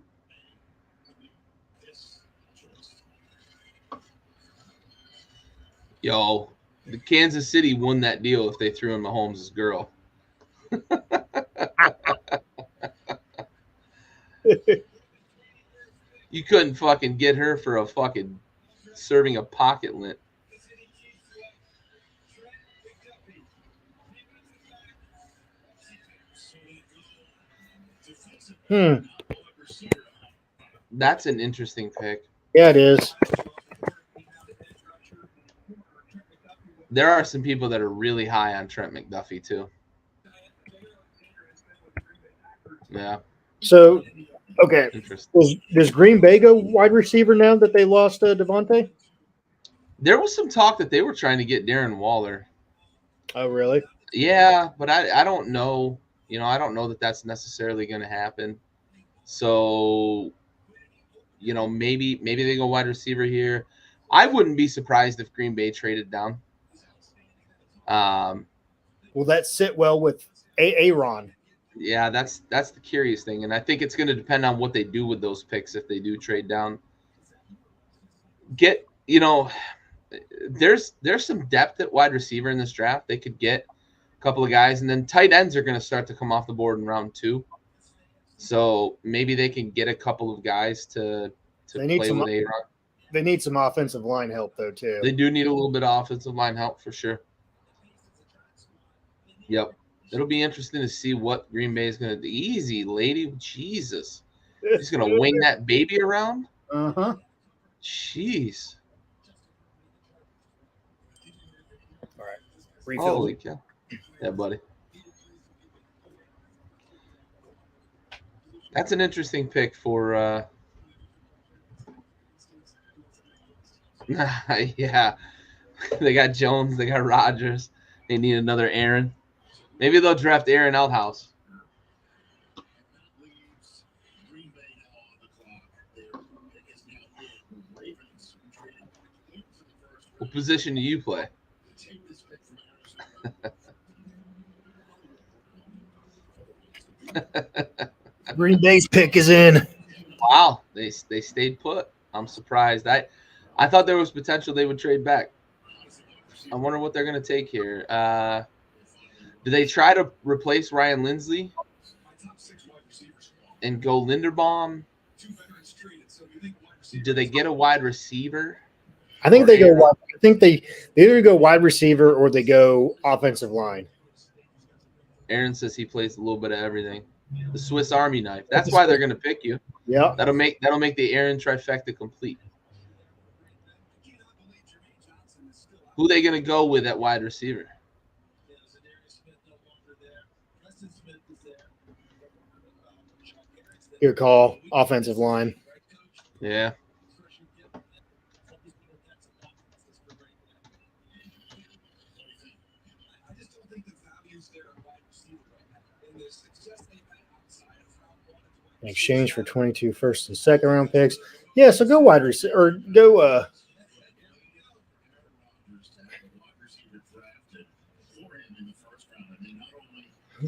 Yo, the Kansas City won that deal if they threw in Mahomes' girl. You couldn't fucking get her for a fucking serving a pocket lint. That's an interesting pick. Yeah, it is. There are some people that are really high on Trent McDuffie too. Yeah. So, okay. Does Green Bay go wide receiver now that they lost Devontae? There was some talk that they were trying to get Darren Waller. Oh, really? Yeah, but I don't know. You know, I don't know that that's necessarily going to happen. So, you know, maybe they go wide receiver here. I wouldn't be surprised if Green Bay traded down. Will that sit well with Aaron? Yeah, that's the curious thing, and I think it's going to depend on what they do with those picks if they do trade down. You know, there's some depth at wide receiver in this draft. They could get a couple of guys, and then tight ends are going to start to come off the board in round 2. So maybe they can get a couple of guys to play with Aaron. They need some offensive line help though too. They do need a little bit of offensive line help for sure. Yep. It'll be interesting to see what Green Bay is going to do. Easy, lady. Jesus. He's going to wing that baby around? Uh-huh. Jeez. All right. Refill. Holy cow. Yeah, buddy. That's an interesting pick for yeah. They got Jones, they got Rodgers. They need another Aaron. Maybe they'll draft Aaron Outhouse. What position do you play? Green Bay's pick is in. Wow, they stayed put. I'm surprised. I thought there was potential they would trade back. I wonder what they're going to take here. Do they try to replace Ryan Lindsley and go Linderbaum? Do they get a wide receiver? I think they go. I think they either go wide receiver or they go offensive line. Aaron says he plays a little bit of everything. The Swiss Army knife. That's why they're going to pick you. Yeah, that'll make the Aaron trifecta complete. Who are they going to go with at wide receiver? Your call. Offensive line. Yeah. In exchange for 22 first and second round picks. Yeah, so go wide receiver or go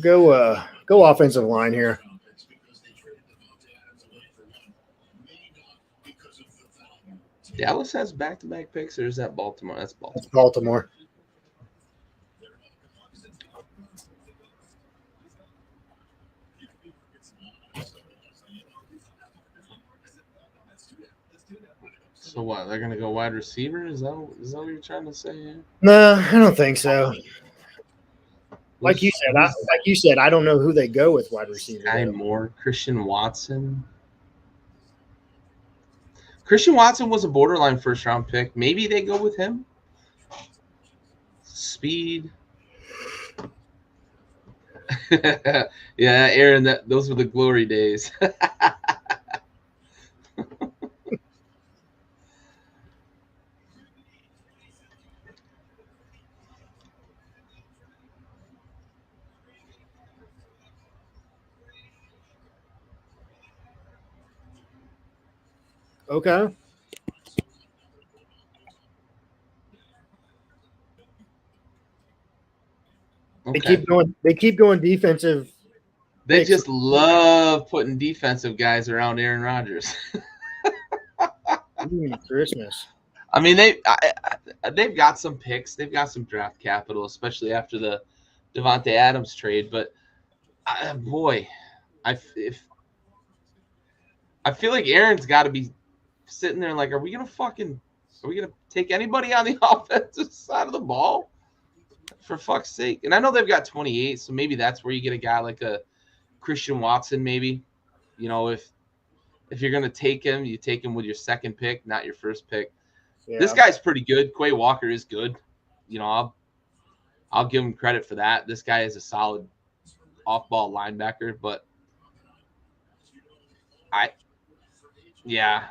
go offensive line here. Dallas has back-to-back picks, or is that Baltimore? That's Baltimore. That's Baltimore. So what? They're gonna go wide receiver? Is that what you're trying to say here? No, I don't think so. Like you said, I don't know who they go with wide receiver. Sky Moore, Christian Watson. Christian Watson was a borderline first-round pick. Maybe they go with him. Speed. Yeah, Aaron, those were the glory days. Okay. They keep going defensive. They just love putting defensive guys around Aaron Rodgers. Christmas. I mean, they've got some picks. They've got some draft capital, especially after the Devontae Adams trade. But boy, I feel like Aaron's got to be sitting there like, are we gonna take anybody on the offensive side of the ball? For fuck's sake. And I know they've got 28, so maybe that's where you get a guy like a Christian Watson, maybe. You know, if you're going to take him, you take him with your second pick, not your first pick. Yeah. This guy's pretty good. Quay Walker is good. You know, I'll give him credit for that. This guy is a solid off-ball linebacker, but I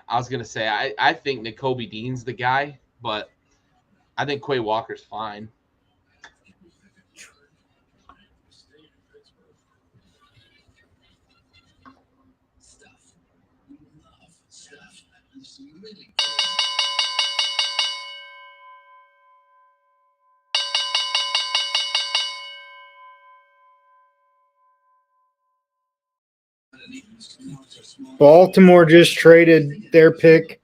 was going to say, I think Nakobe Dean's the guy, but I think Quay Walker's fine. Baltimore just traded their pick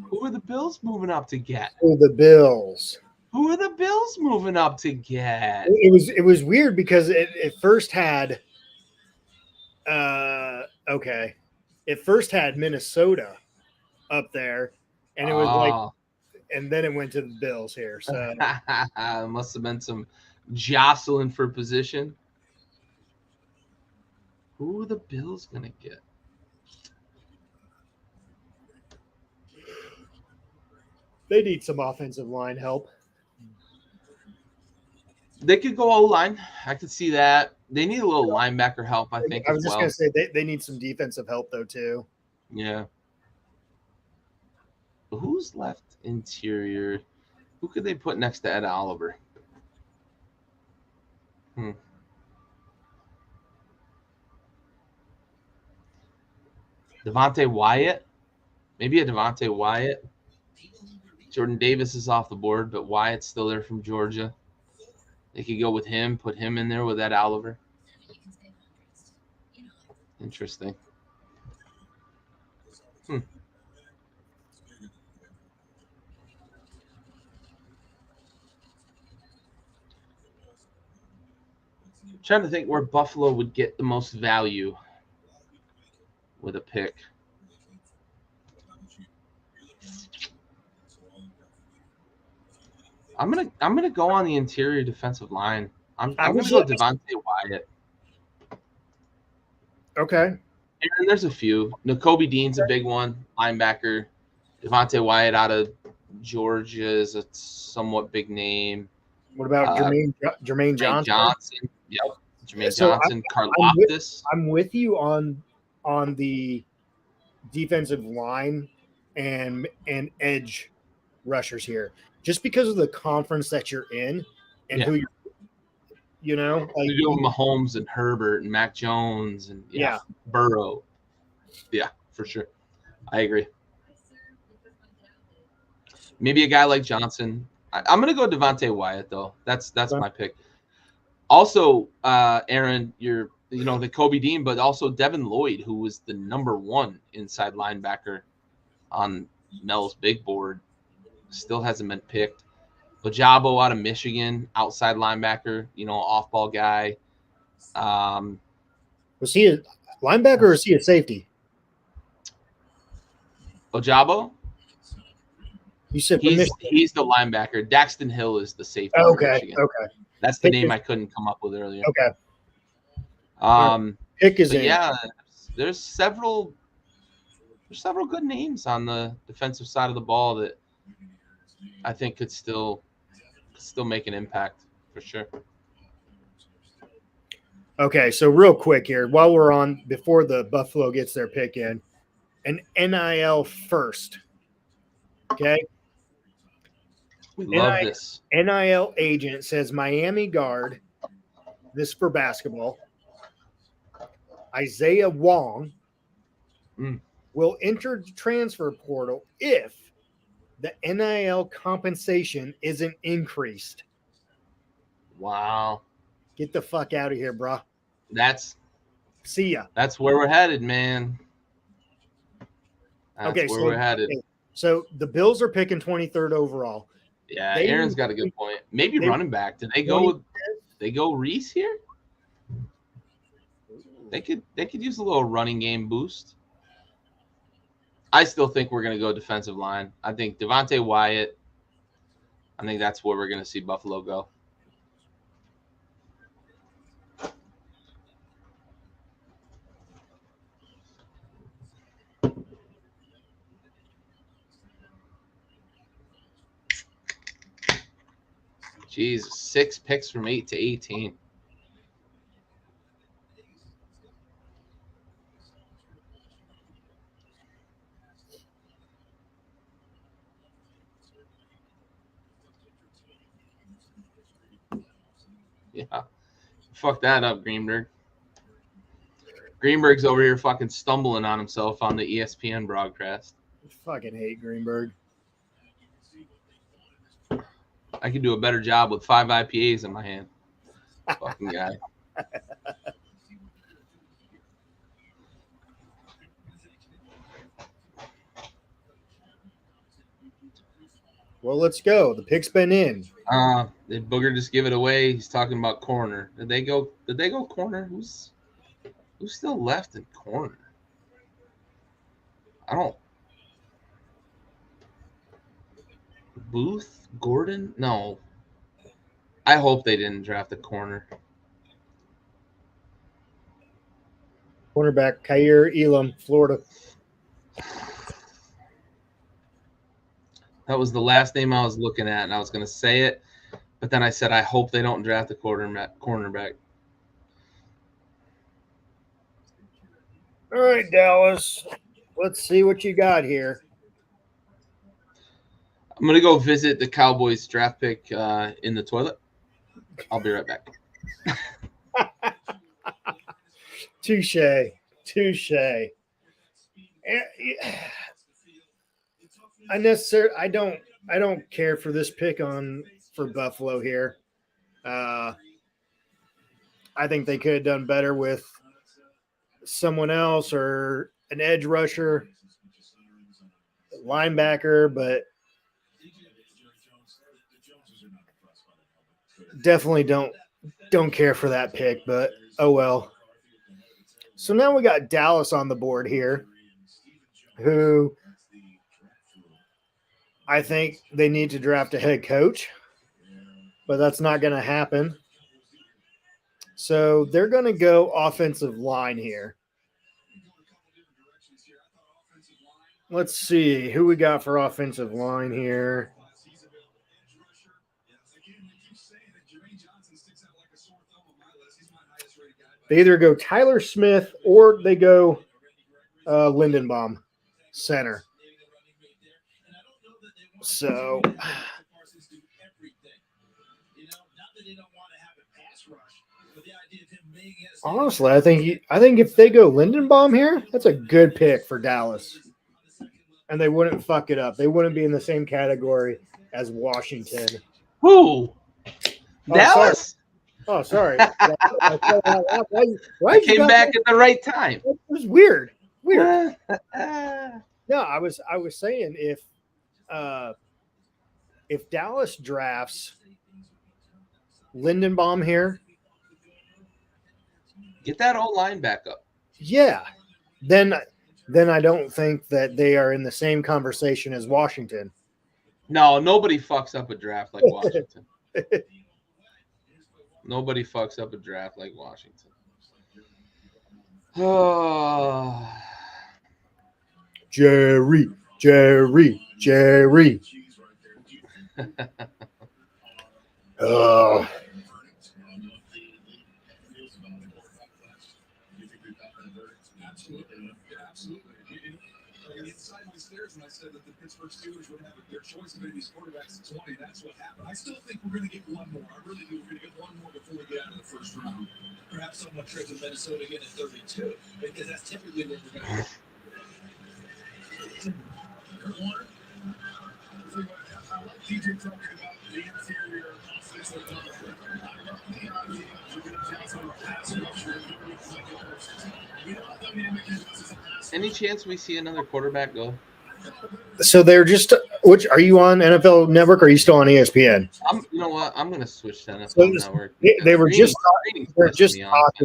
Who are the Bills moving up to get? to the Bills. Who are the Bills moving up to get? It was weird because it first had okay. It first had Minnesota up there, and it was like, and then it went to the Bills here. So Must have been some jostling for position. Who are the Bills gonna get? they need some offensive line help. They could go O-line. I could see that. They need a little linebacker help, I think. I was just gonna say they need some defensive help though too. Yeah. Who's left interior? Who could they put next to Ed Oliver? Devontae Wyatt? Maybe a Devontae Wyatt. Jordan Davis is off the board, but Wyatt's still there from Georgia. They could go with him, put him in there with Ed Oliver. Interesting. I'm trying to think where Buffalo would get the most value with a pick. I'm gonna go on the interior defensive line. I'm gonna go Devontae Wyatt. Okay. And there's a few. Nakobe Dean's a big one, linebacker. Devontae Wyatt out of Georgia is a somewhat big name. What about Jermaine Johnson? Yep. Jermaine Johnson, Karlaftis. I'm with you on the defensive line and edge rushers here. Just because of the conference that you're in and who you're like you're doing Mahomes and Herbert and Mac Jones and Burrow. Yeah, for sure. I agree. Maybe a guy like Johnson. I'm gonna go Devontae Wyatt though. That's my pick. Also, Aaron, you're the Kobe Dean, but also Devin Lloyd, who was the #1 inside linebacker on Mel's big board, still hasn't been picked. Ojabo out of Michigan, outside linebacker, off-ball guy. Was he a linebacker or is he a safety? Ojabo? You said he's the linebacker. Daxton Hill is the safety. Okay. That's the name I couldn't come up with earlier. Okay. Pick is in. Yeah, there's several good names on the defensive side of the ball that I think could still make an impact for sure. Okay, so real quick here, while we're on, before the Buffalo gets their pick in, an NIL first. Okay. We love this. NIL agent says Miami guard, this for basketball, Isaiah Wong will enter the transfer portal if the NIL compensation isn't increased. Wow. Get the fuck out of here, bro. See ya. That's where we're headed, man. We're headed. So the Bills are picking 23rd overall. Yeah, Aaron's got a good point. Maybe running back. Did they go Reese here? They could use a little running game boost. I still think we're going to go defensive line. I think Devontae Wyatt. I think that's where we're going to see Buffalo go. Jeez, 6 picks from 8 to 18. Yeah. Fuck that up, Greenberg. Greenberg's over here fucking stumbling on himself on the ESPN broadcast. Fucking hate Greenberg. I could do a better job with 5 IPAs in my hand. Fucking guy. Well, let's go. The pick's been in. Did Booger just give it away? He's talking about corner. Did they go corner? Who's still left in corner? I don't. Booth? Gordon? No. I hope they didn't draft a corner. Cornerback Kaiir Elam, Florida. That was the last name I was looking at, and I was going to say it, but then I said I hope they don't draft a cornerback. All right, Dallas. Let's see what you got here. I'm going to go visit the Cowboys draft pick in the toilet. I'll be right back. Touche. I don't care for this pick for Buffalo here. I think they could have done better with someone else or an edge rusher, linebacker, but definitely don't care for that pick, but oh well. So now we got Dallas on the board here, who I think they need to draft a head coach, but that's not going to happen. So they're going to go offensive line here. Let's see who we got for offensive line here. They either go Tyler Smith or they go Lindenbaum, center. So, honestly, I think if they go Lindenbaum here, that's a good pick for Dallas, and they wouldn't fuck it up. They wouldn't be in the same category as Washington. Who? Dallas? Oh, sorry. Why I came back at the right time. It was weird. No, I was saying if Dallas drafts Lindenbaum here, get that old line back up. Yeah, then I don't think that they are in the same conversation as Washington. No, nobody fucks up a draft like Washington. Nobody fucks up a draft like Washington. Oh. Jerry. Oh. When I said that the Pittsburgh Steelers would have their choice of these quarterbacks at 20, that's what happened. I still think we're going to get one more. I really do. We're going to get one more before we get out of the first round. Perhaps someone trades with Minnesota again at 32, because that's typically what we're going to do. Warner. I like DJ talking about the interior offensive line. I love the idea of Jim Johnson pass rusher. Any chance we see another quarterback go? So they're just which are you on NFL Network or are you still on ESPN? You know what? I'm gonna switch to NFL Network. They were just talking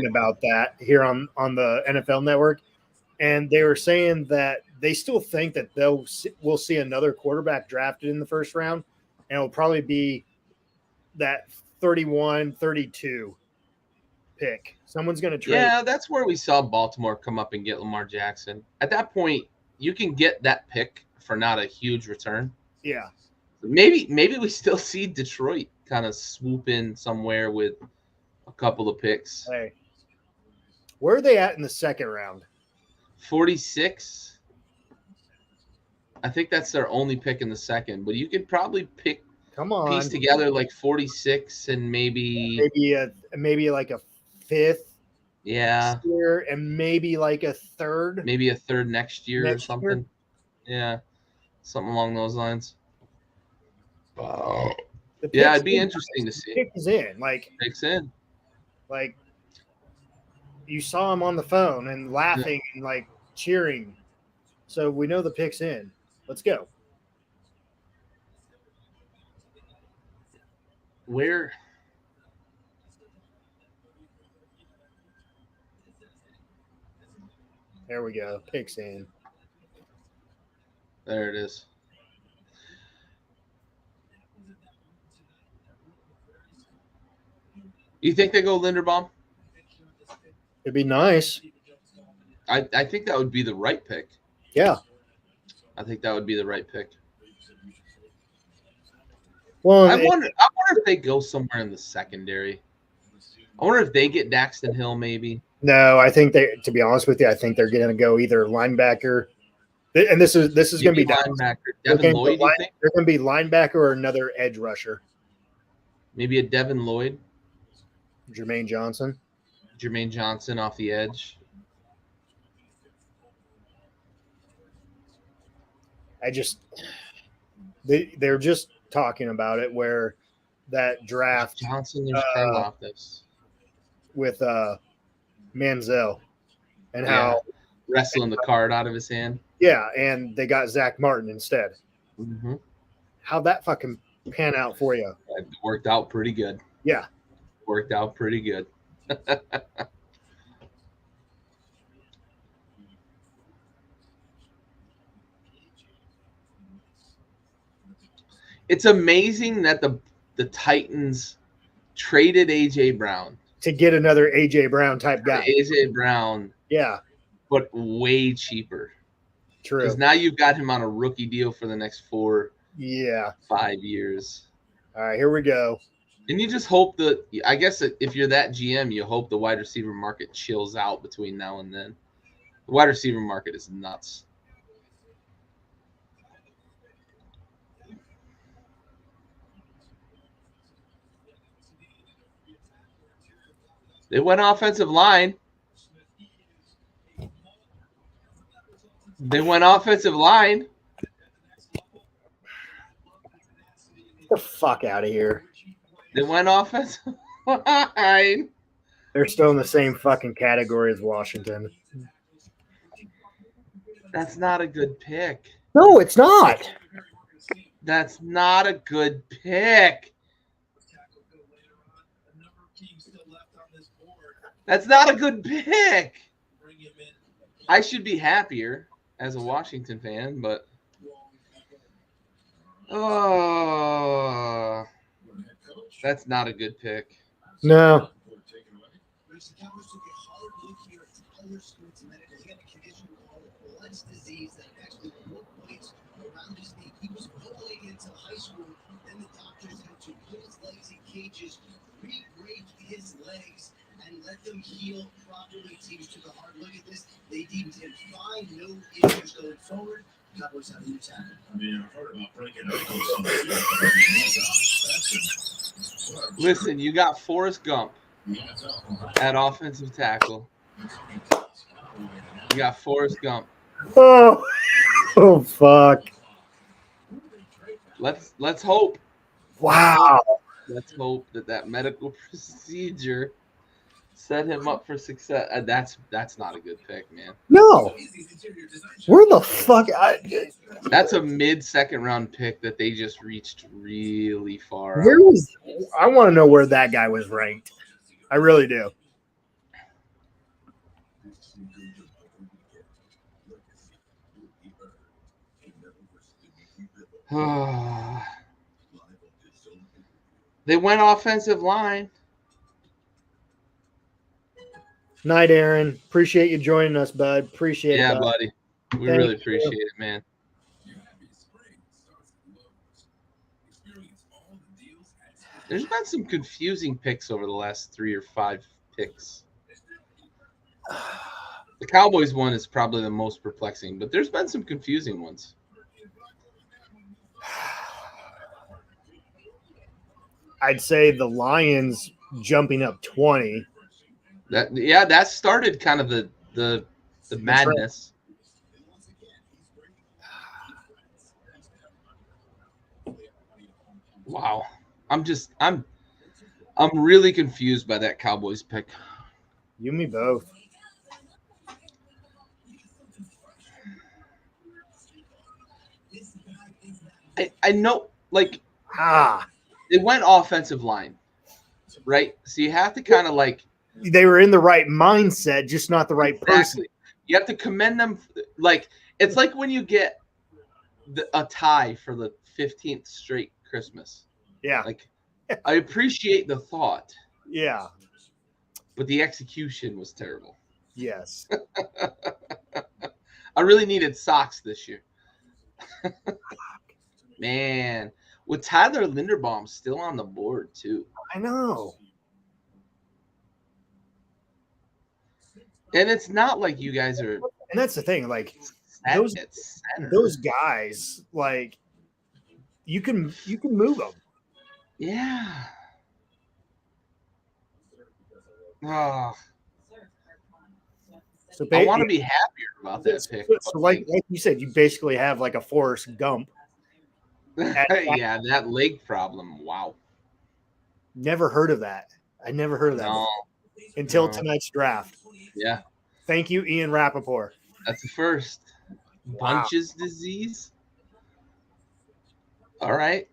about that here on the NFL Network, and they were saying that they still think that we'll see another quarterback drafted in the first round, and it'll probably be that 31, 32 pick. Someone's going to trade. Yeah, that's where we saw Baltimore come up and get Lamar Jackson. At that point, you can get that pick for not a huge return. Yeah. Maybe we still see Detroit kind of swoop in somewhere with a couple of picks. Hey, where are they at in the second round? 46. I think that's their only pick in the second, but you could probably piece together like 46 and maybe like a fifth. Yeah. Year and maybe like a third. Maybe a third next year or something. Yeah. something along those lines. The Yeah, pick's it'd be in. interesting to see. Pick is in. Like you saw him on the phone and laughing and like cheering. So we know the pick's in. Let's go. Where? There we go. Pick's in. There it is. You think they go Linderbaum? It'd be nice. I think that would be the right pick. Yeah. I think that would be the right pick. Well, I wonder if they go somewhere in the secondary. I wonder if they get Daxton Hill maybe. no, I think they. To be honest with you, I think they're going to go either linebacker, and this is going to be linebacker. Devin Lloyd, you think? They're going to be linebacker or another edge rusher. Maybe a Devin Lloyd. Jermaine Johnson off the edge. They're just talking about it where that draft Johnson, there's Karlaftis with Manziel and how wrestling the card out of his hand. Yeah, and they got Zach Martin instead. Mm-hmm. How'd that fucking pan out for you? It worked out pretty good. Yeah. Worked out pretty good. It's amazing that the Titans traded A.J. Brown. To get another A.J. Brown type guy. A.J. Brown. Yeah. But way cheaper. True. Because now you've got him on a rookie deal for the next 5 years. All right, here we go. And you just hope that, I guess if you're that GM, you hope the wide receiver market chills out between now and then. The wide receiver market is nuts. They went offensive line. Get the fuck out of here. They went offensive line. They're still in the same fucking category as Washington. That's not a good pick. No, it's not. That's not a good pick. That's not a good pick. I should be happier as a Washington fan, but that's not a good pick. No. His legs and let them heal properly. Teams took a hard look at this. They deemed him fine, no issues going forward. Cowboys have a new tackle. I mean, I've heard about breaking ankles. Listen, you got Forrest Gump at offensive tackle. You got Forrest Gump. Oh fuck. Let's hope. Wow. Let's hope that medical procedure set him up for success. That's not a good pick, man. No. Where the fuck? That's a mid-second round pick that they just reached really far. Where was? I want to know where that guy was ranked. I really do. They went offensive line. Night, Aaron. Appreciate you joining us, bud. Appreciate it. Yeah, buddy. We really appreciate it, man. There's been some confusing picks over the last 3 or 5 picks. The Cowboys one is probably the most perplexing, but there's been some confusing ones. I'd say the Lions jumping up 20. That started kind of the madness. Wow. I'm really confused by that Cowboys pick. You and me both. I know, like, They went offensive line, right? So you have to kind of like. They were in the right mindset, just not the right person. You have to commend them. Like, it's like when you get a tie for the 15th straight Christmas. Yeah. Like, I appreciate the thought. Yeah. But the execution was terrible. Yes. I really needed socks this year. Man, with Tyler Linderbaum still on the board too. I know. And it's not like you guys are. And that's the thing, like those guys, like you can move them. Yeah. Oh. So I want to be happier about that pick. So like you said, you basically have like a Forrest Gump. Yeah, that leg problem. Wow. Never heard of that. I never heard of that until tonight's draft. Yeah. Thank you, Ian Rappaport. That's the first. Bunch's disease. All right.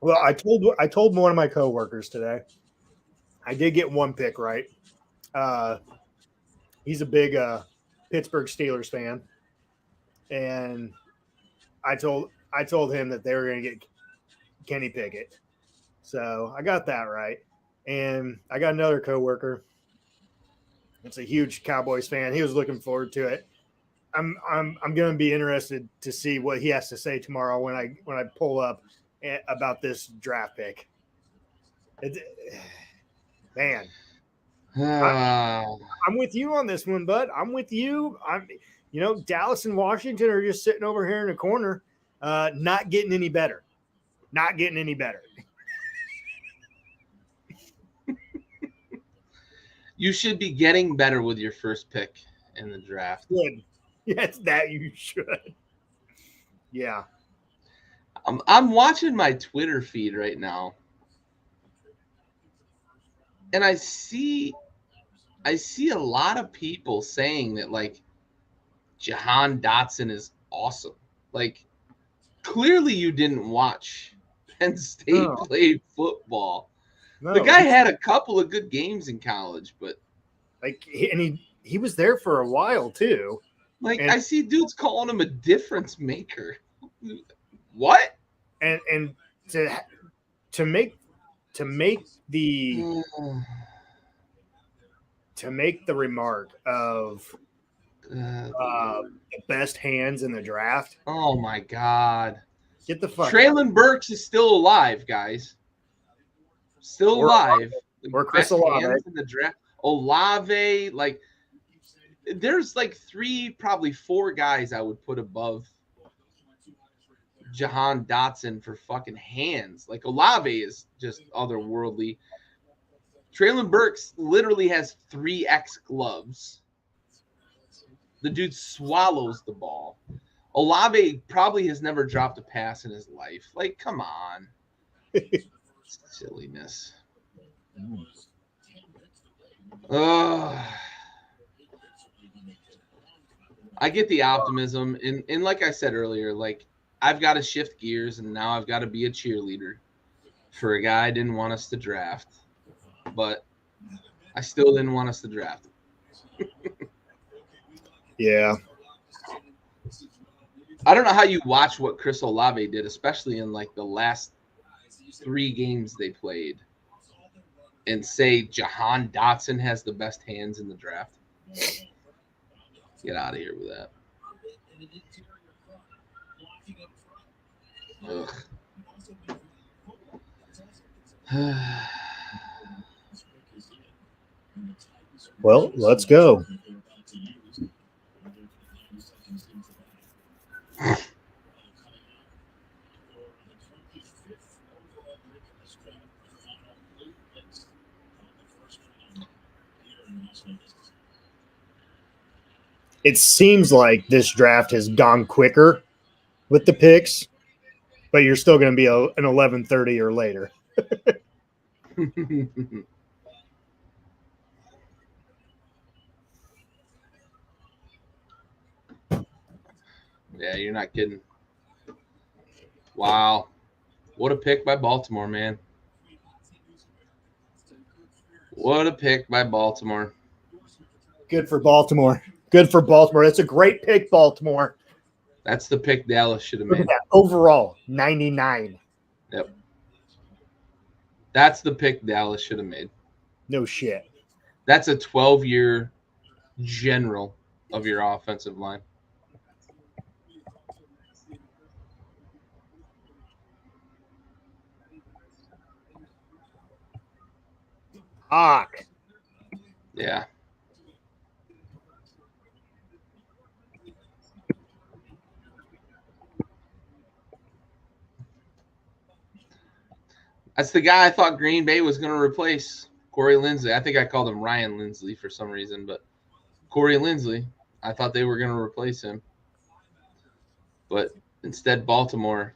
Well, I told one of my coworkers today. I did get one pick right. He's a big Pittsburgh Steelers fan, and I told him that they were going to get Kenny Pickett. So I got that right, and I got another coworker. It's a huge Cowboys fan. He was looking forward to it. I'm going to be interested to see what he has to say tomorrow when I pull up about this draft pick. Man, I'm with you on this one, bud. I'm with you. Dallas and Washington are just sitting over here in the corner, not getting any better. Not getting any better. You should be getting better with your first pick in the draft. Good. Yes, that you should. Yeah. I'm watching my Twitter feed right now, and I see a lot of people saying that like Jahan Dotson is awesome. Like, clearly you didn't watch Penn State play football. No, the guy had a couple of good games in college, but he was there for a while too. Like, I see dudes calling him a difference maker. What? And to make the remark of the best hands in the draft. Oh my God! Get the fuck. Traylon Burks is still alive, guys. Still alive. Or Chris Olave in the draft. Olave, like, there's like probably four guys I would put above Jahan Dotson for fucking hands. Like, Olave is just otherworldly. Traylon Burks literally has 3x gloves. The dude swallows the ball. Olave probably has never dropped a pass in his life. Like, come on. Silliness. I get the optimism. And like I said earlier, like, I've got to shift gears, and now I've got to be a cheerleader for a guy I didn't want us to draft. But I still didn't want us to draft. Yeah. I don't know how you watch what Chris Olave did, especially in like the last 3 games they played, and say Jahan Dotson has the best hands in the draft. Get out of here with that. Well, let's go. It seems like this draft has gone quicker with the picks but you're still going to be an 11:30 or later. Yeah, you're not kidding. Wow. What a pick by Baltimore, man. What a pick by Baltimore. Good for Baltimore. Good for Baltimore. That's a great pick, Baltimore. That's the pick Dallas should have Look made. at that. Overall, 99. Yep. That's the pick Dallas should have made. No shit. That's a 12-year general of your offensive line. Hawk. Yeah. That's the guy I thought Green Bay was going to replace, Corey Linsley. I think I called him Ryan Lindsley for some reason, but Corey Linsley, I thought they were going to replace him. But instead, Baltimore.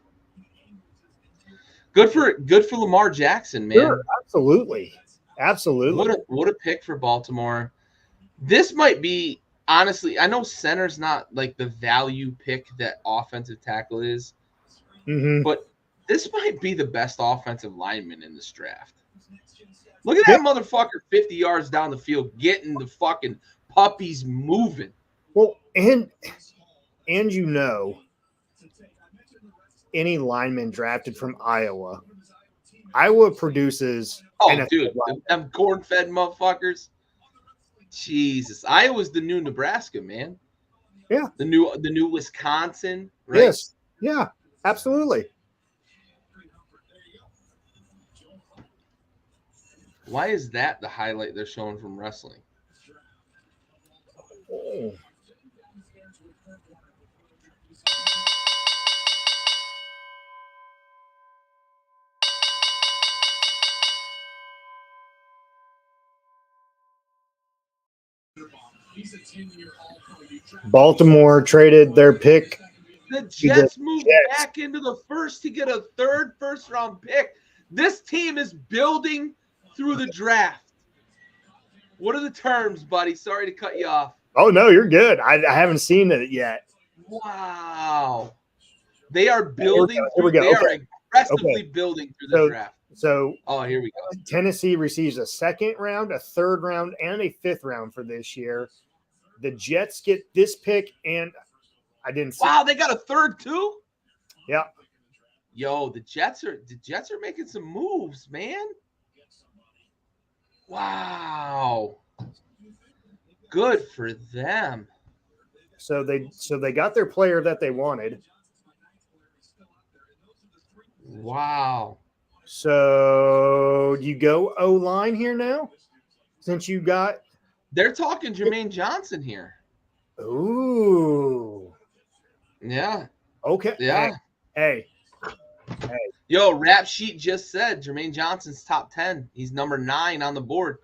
Good for Lamar Jackson, man. Sure, absolutely. Absolutely. What a pick for Baltimore. This might be, honestly, I know center's not like the value pick that offensive tackle is, but this might be the best offensive lineman in this draft. Look at that motherfucker 50 yards down the field getting the fucking puppies moving. Well, and you know, any lineman drafted from Iowa produces. Oh, dude, them corn-fed motherfuckers. Jesus, Iowa's the new Nebraska, man. Yeah, the new Wisconsin, right? Yes, yeah, absolutely. Why is that the highlight they're showing from wrestling? Oh. Baltimore traded their pick. The Jets moved back into the first to get a third first-round pick. This team is building through the draft. What are the terms, buddy? Sorry to cut you off. Oh, no, you're good. I haven't seen it yet. Wow. They are building. Here we go. They are aggressively building through the draft. So, here we go. Tennessee receives a second round, a third round, and a fifth round for this year. The Jets get this pick, and I didn't see. Wow, they got a third too? Yeah. Yo, the Jets are making some moves, man. Wow. Good for them. So they got their player that they wanted. Wow. So you go O-line here now? Since you got they're talking Jermaine Johnson here. Ooh. Yeah. Okay. Yeah. Hey. Yo, Rap Sheet just said Jermaine Johnson's top 10. He's number 9 on the board.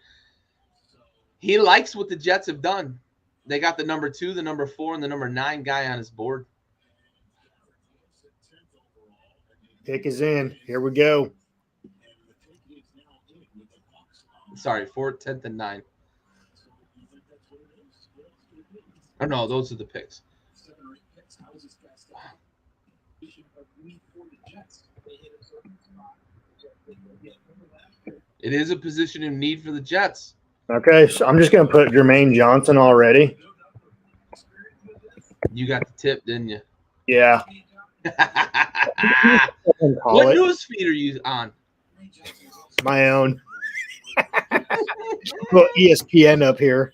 He likes what the Jets have done. They got the number 2, the number 4, and the number 9 guy on his board. Pick is in. Here we go. Sorry, 4th, 10th, and 9th. Oh, no, those are the picks. It is a position of need for the Jets. Okay, so I'm just going to put Jermaine Johnson already. You got the tip, didn't you? Yeah. What news feed are you on? My own. Put ESPN up here.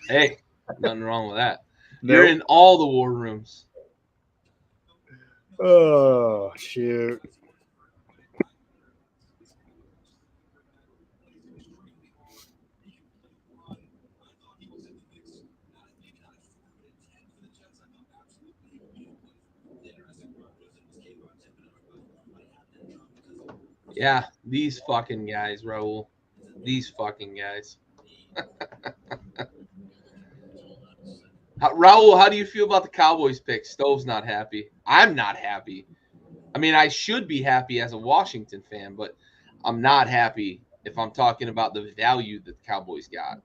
Hey, nothing wrong with that. Nope. You're in all the war rooms. Oh, shoot. Yeah, these fucking guys, Raul. These fucking guys. Raul, how do you feel about the Cowboys pick? Stove's not happy. I'm not happy. I mean, I should be happy as a Washington fan, but I'm not happy if I'm talking about the value that the Cowboys got.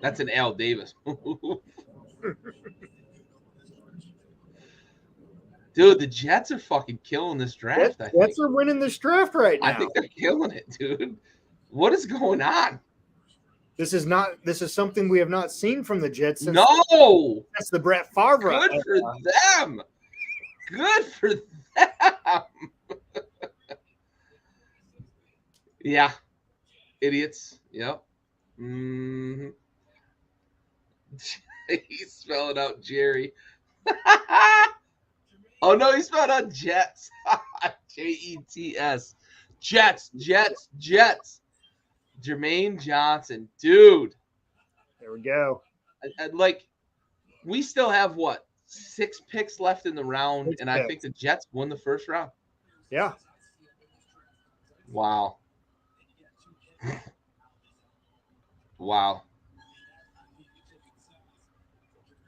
That's an Al Davis move. Dude, the Jets are fucking killing this draft, I think. Jets are winning this draft right now. I think they're killing it, dude. What is going on? This is something we have not seen from the Jets since that's the Brett Favre. Good for them. Good for them. Yeah. Idiots. Yep. Mm-hmm. He's spelling out Jerry. Oh, no, he spelled out Jets. Jets. Jets. Jermaine Johnson. Dude. There we go. We still have, 6 picks left in the round, and I think the Jets won the first round. Yeah. Wow. Wow.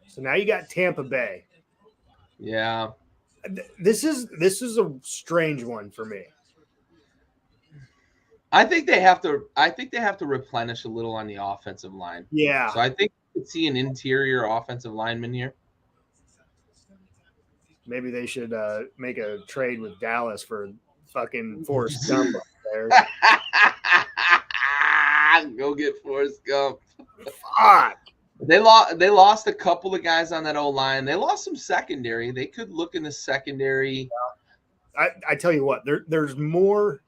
So now you got Tampa Bay. Yeah. This is a strange one for me. I think they have to replenish a little on the offensive line. Yeah. So I think you could see an interior offensive lineman here. Maybe they should make a trade with Dallas for fucking Forrest Gump up there. Go get Forrest Gump. Fuck. They lost a couple of guys on that O-line. They lost some secondary. They could look in the secondary. I tell you what, there's more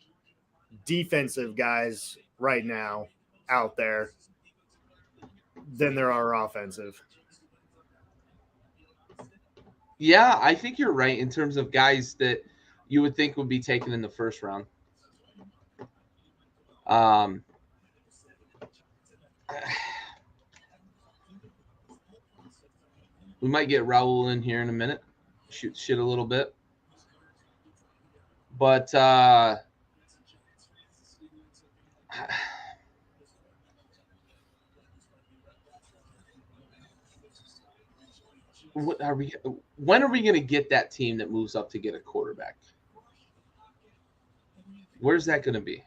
defensive guys right now out there than there are offensive. Yeah, I think you're right in terms of guys that you would think would be taken in the first round. We might get Raul in here in a minute, shoot shit a little bit. But when are we going to get that team that moves up to get a quarterback? Where's that going to be?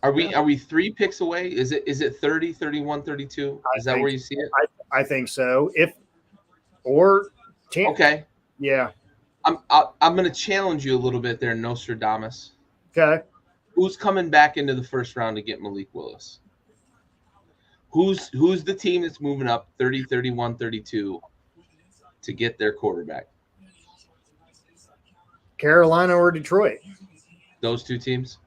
Are we 3 picks away? Is it 30, 31, 32? Is that where you see it? I think so. Okay. Yeah. I'm going to challenge you a little bit there, Nostradamus. Okay. Who's coming back into the first round to get Malik Willis? Who's the team that's moving up 30, 31, 32 to get their quarterback? Carolina or Detroit? Those 2 teams?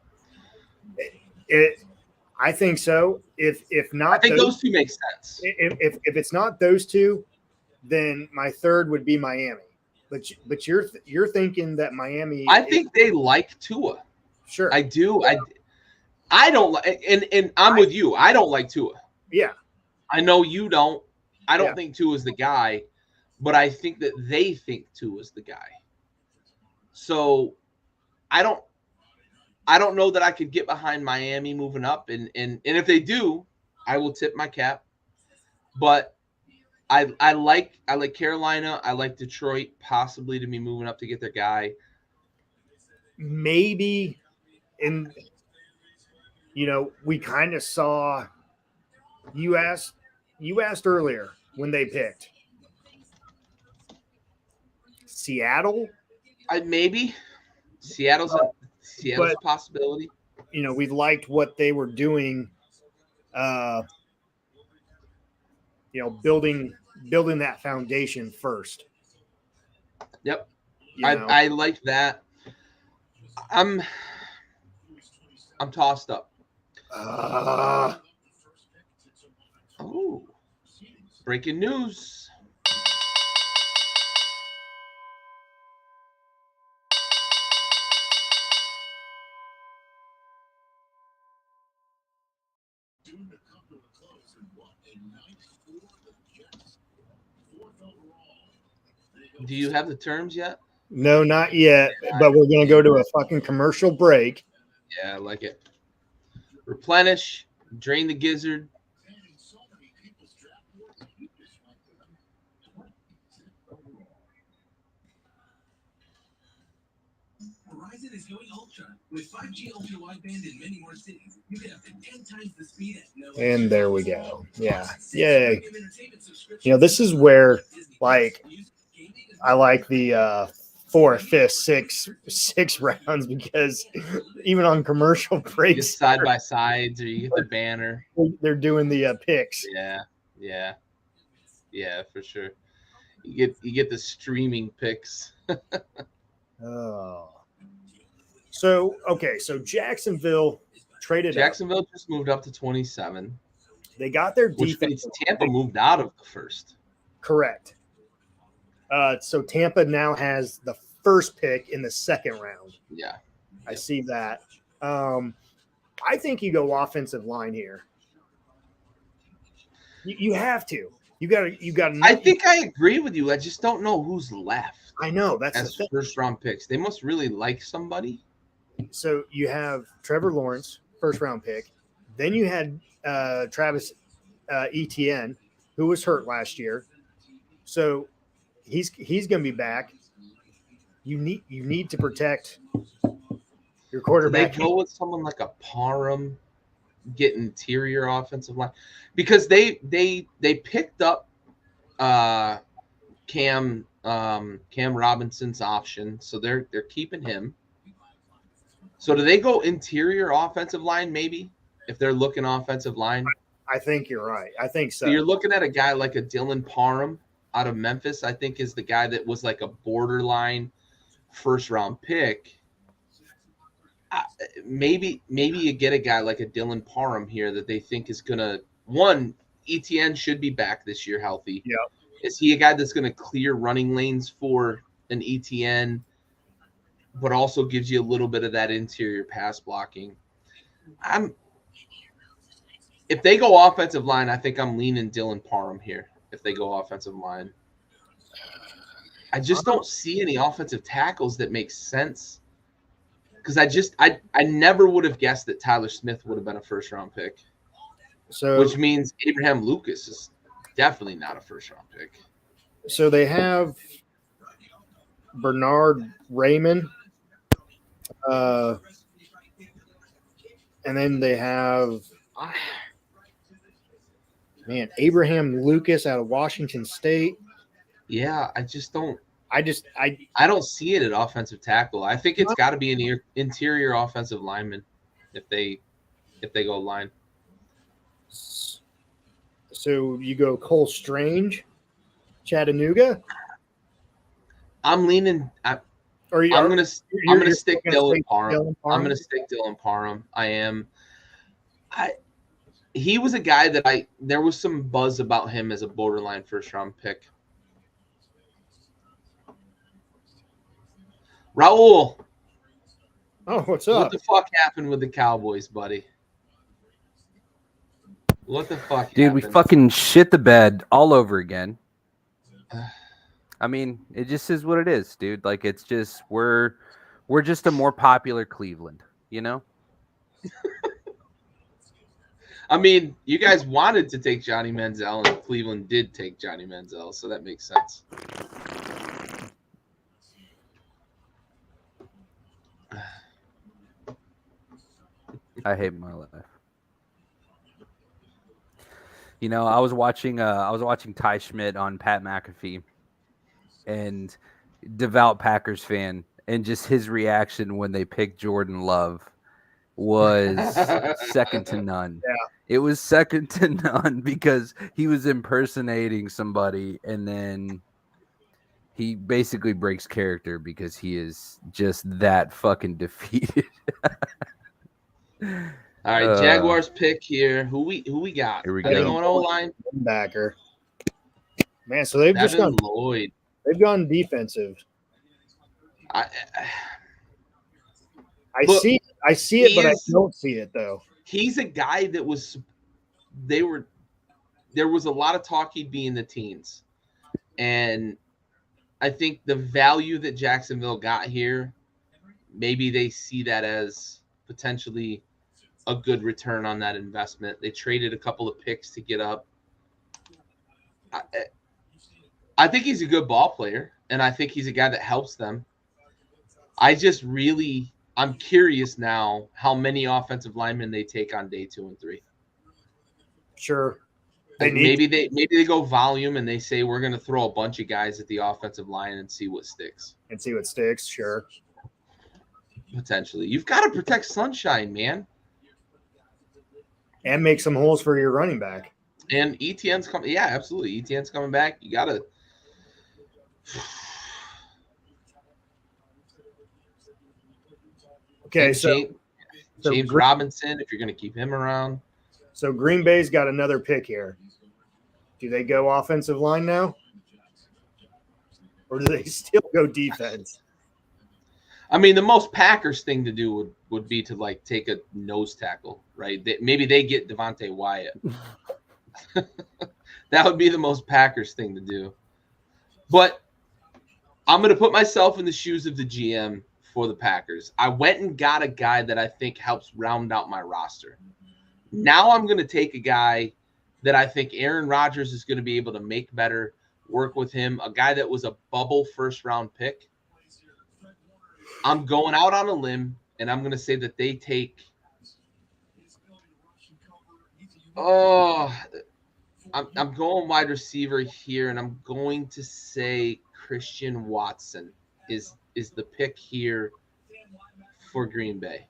I think so. If not, I think those 2 make sense. If it's not those 2, then my third would be Miami. But you're thinking that Miami. I think they like Tua. Sure, I do. I don't like, and I'm with you. I don't like Tua. Yeah, I know you don't. I don't think Tua is the guy, but I think that they think Tua is the guy. So I don't know that I could get behind Miami moving up, and if they do, I will tip my cap. But I like Carolina. I like Detroit possibly to be moving up to get their guy. Maybe, and we kind of saw. You asked earlier when they picked Seattle. Maybe Seattle's a possibility. We liked what they were doing. Building that foundation first. Yep. I like that. I'm tossed up. Oh, breaking news. Do you have the terms yet? No, not yet. But we're going to go to a fucking commercial break. Yeah, I like it. Replenish, drain the gizzard. Verizon is going ultra with 5G ultra wideband in many more cities. You can have 10 times the speed at no extra And there we cost. go. Yeah. Plus, Yay. premium entertainment subscriptions You know, this is where, like, Music, gaming, and I like the 4th, 5th, 6th rounds, because even on commercial You get breaks, side by sides, or you get the banner. they're doing the picks. Yeah, for sure. You get the streaming picks. Oh. So, okay. So Jacksonville traded up. Jacksonville just moved up to 27, They got their which defense. means Tampa moved out of the first. Correct. So Tampa now has the first pick in the 2nd round. Yeah. I see that. I think you go offensive line here. You have to. You got. I think I agree with you. I just don't know who's left I know that's as the thing. first round picks. They must really like somebody. So you have Trevor Lawrence, 1st round pick. Then you had Travis Etienne, who was hurt last year. So he's going to be back. You need to protect your Do quarterback. they go with someone like a Parham, get interior offensive line, because they picked up Cam Robinson's option, so they're keeping him. So do they go interior offensive line maybe if they're looking offensive line? I think you're right. I think so. So you're looking at a guy like a Dylan Parham out of Memphis, I think is the guy that was like a borderline first round pick. Maybe you get a guy like a Dylan Parham here that they think is gonna ETN should be back this year healthy. Yep. Is he a guy that's gonna clear running lanes for an ETN, but also gives you a little bit of that interior pass blocking? If they go offensive line, I think I'm leaning Dylan Parham here. If they go offensive line, I just don't see any offensive tackles that make sense. Because I never would have guessed that Tyler Smith would have been a first round pick. So Which means Abraham Lucas is definitely not a first round pick. So they have Bernard Raymond, and then they have Abraham Lucas out of Washington State. Yeah, I just don't. I don't see it at offensive tackle. I think it's got to be an interior offensive lineman if they go line. So you go Cole Strange, Chattanooga. I'm leaning. I'm gonna stick Dylan Parham. I'm gonna stick Dylan Parham. I am. He was a guy that there was some buzz about him as a borderline first round pick. Raul. Oh, what's up? What the fuck happened with the Cowboys, buddy? What the fuck Dude, happened? we fucking shit the bed all over again. I mean, it just is what it is, dude. Like, it's just we're just a more popular Cleveland, you know? I mean, you guys wanted to take Johnny Manziel, and Cleveland did take Johnny Manziel, so that makes sense. I hate my life. You know, I was watching Ty Schmidt on Pat McAfee, and devout Packers fan, and just his reaction when they picked Jordan Love was second to none. Yeah. It was second to none because he was impersonating somebody, and then he basically breaks character because he is just that fucking defeated. All right, Jaguars pick here. Who we got? Here we Are they go. going O-line? Backer. Man, so they've just Devin gone. Lloyd. They've gone defensive. I see it, but I don't see it though. He's a guy that was. There was a lot of talk he'd be in the teens, and I think the value that Jacksonville got here, maybe they see that as potentially a good return on that investment. They traded a couple of picks to get up. I think he's a good ball player, and I think he's a guy that helps them. I'm curious now how many offensive linemen they take on day 2 and 3. Sure. Maybe they go volume and they say we're going to throw a bunch of guys at the offensive line and see what sticks. Sure. Potentially. You've got to protect Sunshine, man. And make some holes for your running back. And ETN's coming. Yeah, absolutely. ETN's coming back. You got to. Okay, James Robinson, if you're going to keep him around. So Green Bay's got another pick here. Do they go offensive line now? Or do they still go defense? I mean, the most Packers thing to do would be to, like, take a nose tackle, right? Maybe they get Devontae Wyatt. That would be the most Packers thing to do. But I'm going to put myself in the shoes of the GM for the Packers. I went and got a guy that I think helps round out my roster. Now I'm going to take a guy that I think Aaron Rodgers is going to be able to make better, work with him, a guy that was a bubble first-round pick. I'm going out on a limb, and I'm going to say that they take – I'm going wide receiver here, and I'm going to say Christian Watson is the pick here for Green Bay.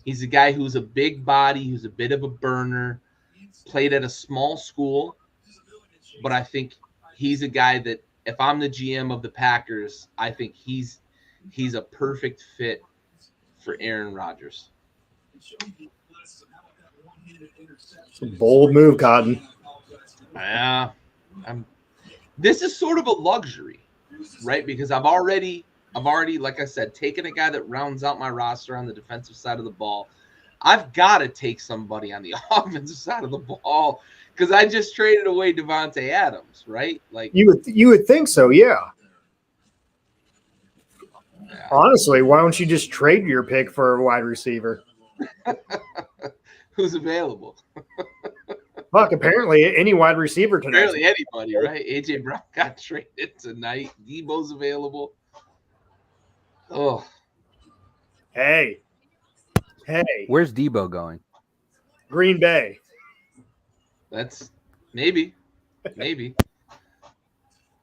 He's a guy who's a big body, who's a bit of a burner, played at a small school, but I think he's a guy that if I'm the GM of the Packers, I think he's a perfect fit for Aaron Rodgers. It's a bold move, Cotton. Yeah. This is sort of a luxury, right? Because I've already, like I said, taken a guy that rounds out my roster on the defensive side of the ball. I've got to take somebody on the offensive side of the ball because I just traded away Devontae Adams, right? Like you would think so, yeah. Honestly, why don't you just trade your pick for a wide receiver? Who's available? Fuck, apparently any wide receiver tonight. Apparently anybody, right? AJ Brown got traded tonight. Debo's available. Oh. Hey. Where's Debo going? Green Bay. That's maybe.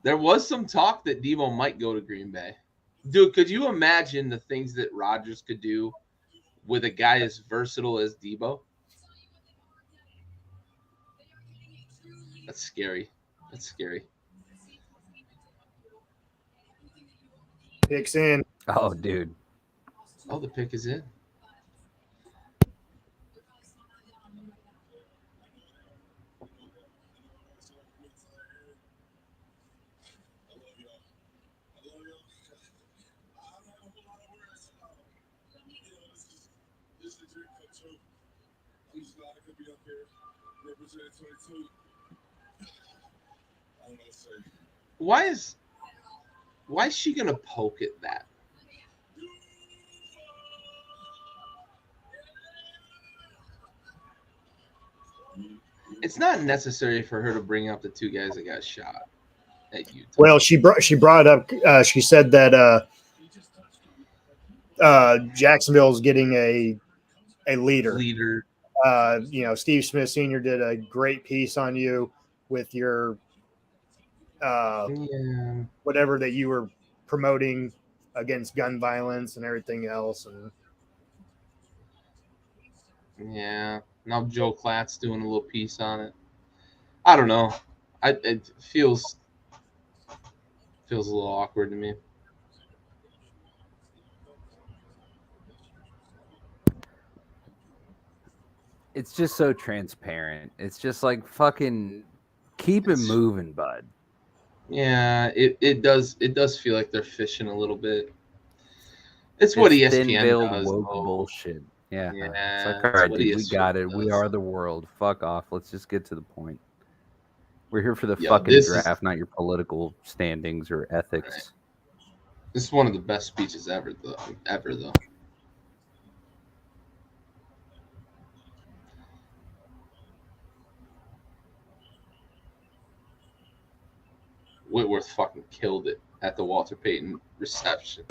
There was some talk that Debo might go to Green Bay. Dude, could you imagine the things that Rodgers could do with a guy as versatile as Debo? That's scary. Picks in. Oh, dude. Oh, the pick is in. Why is she gonna poke at that? It's not necessary for her to bring up the two guys that got shot at Utah. Well, she brought up. She said that Jacksonville's getting a leader. Steve Smith Sr. did a great piece on you with your whatever that you were promoting against gun violence and everything else. And yeah, now Joe Klatt's doing a little piece on it. I don't know. It feels a little awkward to me. It's just so transparent. It's just like fucking keep it moving, bud. Yeah, it does feel like they're fishing a little bit. It's what ESPN does. Woke bullshit. Yeah. It's like, It's all right, what dude, we ESPN got it. does. We are the world. Fuck off. Let's just get to the point. We're here for the Yeah, fucking this draft, not your political standings or ethics. Right. This is one of the best speeches ever, though. Whitworth fucking killed it at the Walter Payton reception.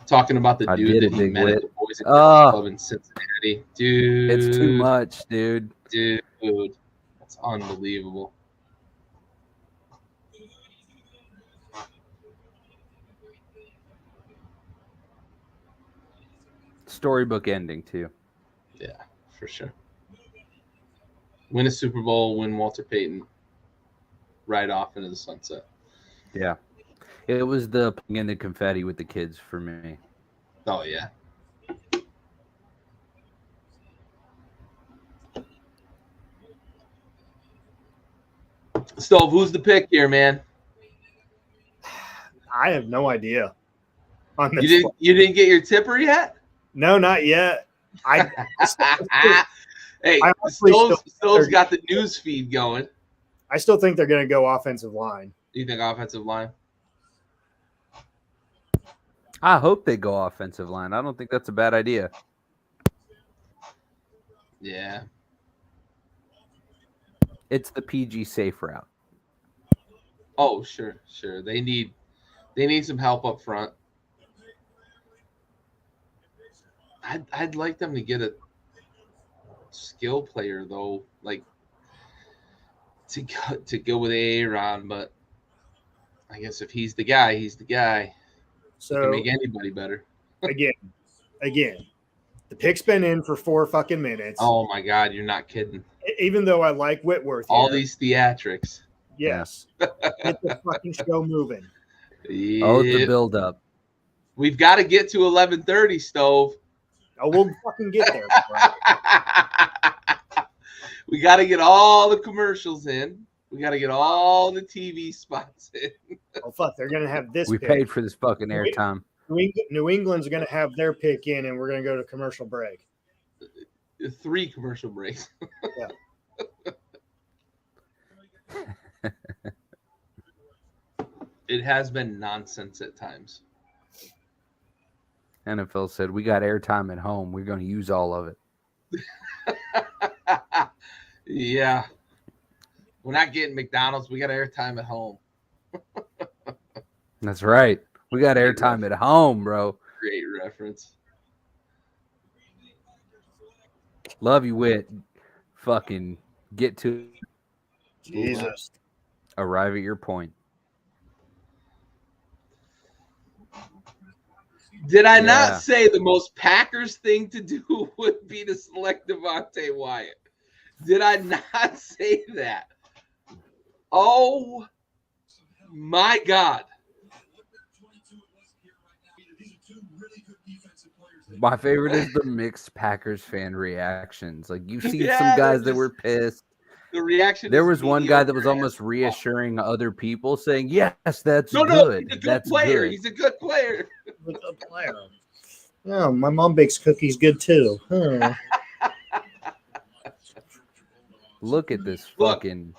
Talking about the I dude did that a he big met at wit. the Boys and Oh. Club in Cincinnati. Dude. It's too much, dude. Dude. That's unbelievable. Storybook ending, too. Yeah, for sure. Win a Super Bowl, win Walter Payton, right off into the sunset. Yeah. It was the putting in the confetti with the kids for me. Oh, yeah. Stove, who's the pick here, man? I have no idea. On this You didn't get your tipper yet? No, not yet. Hey, I honestly Stove's got the news feed going. I still think they're going to go offensive line. You think offensive line? I hope they go offensive line. I don't think that's a bad idea. Yeah. It's the PG safe route. Oh, sure. They need some help up front. I'd like them to get a skill player though, like to go with Aaron, but I guess if he's the guy, he's the guy. So he can make anybody better. again, the pick's been in for 4 fucking minutes. Oh my God, you're not kidding. Even though I like Whitworth, All here, these theatrics. yes, get the fucking show moving. Yep. Oh, the build up. We've got to get to 11:30, Stove. Oh, we'll fucking get there. Bro. We got to get all the commercials in. We got to get all the TV spots in. Oh fuck, they're gonna have this. We pick. paid for this fucking airtime. New England's gonna have their pick in, and we're gonna go to commercial break. 3 commercial breaks. Yeah. It has been nonsense at times. NFL said, we got airtime at home. We're going to use all of it. Yeah. We're not getting McDonald's. We got airtime at home. That's right. We got airtime at home, bro. Great reference. Love you, Wit. Fucking get to Jesus. Arrive at your point. Did I Yeah. not say the most Packers thing to do would be to select Devontae Wyatt? Did I not say that? Oh my God. My favorite is the mixed Packers fan reactions. Like, you've seen Yeah, some guys they're that were pissed. The reaction. There is was one guy that mediocre was as almost fuck. reassuring other people, saying, yes, that's No, good. he's a good That's player. good. He's a good player. A good player. Yeah, my mom bakes cookies good too. Huh. Look at this Look, fucking...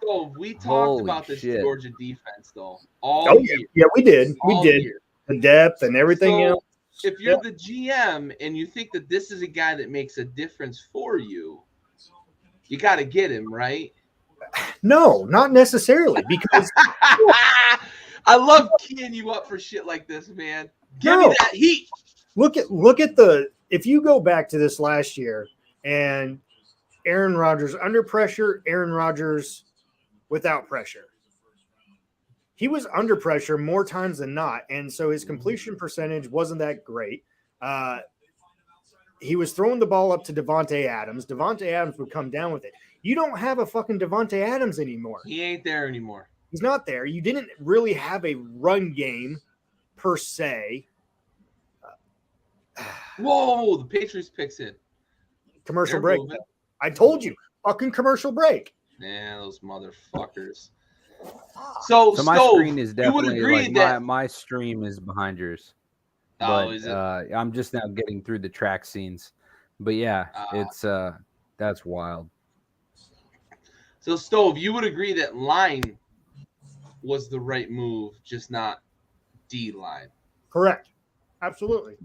So we talked Holy about this shit. Georgia defense, though. All Oh year. yeah, we did. We All did. year. The depth and everything So, else. if you're the GM and you think that this is a guy that makes a difference for you, you got to get him, right? No, not necessarily, because I love keying you up for shit like this, man. Give No. me that heat. look at the if you go back to this last year and Aaron Rodgers under pressure, Aaron Rodgers without pressure. He was under pressure more times than not, and so his completion percentage wasn't that great. He was throwing the ball up to Devontae Adams. Devontae Adams would come down with it. You don't have a fucking Devontae Adams anymore. He ain't there anymore. He's not there. You didn't really have a run game per se. Whoa, the Patriots picks in. Commercial They're break. moving. I told you, fucking commercial break. Yeah, those motherfuckers. So So my Stove, screen is you would definitely agree like that my stream is behind yours. Oh, But is it? I'm just now getting through the track scenes. But yeah, it's that's wild. So Stove, you would agree that line was the right move, just not D line. Correct. Absolutely.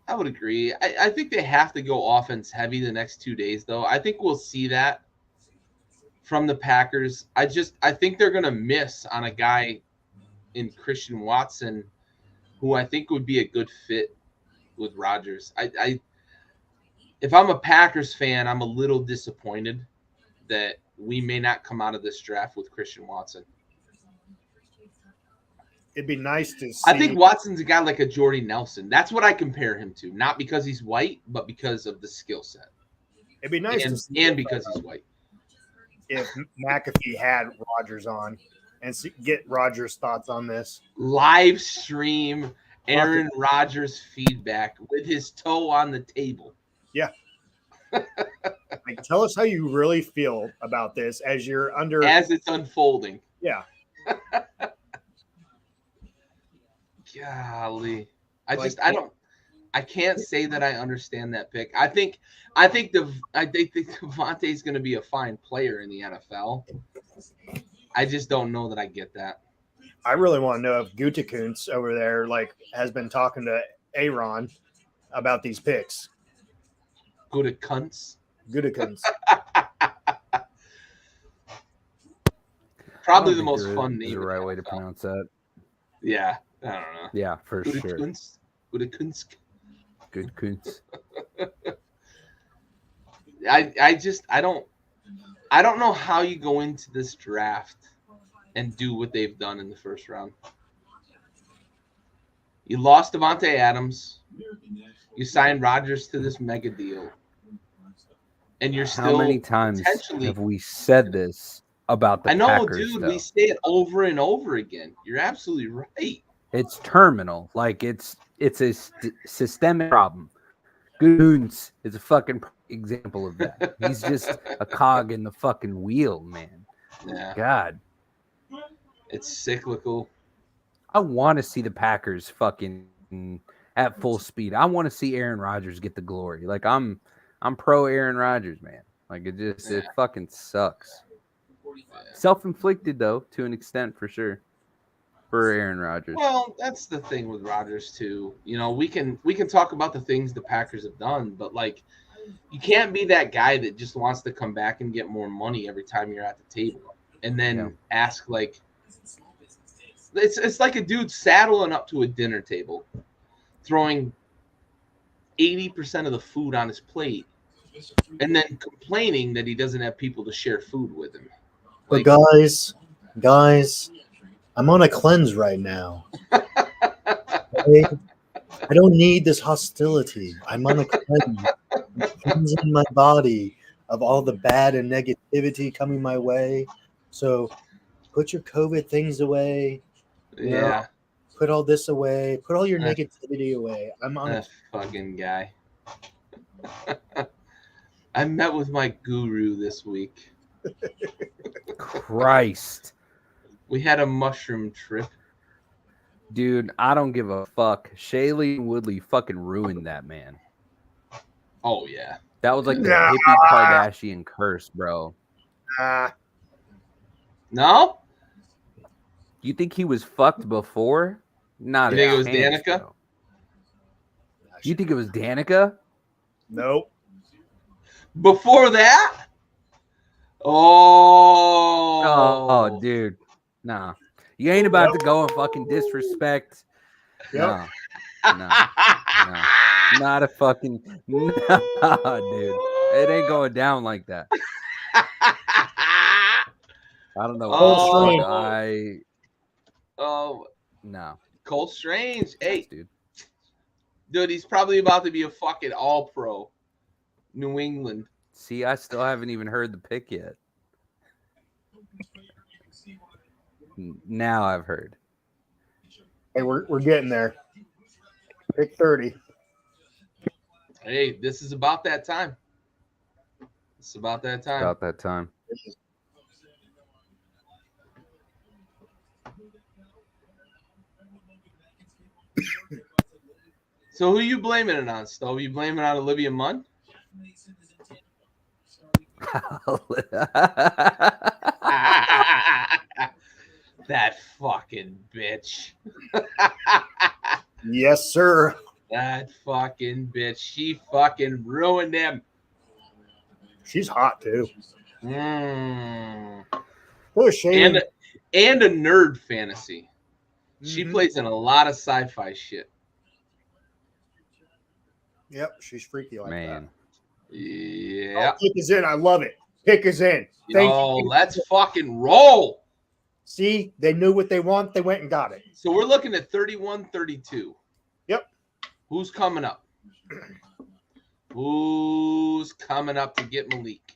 I would agree. I think they have to go offense heavy the next 2 days, though. I think we'll see that from the Packers. I think they're gonna miss on a guy in Christian Watson who I think would be a good fit with Rodgers. If I'm a Packers fan, I'm a little disappointed that we may not come out of this draft with Christian Watson. It'd be nice to see. I think Watson's a guy like a Jordy Nelson. That's what I compare him to, not because he's white, but because of the skill set. It'd be nice to see and because he's white. If McAfee had Rodgers on and get Rodgers' thoughts on this. Live stream Aaron Rodgers feedback with his toe on the table. Yeah. Like, tell us how you really feel about this as it's unfolding. Yeah. Golly. I can't say that I understand that pick. I think Devontae's going to be a fine player in the NFL. I just don't know that I get that. I really want to know if Gutekunst over there has been talking to Aaron about these picks. Gutekunst. Probably the most fun name. The right way to pronounce that. Yeah, I don't know. Yeah, for sure. Gutekunst. I don't know how you go into this draft and do what they've done in the first round. You lost Devontae Adams. You signed Rodgers to this mega deal. And you're still. How many times have we said this about the Packers? I know, dude. We say it over and over again. You're absolutely right. It's terminal. It's a systemic problem. Goons is a fucking example of that. He's just a cog in the fucking wheel, man. Yeah. God. It's cyclical. I want to see the Packers fucking at full speed. I want to see Aaron Rodgers get the glory. I'm pro Aaron Rodgers, man. It fucking sucks. Self-inflicted though, to an extent, for sure. For Aaron Rodgers. Well, that's the thing with Rodgers too. We can talk about the things the Packers have done, but you can't be that guy that just wants to come back and get more money every time you're at the table, and then ask it's like a dude saddling up to a dinner table, throwing 80% of the food on his plate, and then complaining that he doesn't have people to share food with him. But guys. I'm on a cleanse right now. I don't need this hostility. I'm on a cleanse. I'm cleansing my body of all the bad and negativity coming my way. So put your COVID things away. Yeah. Put all this away. Put all your negativity away. I'm on that fucking guy. I met with my guru this week. Christ. We had a mushroom trip. Dude, I don't give a fuck. Shailene Woodley fucking ruined that, man. Oh, yeah. That was like the hippie Kardashian curse, bro. No? You think he was fucked before? Not. You think it was Danica? Bro. You think it was Danica? Nope. Before that? Oh, dude. Nah. You ain't about to go and fucking disrespect. No. Not a fucking dude. It ain't going down like that. I don't know. No. Cole Strange. Hey, dude, he's probably about to be a fucking all-pro. New England. See, I still haven't even heard the pick yet. Now I've heard. Hey, we're getting there. Pick 30. Hey, this is about that time. It's about that time. So who you blaming it on, Stove? You blaming it on Olivia Munn? That fucking bitch. Yes, sir. That fucking bitch. She fucking ruined him. She's hot, too. And Oh, shame. And a nerd fantasy. She Mhm. plays in a lot of sci-fi shit. Yep, she's freaky like Man. that. Yeah. Oh, pick is in. I love it. Pick is in. Thank Yo, you. let's fucking roll. See, they knew what they want. They went and got it. So we're looking at 31-32. Yep. Who's coming up? Who's coming up to get Malik?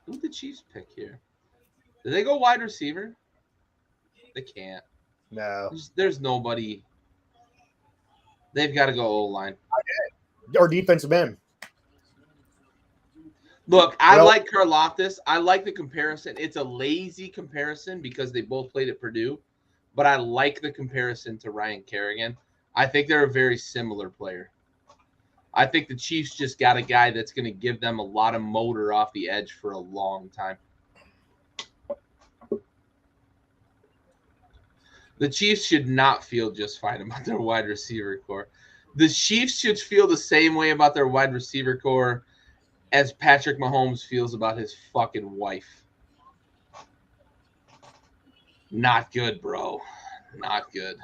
Who did the Chiefs pick here? Did they go wide receiver? They can't. No. There's nobody. They've got to go O-line. Or defensive end. Look, I Well- like Karlaftis. I like the comparison. It's a lazy comparison because they both played at Purdue, but I like the comparison to Ryan Kerrigan. I think they're a very similar player. I think the Chiefs just got a guy that's going to give them a lot of motor off the edge for a long time. The Chiefs should not feel just fine about their wide receiver core. The Chiefs should feel the same way about their wide receiver core as Patrick Mahomes feels about his fucking wife. Not good, bro. Not good.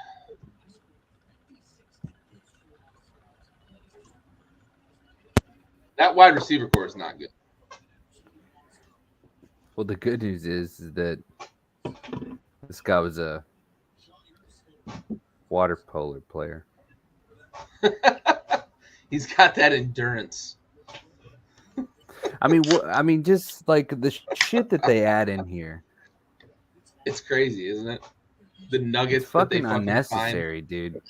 That wide receiver core is not good. Well, the good news is that this guy was a water polo player. He's got that endurance. I mean, just like the shit that they add in here. It's crazy, isn't it? The nuggets It's that they fucking unnecessary, dude.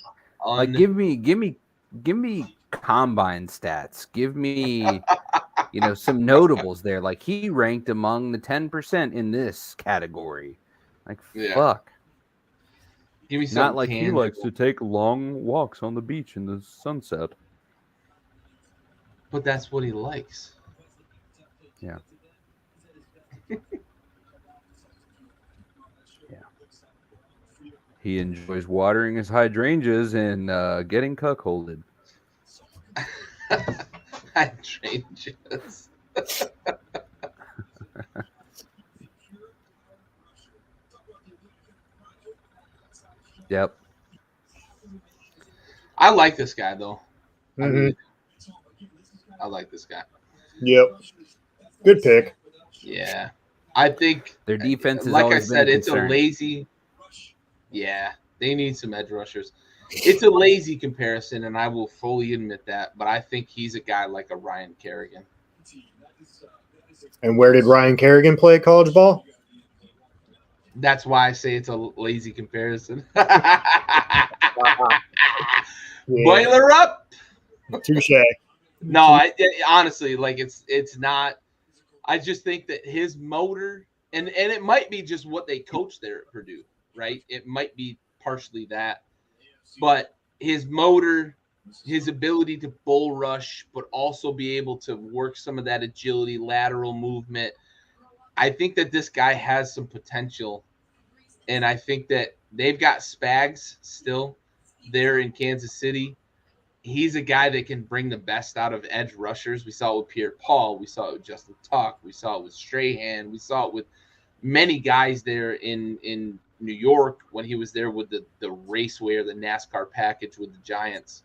Like, give me combine stats. Give me, some notables there. Like, he ranked among the 10% in this category. Like, Yeah. fuck. Give me some Not like he tangible. likes to take long walks on the beach in the sunset. But that's what he likes. Yeah. Yeah. He enjoys watering his hydrangeas and getting cuckolded. Hydrangeas. Yep. I like this guy though. Mhm. I like this guy. Yep. Good pick. Yeah. I think Their defense has like I always said, been a it's a concern. lazy. Yeah, they need some edge rushers. It's a lazy comparison, and I will fully admit that. But I think he's a guy like a Ryan Kerrigan. And where did Ryan Kerrigan play college ball? That's why I say it's a lazy comparison. Yeah. Boiler up. Touche. No, honestly, like it's not. I just think that his motor, and it might be just what they coach there at Purdue, right? It might be partially that, but his motor, his ability to bull rush, but also be able to work some of that agility, lateral movement. I think that this guy has some potential, and I think that they've got Spags still there in Kansas City. He's a guy that can bring the best out of edge rushers. We saw it with Pierre-Paul. We saw it with Justin Tuck. We saw it with Strahan. We saw it with many guys there in New York when he was there with the Raceway or the NASCAR package with the Giants.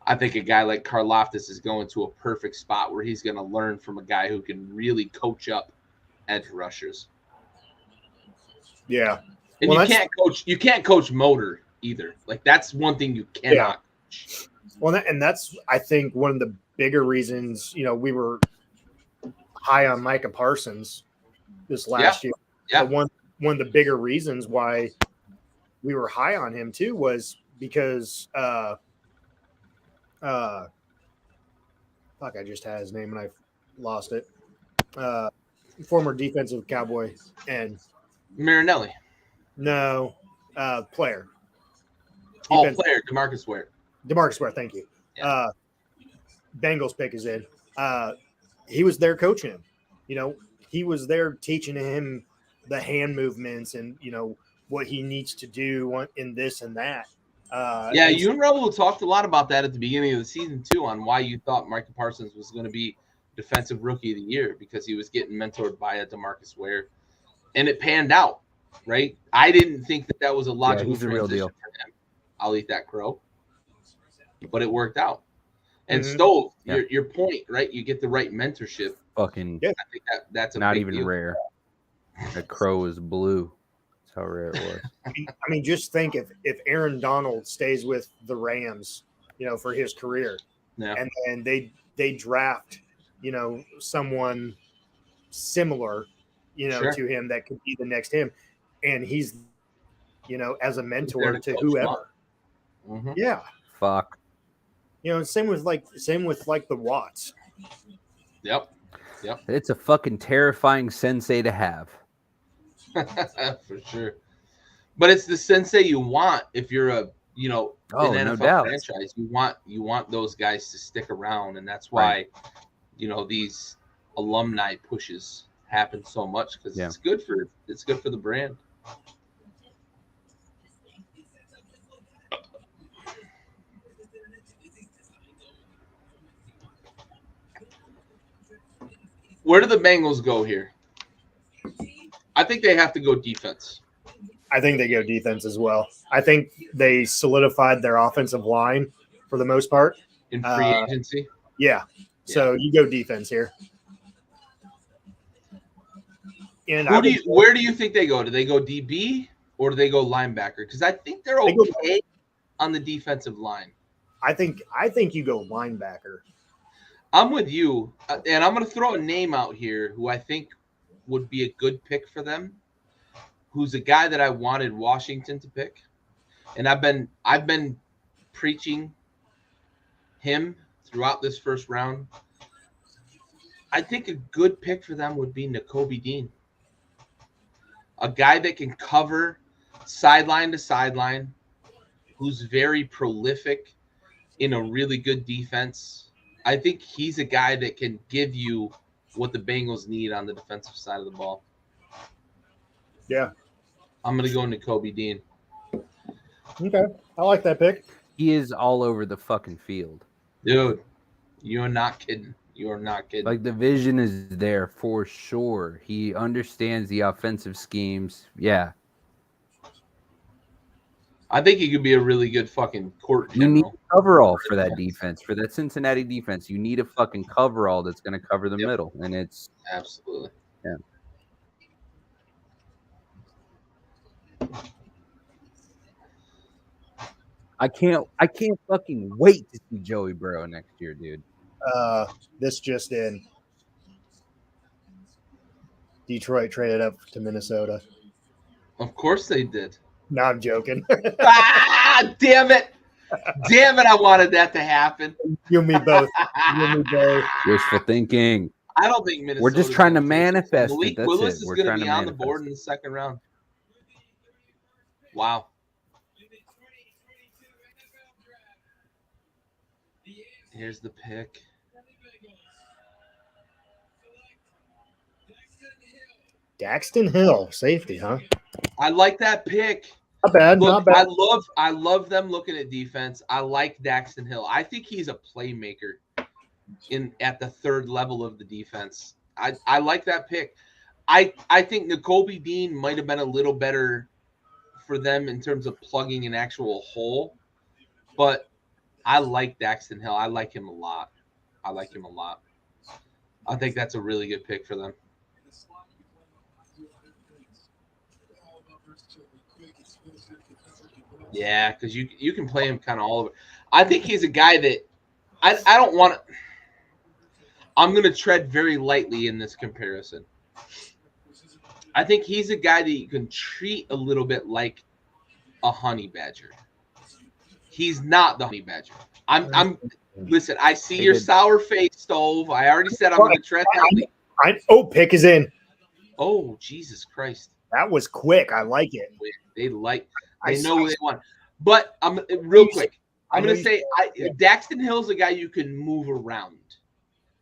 I think a guy like Karlaftis is going to a perfect spot where he's going to learn from a guy who can really coach up edge rushers. Yeah. And Well, you can't coach motor either. Like that's one thing you cannot coach. Well, and that's, I think, one of the bigger reasons, we were high on Micah Parsons this last year. Yeah. But one of the bigger reasons why we were high on him too was because fuck, I just had his name and I lost it. Former defensive Cowboy and Marinelli. no player. Oh, player, DeMarcus Ware. DeMarcus Ware, thank you. Yeah. Bengals pick is in. He was there coaching him. He was there teaching him the hand movements and, what he needs to do in this and that. Yeah, you and Rebel talked a lot about that at the beginning of the season, too, on why you thought Micah Parsons was going to be Defensive Rookie of the Year because he was getting mentored by a DeMarcus Ware, and it panned out. Right? I didn't think that was a logical he's the real transition deal. for him. I'll eat that crow, but it worked out. And Mhm. Stove, Yeah. your point, right? You get the right mentorship. Fucking Yeah. I think that's a not big even deal. rare. That crow is blue. That's how rare it was. I mean, just think if Aaron Donald stays with the Rams, for his career, Yeah. and then they draft, someone similar, Sure. to him that could be the next him, and he's, as a there mentor to to coach him whoever. Mhm. Yeah, Fuck. same with the Watts. Yep. It's a fucking terrifying sensei to have. For sure. But it's the sensei you want if you're an no NFL doubt. franchise. You want those guys to stick around, and that's why these alumni pushes happen so much because it's good for the brand. Where do the Bengals go here? I think they have to go defense. I think they go defense as well. I think they solidified their offensive line for the most part in free agency. Yeah. So you go defense here. And where do you think they go? Do they go DB or do they go linebacker? Because I think they're okay on the defensive line. I think you go linebacker. I'm with you, and I'm going to throw a name out here who I think would be a good pick for them. Who's a guy that I wanted Washington to pick, and I've been preaching him throughout this first round. I think a good pick for them would be Nakobe Dean, a guy that can cover sideline to sideline, who's very prolific in a really good defense. I think he's a guy that can give you what the Bengals need on the defensive side of the ball. Yeah. I'm going to go Nakobe Dean. Okay. I like that pick. He is all over the fucking field. Dude, you're not kidding. You're not kidding. Like, the vision is there for sure. He understands the offensive schemes. Yeah. I think he could be a really good fucking court general. You need a coverall for that defense. For that Cincinnati defense, you need a fucking coverall that's going to cover the middle. And it's... Absolutely. Yeah. I can't fucking wait to see Joey Burrow next year, dude. This just in. Detroit traded up to Minnesota. Of course they did. No, I'm joking. Damn it. Damn it, I wanted that to happen. You and me both. Wishful thinking. I don't think Minnesota. We're just trying to manifest it. Malik That's Willis it. is We're going trying to be to on the manifest board in the second round. Wow. Here's the pick. Daxton Hill, safety, huh? I like that pick. Not bad. Look, not bad. I love them looking at defense. I like Daxton Hill. I think he's a playmaker at the third level of the defense. I like that pick. I think Nakobe Dean might have been a little better for them in terms of plugging an actual hole, but I like Daxton Hill. I like him a lot. I think that's a really good pick for them. Yeah, because you can play him kind of all over. I think he's a guy that I don't want to. I'm going to tread very lightly in this comparison. I think he's a guy that you can treat a little bit like a honey badger. He's not the honey badger. Listen, I see your sour face, Stove. I already said I'm going to tread lightly. Pick is in. Oh, Jesus Christ. That was quick. I like it. They know what they want. But I'm real quick. I'm going to say Daxton Hill's a guy you can move around.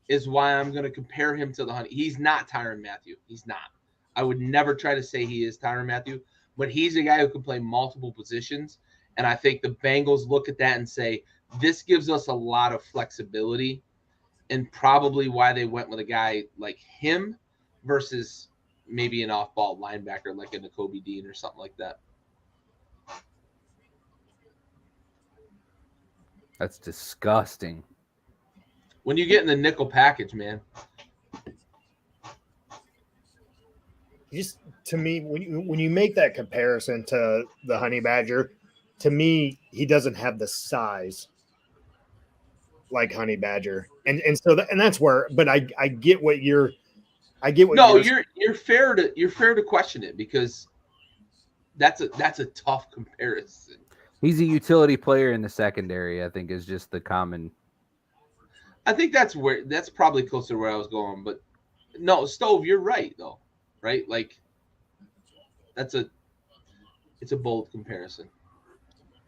Is why I'm going to compare him to the honey. He's not Tyrann Mathieu. He's not. I would never try to say he is Tyrann Mathieu, but he's a guy who can play multiple positions. And I think the Bengals look at that and say, this gives us a lot of flexibility. and probably why they went with a guy like him versus maybe an off-ball linebacker like a Nakobe Dean or something like that. That's disgusting. When you get in the nickel package, man. Just to me, when you make that comparison to the honey badger, to me, he doesn't have the size like honey badger, and so and that's where. But I get what you're. I get what No, you're fair to question it because that's a tough comparison. He's a utility player in the secondary, I think, is just the common. I think that's probably closer to where I was going, but no, Stove, you're right though, right? Like it's a bold comparison.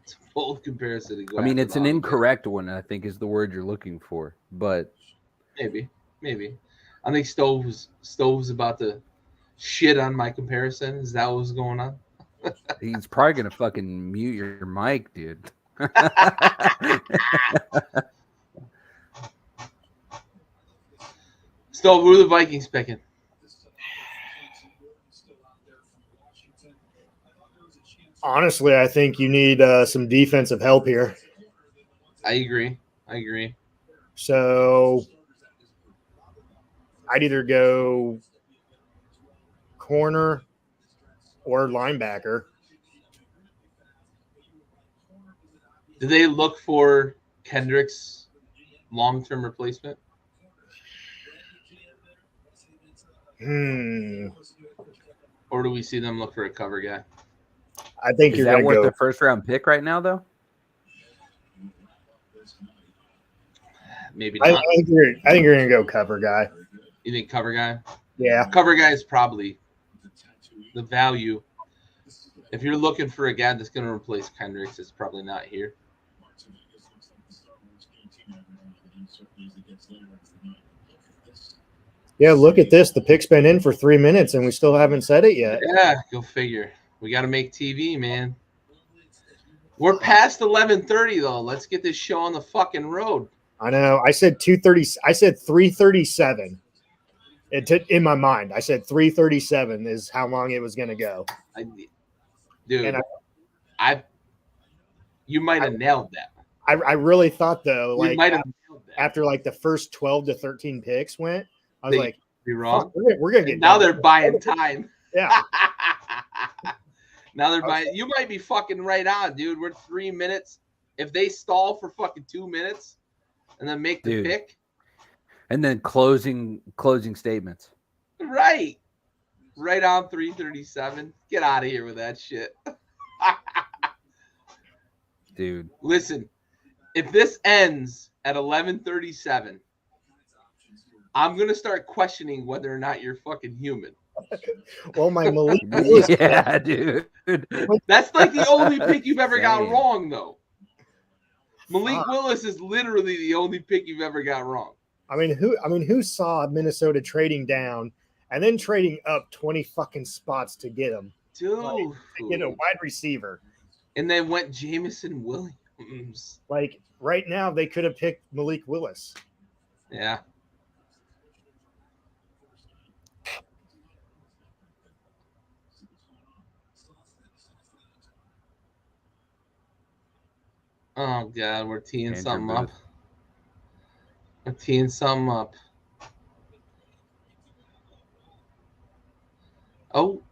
It's a bold comparison to go. I mean, it's an incorrect one, I think, is the word you're looking for, but maybe. I think Stove's about to shit on my comparison. Is that what's going on? he's probably gonna fucking mute your mic, dude. Stove, who are the Vikings picking? Honestly, I think you need some defensive help here. I agree. So I'd either go corner or linebacker. Do they look for Kendrick's long-term replacement? Or do we see them look for a cover guy? I think is you're that going to worth go the first round pick right now, though? Maybe I not. think you're going to go cover guy. You think cover guy? Yeah. Cover guy is probably the value. If you're looking for a guy that's going to replace Kendricks, it's probably not here. Yeah, look at this. The pick's been in for 3 minutes, and we still haven't said it yet. Yeah, go figure. We got to make TV, man. We're past 11:30 though. Let's get this show on the fucking road. I know. I said 2:30. I said 3:37. In my mind, I said 3:37 is how long it was going to go. Dude, you might have nailed that. I really thought though, You like might have nailed that. after like the first 12 to 13 picks went, I was like, be wrong. We're gonna get now done. they're buying time. Yeah. Now they're buying. You might be fucking right on, dude. We're 3 minutes. If they stall for fucking 2 minutes and then make the pick, and then closing statements. Right on 3:37. Get out of here with that shit. Dude, listen, if this ends at 11:37, I'm gonna start questioning whether or not you're fucking human. Well, my Malik Willis, yeah, dude. That's like the only pick you've ever got wrong, though. Malik Willis is literally the only pick you've ever got wrong. I mean, who saw Minnesota trading down and then trading up 20 fucking spots to get him? Dude, to get a wide receiver. And then went Jameson Williams. Like right now, they could have picked Malik Willis. Yeah. Oh God, we're teeing something up. We're teeing something up. Oh.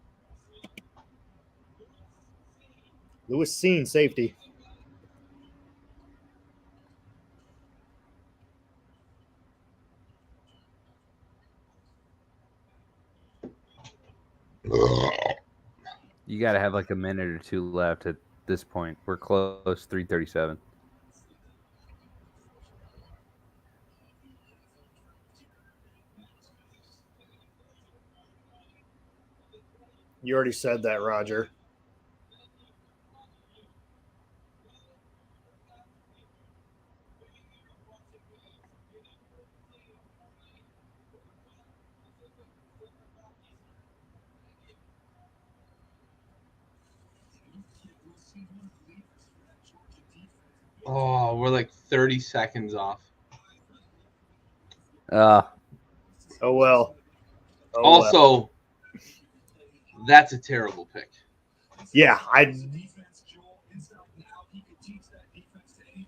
Lewis Seen, safety. You got to have like a minute or two left at this point. We're close, 3:37. You already said that, Roger. Oh, we're like 30 seconds off. Oh well. Oh, Also, that's a terrible pick. yeah,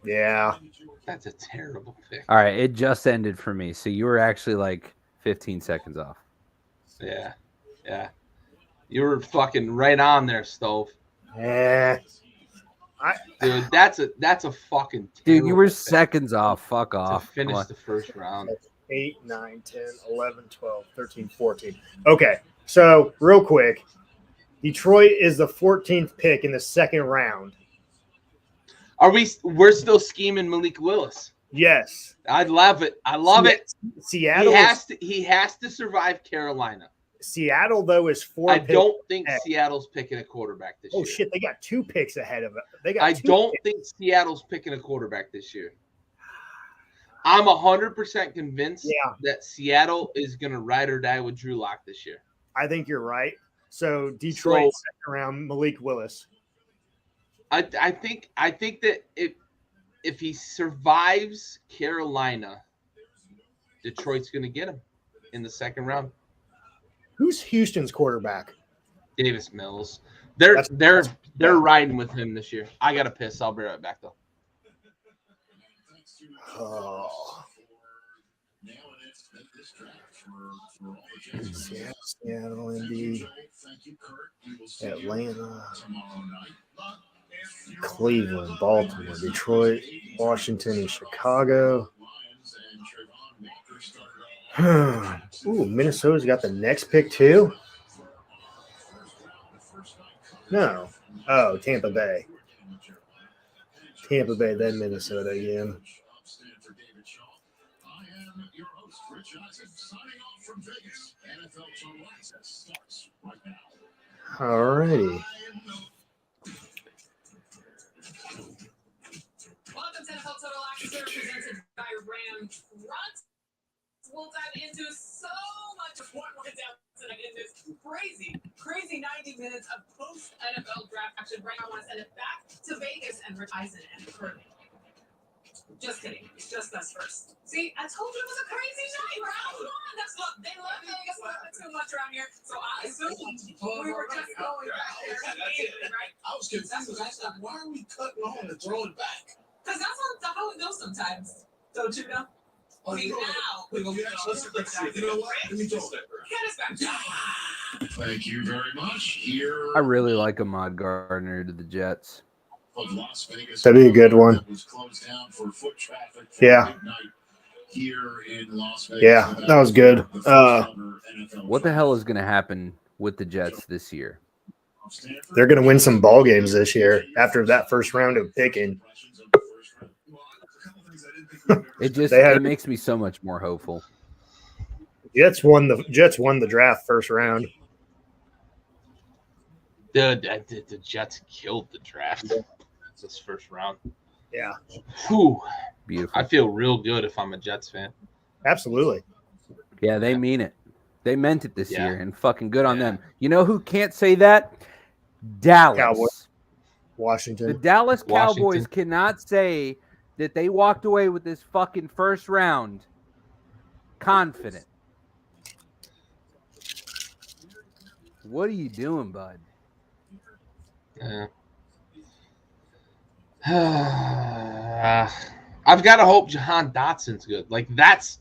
yeah. That's a terrible pick. All right, it just ended for me. So you were actually like 15 seconds off. Yeah. You were fucking right on there, Stove. Eh. Dude, that's a fucking Dude, you were pick seconds off. Fuck to off. Come finish on. the first round. 8, 9, 10, 11, 12, 13, 14. Okay, so real quick, Detroit is the 14th pick in the second round. We're still scheming Malik Willis. Yes. I love it. I love it. Seattle He has to survive Carolina. Seattle, though, is 4 I picks don't think ahead. Seattle's picking a quarterback this year. Oh, shit. They got 2 picks ahead of it. I don't think Seattle's picking a quarterback this year. I'm 100% convinced that Seattle is going to ride or die with Drew Lock this year. I think you're right. So Detroit second round, Malik Willis. I think that if he survives Carolina, Detroit's going to get him in the second round. Who's Houston's quarterback? Davis Mills. They're riding with him this year. I gotta piss. I'll be right back though. Oh. Seattle, Indy, Atlanta, Cleveland, Baltimore, Detroit, Washington, and Chicago. Ooh, Minnesota's got the next pick too? No. Oh, Tampa Bay. Tampa Bay, then Minnesota again. All righty. Welcome to NFL Total Access, presented by Ram Trucks. We'll dive into so much of what went down tonight in this crazy 90 minutes of post-NFL draft action. Right now, I want to send it back to Vegas and Rich Eisen and Curly. Just kidding. It's just us first. See, I told you it was a crazy night. Round one. That's what they love Vegas a little bit too much around here. So I assumed we were just going back there immediately, right? I was confused. I was like, why are we cutting on and throwing back? Because that's how it goes sometimes. Don't you know? See, now. You know what? Let me throw it. Get us back. Thank you very much. Here I really like Ahmad Gardner to the Jets. of Las Vegas. That'd be a good one. Was closed down for foot traffic Yeah. here in Las Vegas. Yeah, that was good. What the hell is going to happen with the Jets this year? They're going to win some ball games this year after that first round of picking. It makes me so much more hopeful. Jets won the draft first round. The Jets killed the draft this first round. Yeah. Whew. Beautiful. I feel real good if I'm a Jets fan. Absolutely. Yeah, they mean it. They meant it this Yeah. year, and fucking good on them. You know who can't say that? Dallas. Cowboys. The Washington. Dallas Cowboys Washington. cannot say that they walked away with this fucking first round confident. What are you doing, bud? Yeah. I've got to hope Jahan Dotson's good. Like that's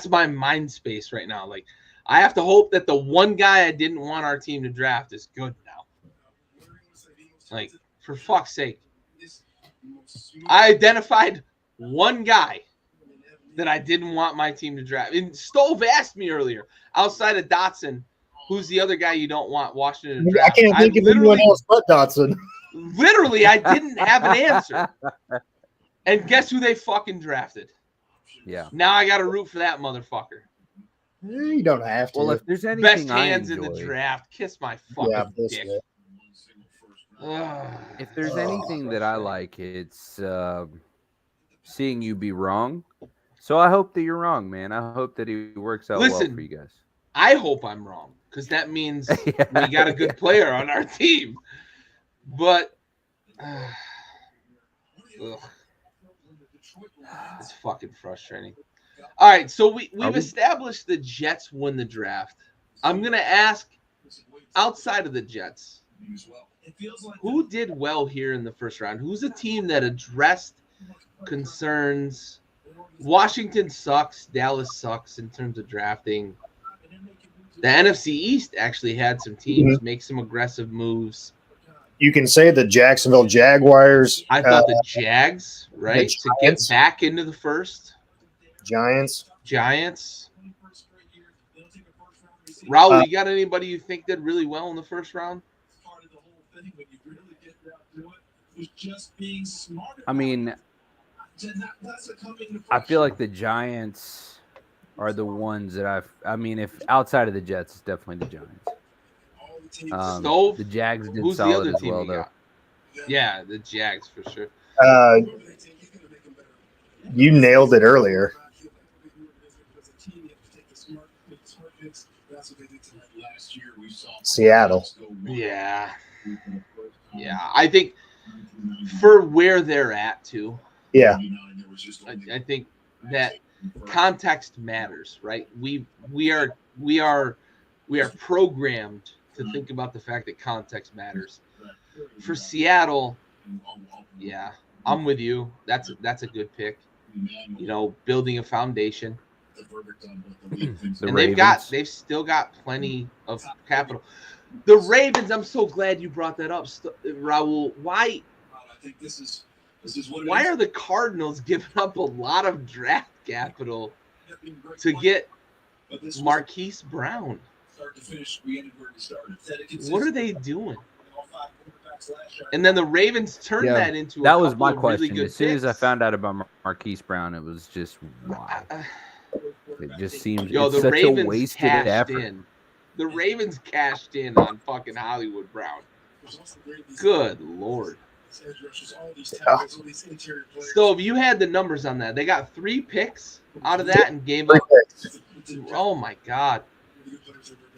my mind space right now. Like I have to hope that the one guy I didn't want our team to draft is good now. Like for fuck's sake. I identified one guy that I didn't want my team to draft. And Stove asked me earlier, outside of Dotson, who's the other guy you don't want Washington to draft? I can't think of anyone else but Dotson. Literally, I didn't have an answer. And guess who they fucking drafted? Yeah. Now I got to root for that motherfucker. You don't have to. Well, if there's anything Best I hands in enjoy, the draft. Kiss my fucking this dick. guy. if there's anything that I like, it's seeing you be wrong. So I hope that you're wrong, man. I hope that it works out well Listen, for you guys. I hope I'm wrong because that means we got a good player on our team. But it's fucking frustrating. All right, so we've we- established the Jets won the draft. I'm gonna ask, outside of the Jets, who did well here in the first round? Who's a team that addressed concerns? Washington sucks. Dallas sucks in terms of drafting. The NFC East actually had some teams make some aggressive moves. You can say the Jacksonville Jaguars. I thought the Jags, right, to get Giants. back into the first. Giants. Raul, you got anybody you think did really well in the first round? I mean, I feel like the Giants are the ones that I mean, if outside of the Jets, it's definitely the Giants. Stove? The Jags did Who's the solid other as team well, you though. got? Yeah, the Jags for sure. You nailed it earlier. Seattle. Yeah. I think for where they're at too. Yeah. I think that context matters, right? We are programmed to think about the fact that context matters. For Seattle, yeah, I'm with you. That's a good pick. You know, building a foundation. They've still got plenty of capital. The Ravens, I'm so glad you brought that up, Raul. Why are the Cardinals giving up a lot of draft capital to get Marquise Brown? What are they doing? And then the Ravens turned that into that a was couple my of really question. good As soon as I picks. found out about Marquise Brown, it was just wow. It just seems Yo, it's the such Ravens a wasted cashed effort. in. The Ravens cashed in on fucking Hollywood Brown. Good Lord. So if you had the numbers on that, they got 3 picks out of that and gave up. Oh my God.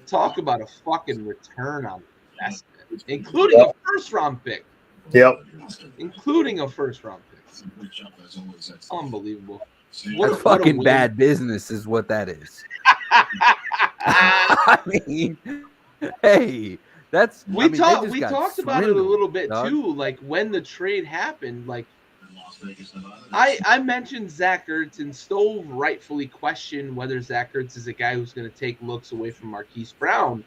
Talk about a fucking return on investment, including a first round pick. Yep. Including a first round pick. Unbelievable. That's fucking bad business, is what that is. I mean, hey, that's we talked about it a little bit too. Like when the trade happened, like I mentioned Zach Ertz, and Stove rightfully questioned whether Zach Ertz is a guy who's going to take looks away from Marquise Brown.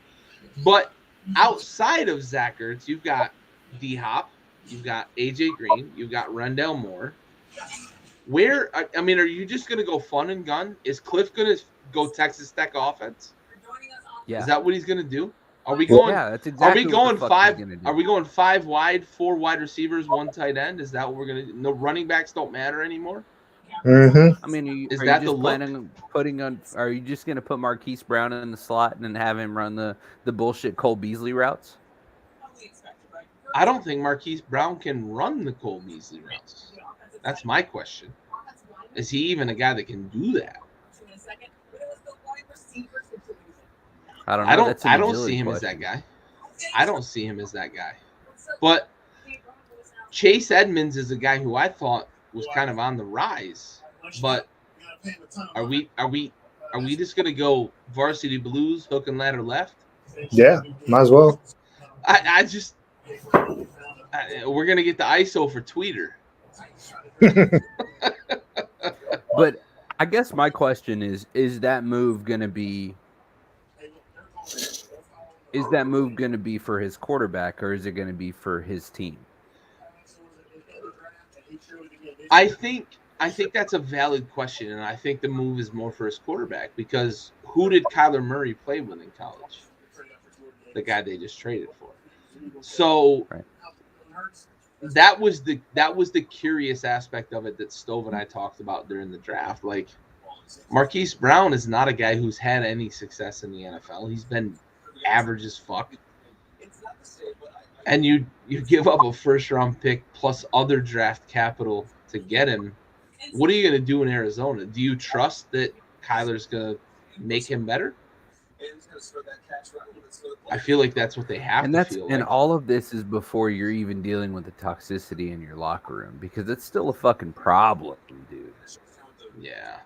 But outside of Zach Ertz, you've got D-Hop, you've got AJ Green, you've got Rondell Moore. I mean, are you just going to go fun and gun? Is Cliff going to go Texas Tech offense? Yeah. Is that what he's going to do? Are we going? Yeah, that's exactly. Are we going what the fuck 5? he's gonna do. Are we going 5 wide, 4 wide receivers, 1 tight end? Is that what we're going to do? No running backs don't matter anymore. Mm-hmm. I mean, are you the just look? planning on putting on? Are you just going to put Marquise Brown in the slot and then have him run the bullshit Cole Beasley routes? I don't think Marquise Brown can run the Cole Beasley routes. That's my question. Is he even a guy that can do that? I don't know. I don't see him as that guy. I don't see him as that guy. But Chase Edmonds is a guy who I thought was kind of on the rise. But are we just gonna go varsity blues, hook and ladder left? Yeah, might as well. We're gonna get the ISO for Tweeter. But I guess my question is that move gonna be? Is that move going to be for his quarterback, or is it going to be for his team? I think that's a valid question, and I think the move is more for his quarterback, because who did Kyler Murray play with in college? The guy they just traded for. So right. that was the curious aspect of it that Stove and I talked about during the draft. Like, Marquise Brown is not a guy who's had any success in the NFL. He's been average as fuck. And you give up a first round pick plus other draft capital to get him. What are you going to do in Arizona? Do you trust that Kyler's going to make him better? I feel like that's what they have to feel like. And all of this is before you're even dealing with the toxicity in your locker room, because it's still a fucking problem, dude. Yeah.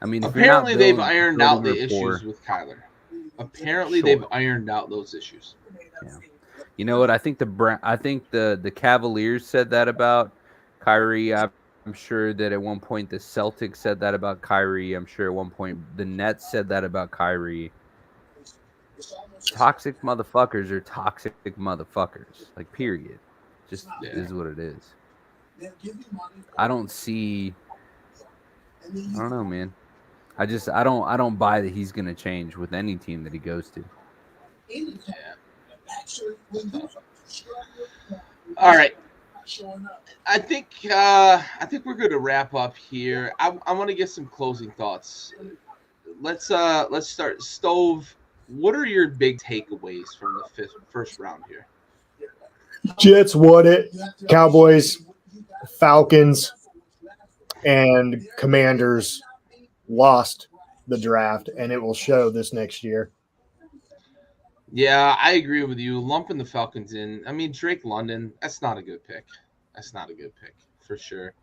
I mean, if you're not Apparently, they've building- ironed out building the rapport- issues with Kyler. Apparently, Sure. they've ironed out those issues. Yeah. You know what? I think the Cavaliers said that about Kyrie. I'm sure that at one point the Celtics said that about Kyrie. I'm sure at one point the Nets said that about Kyrie. Toxic motherfuckers are toxic motherfuckers. Like, period. Just is what it is. I don't know, man. I don't buy that he's gonna change with any team that he goes to. All right. I think we're going to wrap up here. I want to get some closing thoughts. Let's start. Stove, what are your big takeaways from the first round here? Jets won it. Cowboys, Falcons, and Commanders lost the draft, and it will show this next year. Yeah, I agree with you. Lumping the Falcons in. I mean, Drake London, that's not a good pick. That's not a good pick for sure.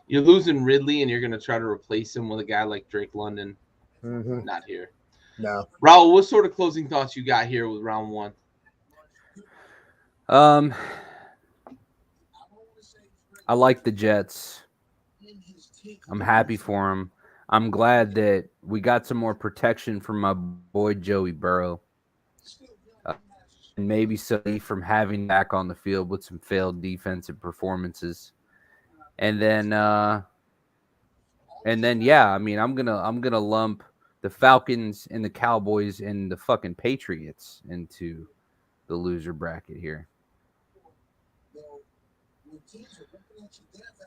You're losing Ridley, and you're going to try to replace him with a guy like Drake London. Mm-hmm. Not here. No. Raul, what sort of closing thoughts you got here with round one? I like the Jets. I'm happy for them. I'm glad that we got some more protection from my boy Joey Burrow. And maybe some from having back on the field with some failed defensive performances. And then yeah, I mean, I'm gonna lump the Falcons and the Cowboys and the fucking Patriots into the loser bracket here.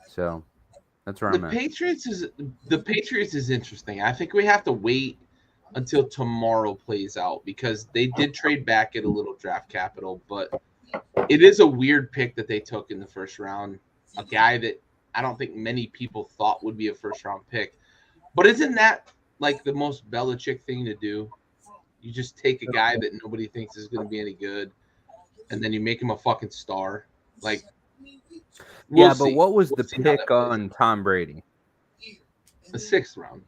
So that's where I'm at. The Patriots is interesting. I think we have to wait until tomorrow plays out because they did trade back at a little draft capital, but it is a weird pick that they took in the first round. A guy that I don't think many people thought would be a first round pick. But isn't that like the most Belichick thing to do? You just take a guy that nobody thinks is going to be any good, and then you make him a fucking star. Like, yeah, but what was the pick on Tom Brady? The 6th round.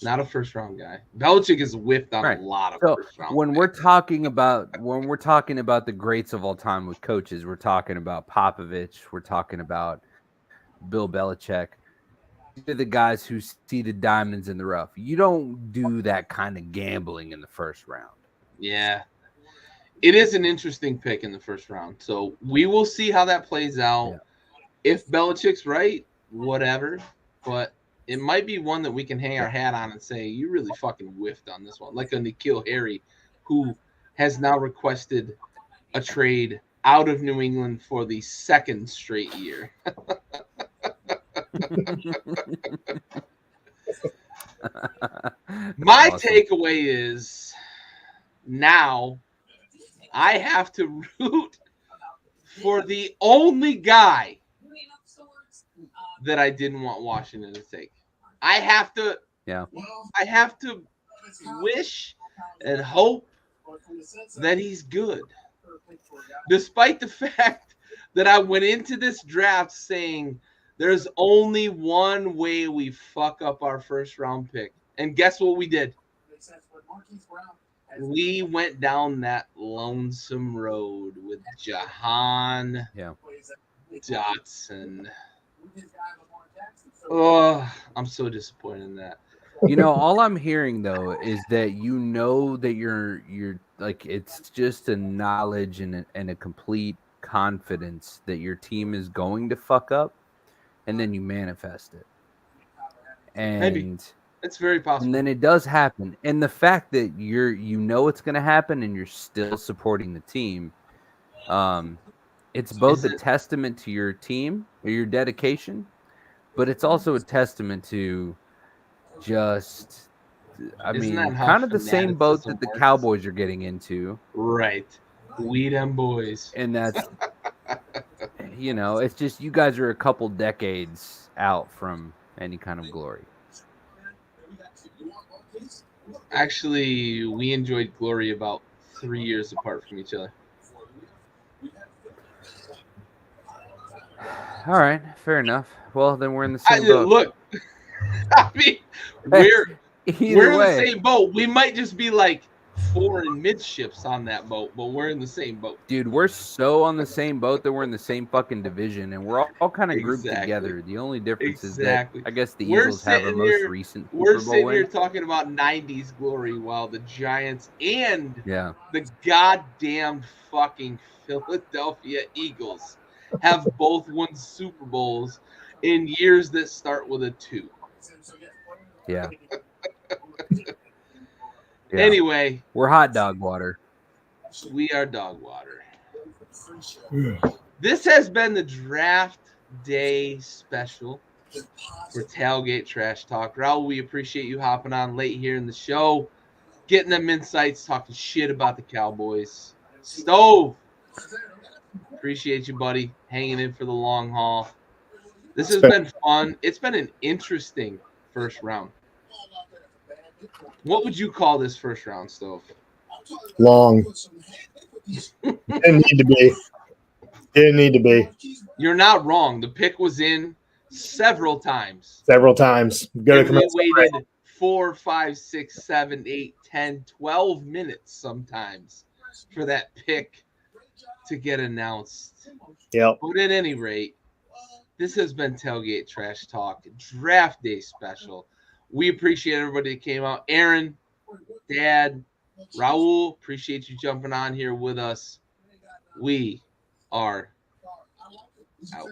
Not a first round guy. Belichick is whiffed on a lot of first round. When we're talking about the greats of all time with coaches, we're talking about Popovich, we're talking about Bill Belichick. They're the guys who see the diamonds in the rough. You don't do that kind of gambling in the first round. Yeah. It is an interesting pick in the first round. So we will see how that plays out. Yeah. If Belichick's right, whatever. But it might be one that we can hang our hat on and say, you really fucking whiffed on this one. Like a N'Keal Harry, who has now requested a trade out of New England for the 2nd straight year. My takeaway is now I have to root for the only guy that I didn't want Washington to take. I have to wish and hope that he's good. Despite the fact that I went into this draft saying there's only one way we fuck up our first round pick. And guess what we did? We went down that lonesome road with Jahan Dotson. Oh, I'm so disappointed in that. You know, all I'm hearing though is that you know that you're like it's just a knowledge and a complete confidence that your team is going to fuck up, and then you manifest it. And maybe it's very possible. And then it does happen. And the fact that you know it's going to happen and you're still supporting the team, it's both a testament to your team or your dedication, but it's also a testament to just, kind of the same boat that the Cowboys are getting into. Right. We them boys. And that's, it's just you guys are a couple decades out from any kind of glory. Actually, we enjoyed glory about 3 years apart from each other. All right, fair enough. Well, then we're in the same boat. Look, I mean, we're Either in way, the same boat. We might just be like foreign midships on that boat, but we're in the same boat. dude, we're so on the same boat that we're in the same fucking division, and we're all kind of grouped Exactly. together. The only difference is that Exactly. I guess the We're Eagles have a sitting most here- recent We're Super Bowl sitting here win. talking about 90s glory while the Giants and Yeah, the goddamn fucking Philadelphia Eagles have both won Super Bowls in years that start with a 2. yeah. Yeah. Anyway, We're hot dog water. we are dog water. This has been the draft day special for Tailgate Trash Talk. Raul, we appreciate you hopping on late here in the show, getting them insights, talking shit about the Cowboys. Stove, appreciate you, buddy, hanging in for the long haul. This has been fun. It's been an interesting first round. What would you call this first round, Stove? Long. Didn't need to be. Didn't need to be. You're not wrong. The pick was in several times. Several times. Go to And we commercial break. waited 4, 5, 6, 7, 8, 10, 12 minutes sometimes for that pick to get announced. Yep. But at any rate, this has been Tailgate Trash Talk Draft Day Special. We appreciate everybody that came out. Aaron, Dad, Raul, appreciate you jumping on here with us. We are out.